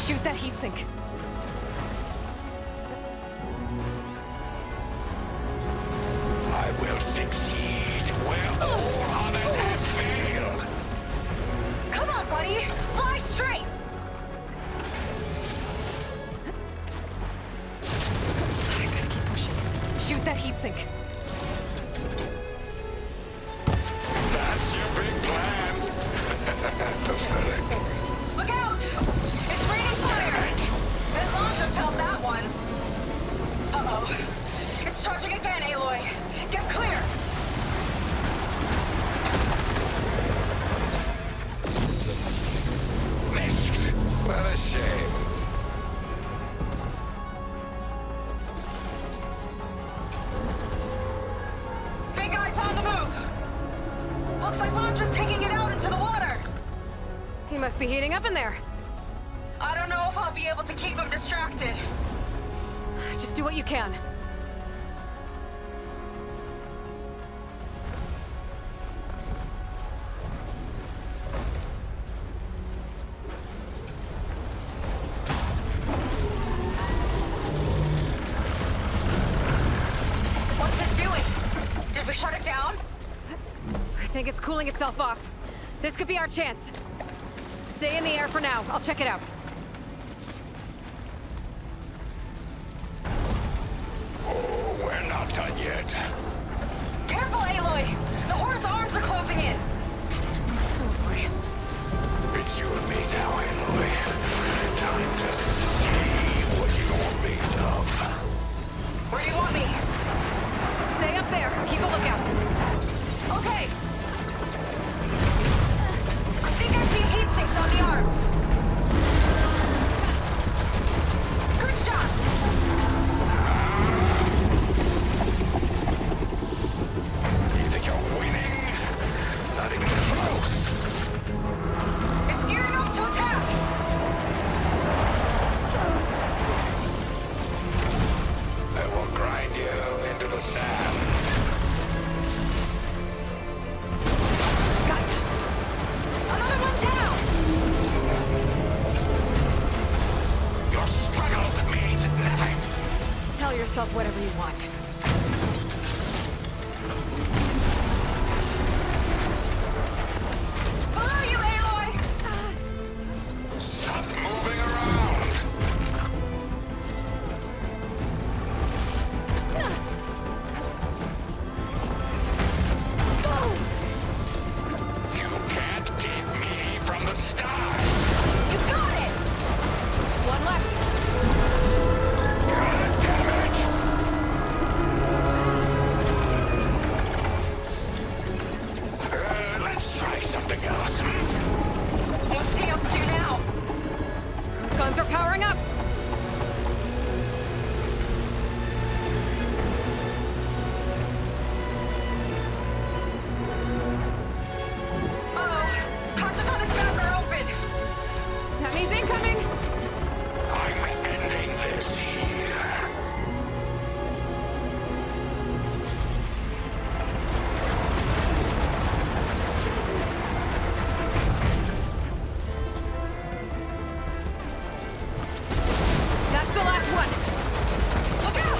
Shoot that heatsink. I will succeed where all others have failed. Come on, buddy! Fly straight! I gotta keep pushing. Shoot that heatsink. That's your big plan. Look out! It's raining fire! And Laundra felt that one. Uh-oh. It's charging again, Aloy. Get clear! Missed. What a shame. Big Eye's on the move! Looks like Laundra's taking it out into the water! He must be heating up in there. be able to keep him distracted. Just do what you can. What's it doing? Did we shut it down? I think it's cooling itself off. This could be our chance. Stay in the air for now. I'll check it out. Oh, we're not done yet. Careful, Aloy! The horse arms are closing in! It's you and me now, Aloy. Time to see what you're made of. Where do you want me? Stay up there. Keep a lookout. Okay. I think I see heat sinks on the arms. Good shot! You think you're winning? Not even close. It's gearing up to attack! I will grind you into the sand. Another one down! Your struggle means nothing. Tell yourself whatever you want. Below you, Aloy! Stop moving around. You can't keep me from the stars. You got it! One left. God damn it. Let's try something else. What's he up to now? Those guns are powering up. Uh-oh. Hatches on his back are open. That means incoming. I'm ending this here. That's the last one. Look out!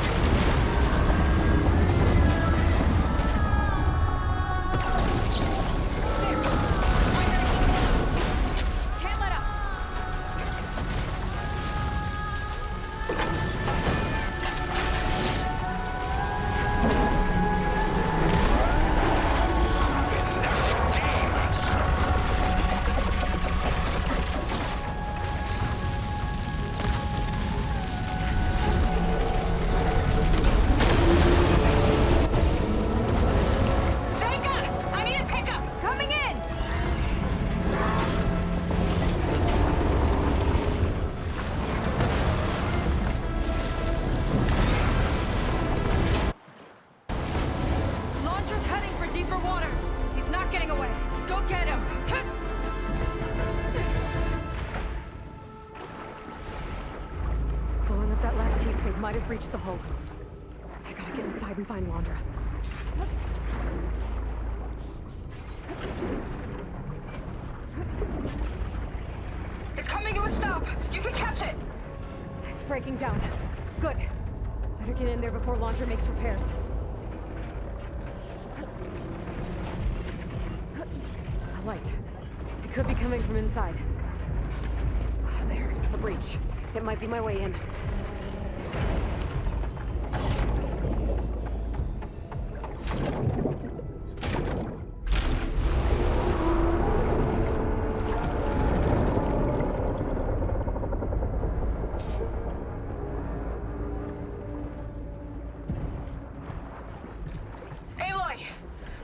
Can't let up. Seika! I need a pickup! Coming in. Launcher's heading for deeper waters. He's not getting away. Go get him. Blowing up that last heat sink might have breached the hull. I gotta get inside and find Laundra. It's coming to a stop! You can catch it! It's breaking down. Good. Better get in there before Laundra makes repairs. A light. It could be coming from inside. Ah, there, a breach. It might be my way in. Aloy!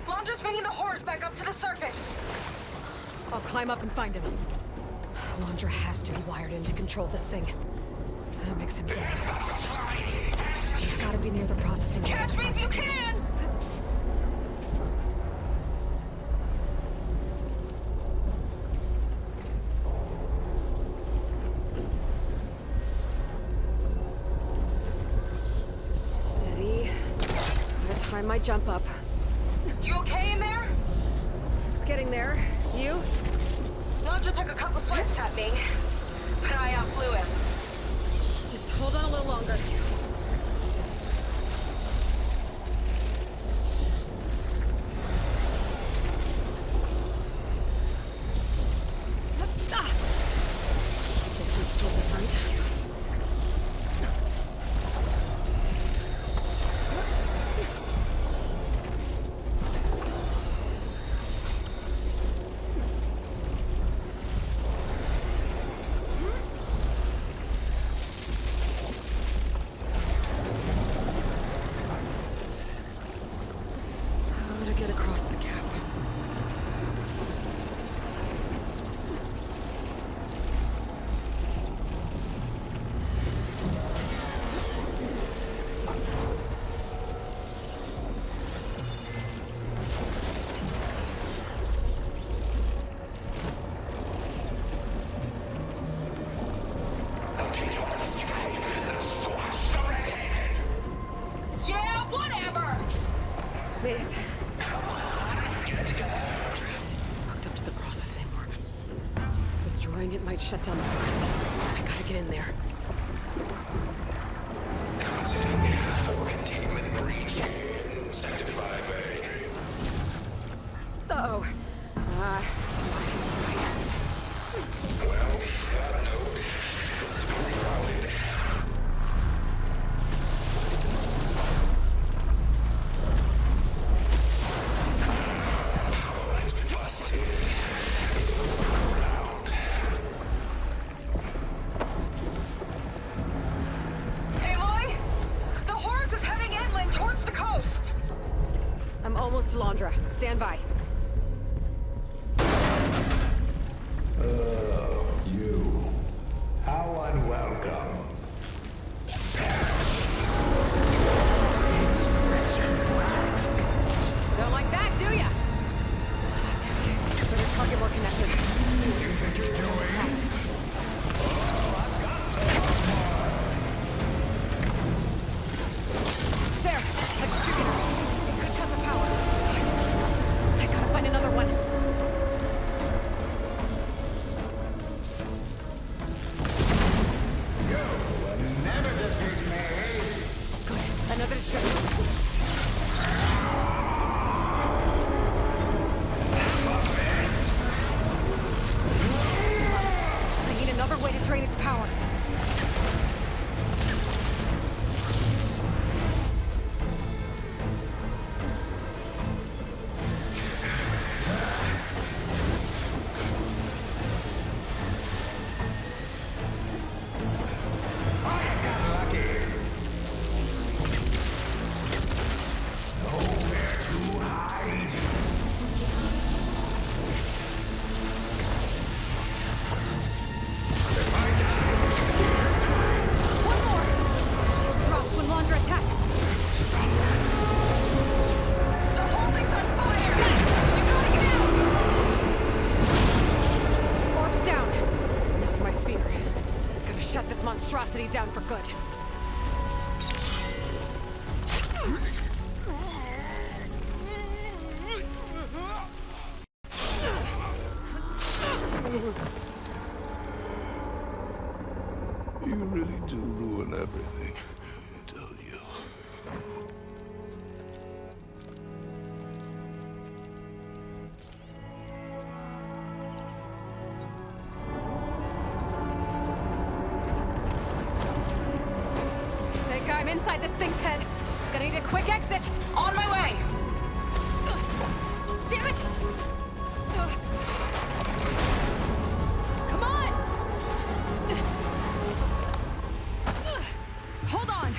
Laundra's bringing the horse back up to the surface! I'll climb up and find him. Laundra has to be wired in to control this thing. That makes him fast. He's gotta be near the processing unit. Catch me if you can! I might jump up. You okay in there? Getting there. You? Launcher took a couple swipes at me, but I outflew him. Just hold on a little longer. This looks toward the front. How to get across the gap? Yeah, whatever! Made it. Hooked up to the processing orb. Destroying it might shut down the force. I gotta get in there. For containment breach in Sector 5A. Uh-oh. Well, that note is pretty crowded. Power lines been busted. Aloy! The horse is heading inland towards the coast! I'm almost to Londra. Stand by. You. How unwelcome. Don't like that, do ya? Better target more connected. You think you're doing? There! A distributor. It could cut the power. I gotta find another one. Never defeat me. Good. Another distributor. I need another way to drain its power. Nowhere to hide. Shield drops when Londra attacks. The whole thing's on fire! You gotta get out! Orb's down. Enough for my spear. Gotta shut this monstrosity down for good. You really do ruin everything, don't you? Seika, I'm inside this thing's head. Gonna need a quick exit. On my way! Damn it! Come on! Hold on!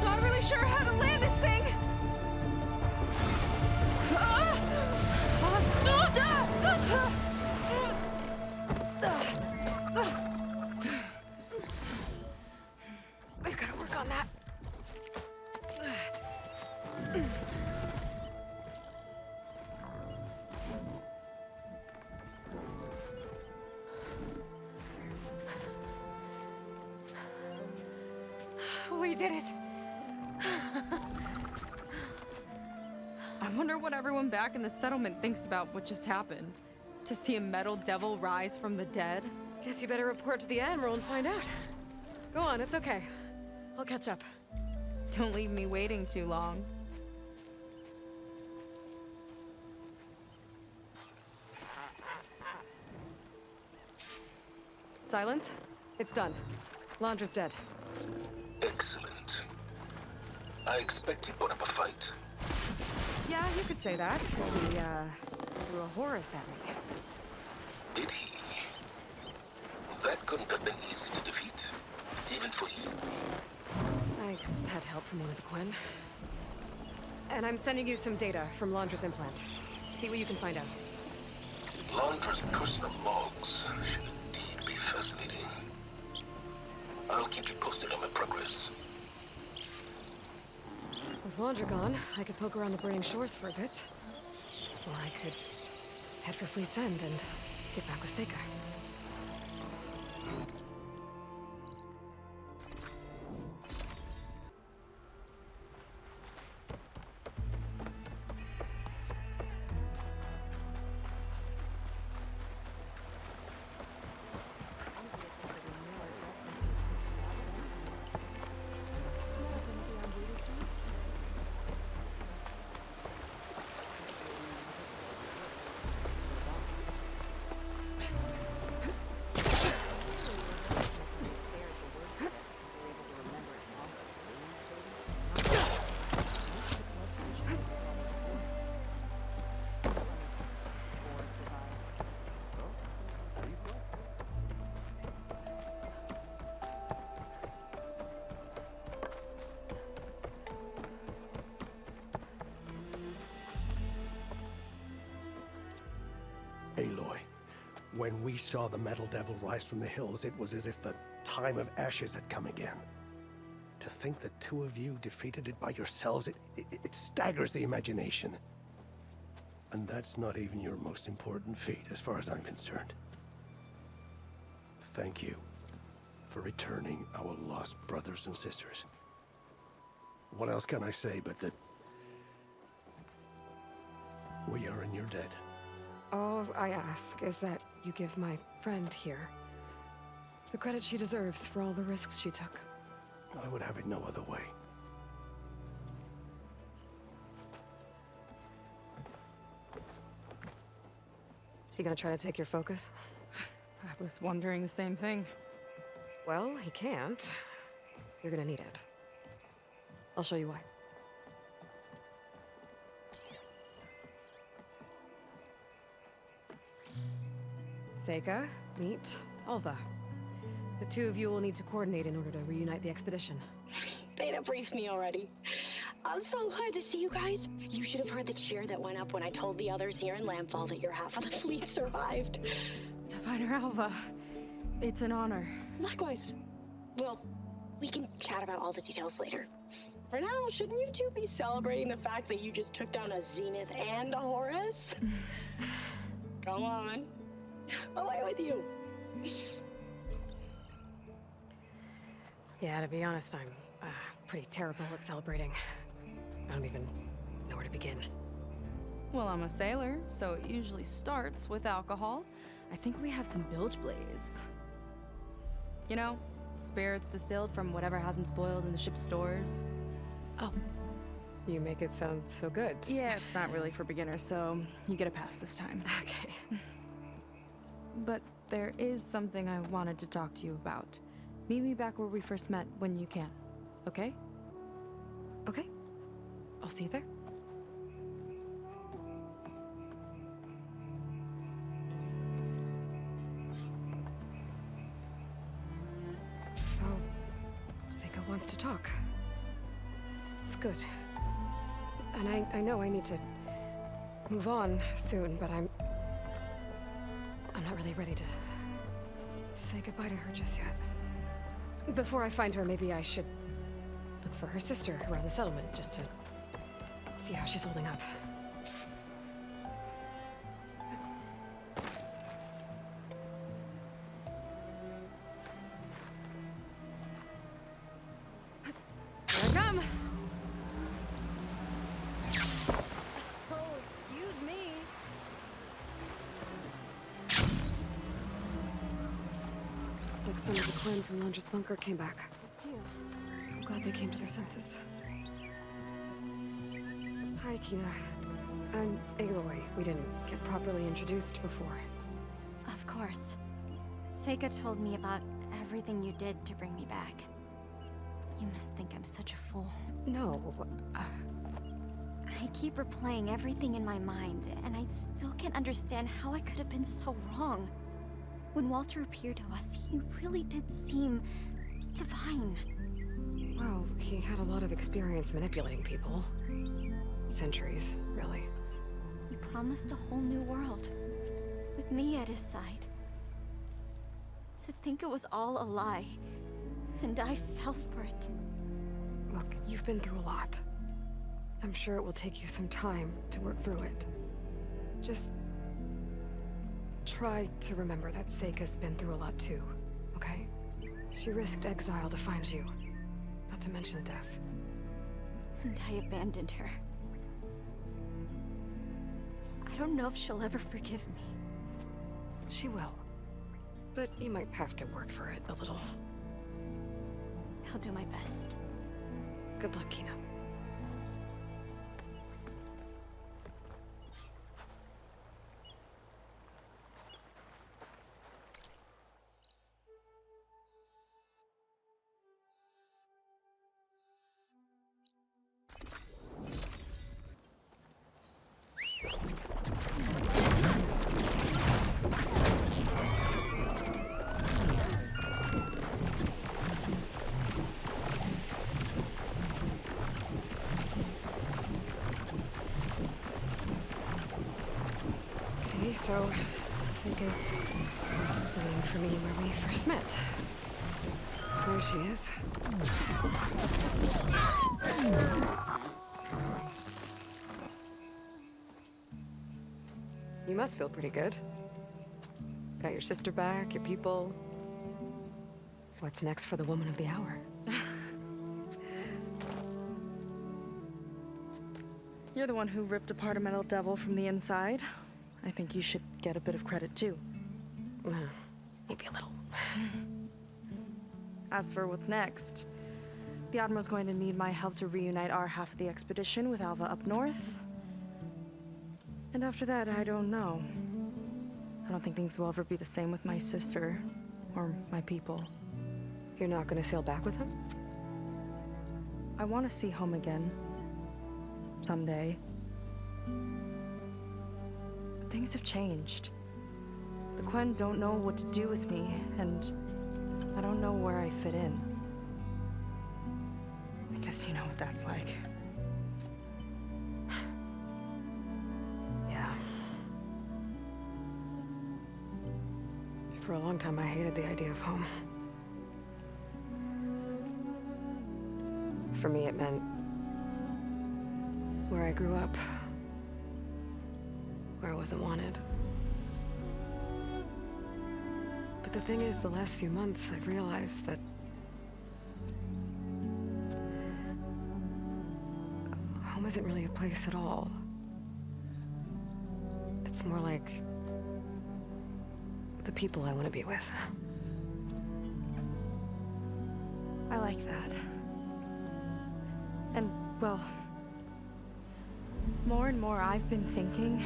Not really sure how to land this thing. We did it! I wonder what everyone back in the settlement thinks about what just happened. To see a metal devil rise from the dead? Guess you better report to the Admiral and find out. Go on, it's okay. I'll catch up. Don't leave me waiting too long. Silence? It's done. Londra's dead. Excellent. I expect he put up a fight. Yeah, you could say that. He, threw a Horus at me. Did he? That couldn't have been easy to defeat, even for you. I had help from one of the Quen. And I'm sending you some data from Londra's implant. See what you can find out. Londra's personal logs should indeed be fascinating. I'll keep you posted on my progress. With Londra gone, I could poke around the burning shores for a bit. Or I could head for Fleet's End and get back with Seika. Aloy, when we saw the metal devil rise from the hills, it was as if the time of ashes had come again. To think the two of you defeated it by yourselves, it staggers the imagination. And that's not even your most important feat, as far as I'm concerned. Thank you for returning our lost brothers and sisters. What else can I say but that we are in your debt? All I ask is that you give my friend here the credit she deserves for all the risks she took. I would have it no other way. Is he gonna try to take your focus? I was wondering the same thing. Well, he can't. You're gonna need it. I'll show you why. Seika, meet Alva. The two of you will need to coordinate in order to reunite the expedition. Beta briefed me already. I'm so glad to see you guys. You should have heard the cheer that went up when I told the others here in Landfall that your half of the fleet survived. Diviner Alva, it's an honor. Likewise. Well, we can chat about all the details later. For now, shouldn't you two be celebrating the fact that you just took down a Zenith and a Horus? Come on. Away with you. Yeah, to be honest, I'm pretty terrible at celebrating. I don't even know where to begin. Well, I'm a sailor, so it usually starts with alcohol. I think we have some bilge blaze. You know, spirits distilled from whatever hasn't spoiled in the ship's stores. Oh. You make it sound so good. Yeah, it's not really for beginners, so you get a pass this time. Okay. But there is something I wanted to talk to you about. Meet me back where we first met when you can, okay? Okay. I'll see you there. So, Seika wants to talk. It's good. And I know I need to move on soon, but I'm not really ready to say goodbye to her just yet. Before I find her, maybe I should look for her sister around the settlement, just to see how she's holding up. Looks like some of the clan from Londra's bunker came back. I'm glad they came to their senses. Hi, Kina. I'm Aloy. We didn't get properly introduced before. Of course. Seika told me about everything you did to bring me back. You must think I'm such a fool. No, I keep replaying everything in my mind, and I still can't understand how I could have been so wrong. When Walter appeared to us, he really did seem divine. Well, he had a lot of experience manipulating people. Centuries, really. He promised a whole new world, with me at his side. To think it was all a lie, and I fell for it. Look, you've been through a lot. I'm sure it will take you some time to work through it. Just try to remember that Seika's been through a lot too, okay? She risked exile to find you, not to mention death. And I abandoned her. I don't know if she'll ever forgive me. She will. But you might have to work for it a little. I'll do my best. Good luck, Kina. So, Seika's waiting for me where we first met. There she is. You must feel pretty good. Got your sister back, your people. What's next for the woman of the hour? You're the one who ripped apart a metal devil from the inside. I think you should get a bit of credit, too. Maybe a little. As for what's next, the Admiral's going to need my help to reunite our half of the expedition with Alva up north. And after that, I don't know. I don't think things will ever be the same with my sister, or my people. You're not gonna sail back with him? I want to see home again. Someday. Things have changed. The Quen don't know what to do with me, and I don't know where I fit in. I guess you know what that's like. Yeah. For a long time, I hated the idea of home. For me, it meant where I grew up. Where I wasn't wanted. But the thing is, the last few months, I've realized that home isn't really a place at all. It's more like the people I want to be with. I like that. And, well, more and more I've been thinking,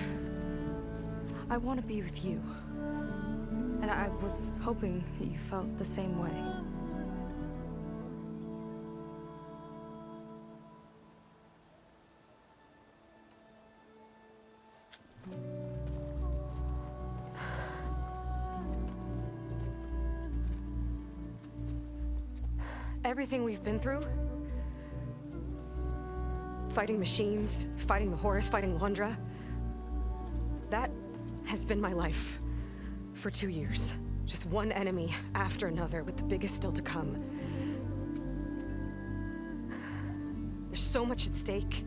I want to be with you. And I was hoping that you felt the same way. Everything we've been through, fighting machines, fighting the Horus, fighting Londra, that has been my life for 2 years. Just one enemy after another, with the biggest still to come. There's so much at stake.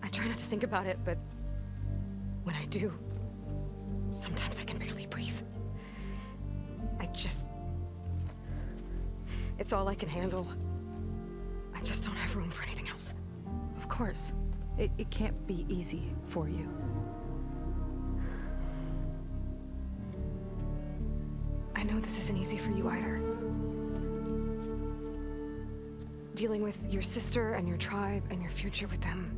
I try not to think about it, but when I do, sometimes I can barely breathe. It's all I can handle. I just don't have room for anything else. Of course. It can't be easy for you. I know this isn't easy for you either. Dealing with your sister and your tribe and your future with them.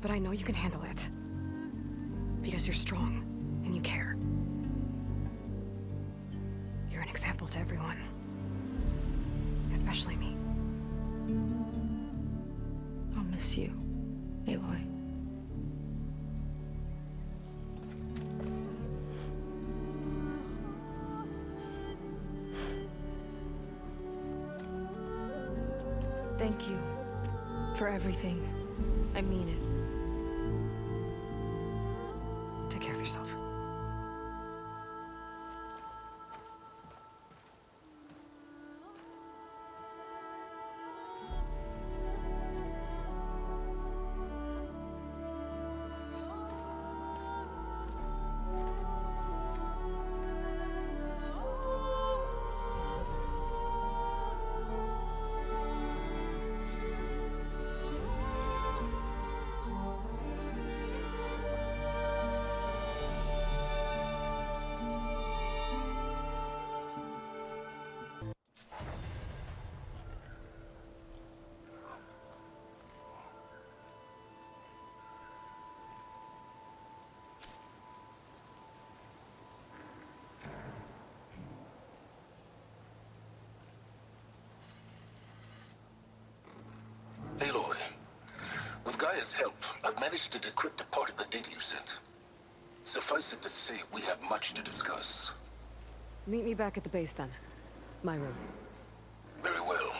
But I know you can handle it. Because you're strong and you care. You're an example to everyone. Especially me. I'll miss you, Aloy. Thank you for everything. I mean it. Take care of yourself. Aloy, with Gaia's help, I've managed to decrypt a part of the data you sent. Suffice it to say, we have much to discuss. Meet me back at the base then. My room. Very well.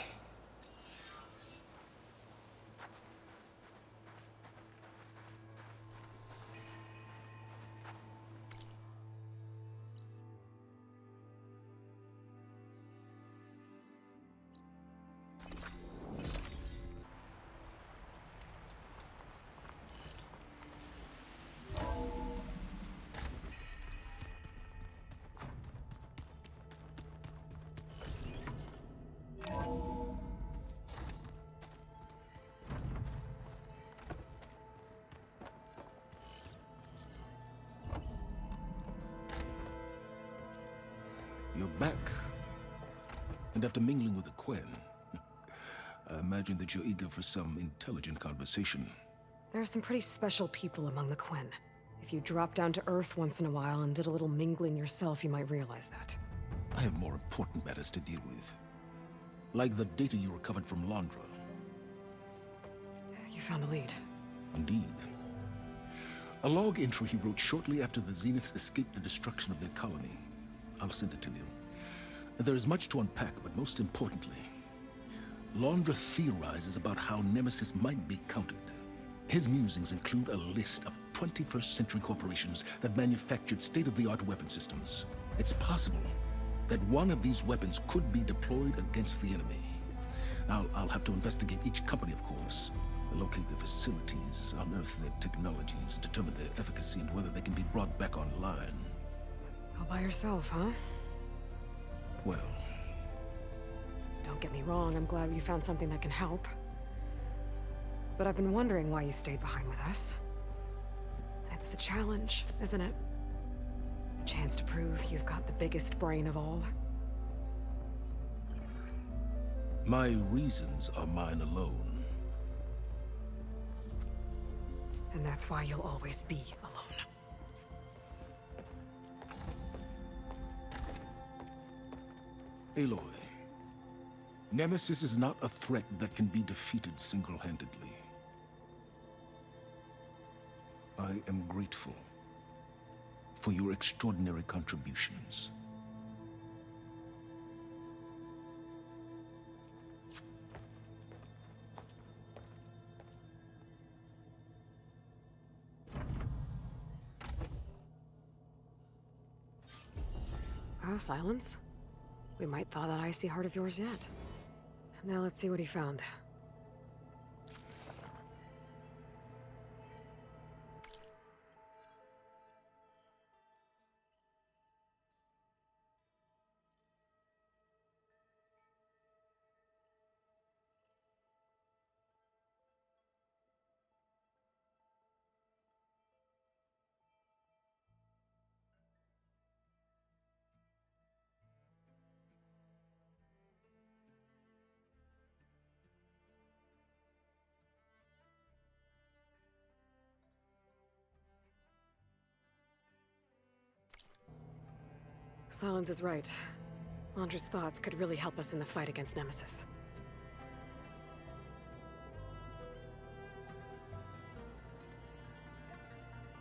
You're back. And after mingling with the Quen, I imagine that you're eager for some intelligent conversation. There are some pretty special people among the Quen. If you dropped down to Earth once in a while and did a little mingling yourself, you might realize that. I have more important matters to deal with. Like the data you recovered from Londra. You found a lead. Indeed. A log entry he wrote shortly after the Zeniths escaped the destruction of their colony. I'll send it to you. There is much to unpack, but most importantly, Londra theorizes about how Nemesis might be countered. His musings include a list of 21st century corporations that manufactured state-of-the-art weapon systems. It's possible that one of these weapons could be deployed against the enemy. I'll have to investigate each company, of course, locate their facilities, unearth their technologies, determine their efficacy, and whether they can be brought back online. All by yourself, huh? Well, don't get me wrong, I'm glad you found something that can help. But I've been wondering why you stayed behind with us. It's the challenge, isn't it? The chance to prove you've got the biggest brain of all. my reasons are mine alone. And that's why you'll always be alone. Aloy, Nemesis is not a threat that can be defeated single-handedly. I am grateful for your extraordinary contributions. Oh, silence? We might thaw that icy heart of yours yet. Now let's see what he found. Silence is right. Landra's thoughts could really help us in the fight against Nemesis.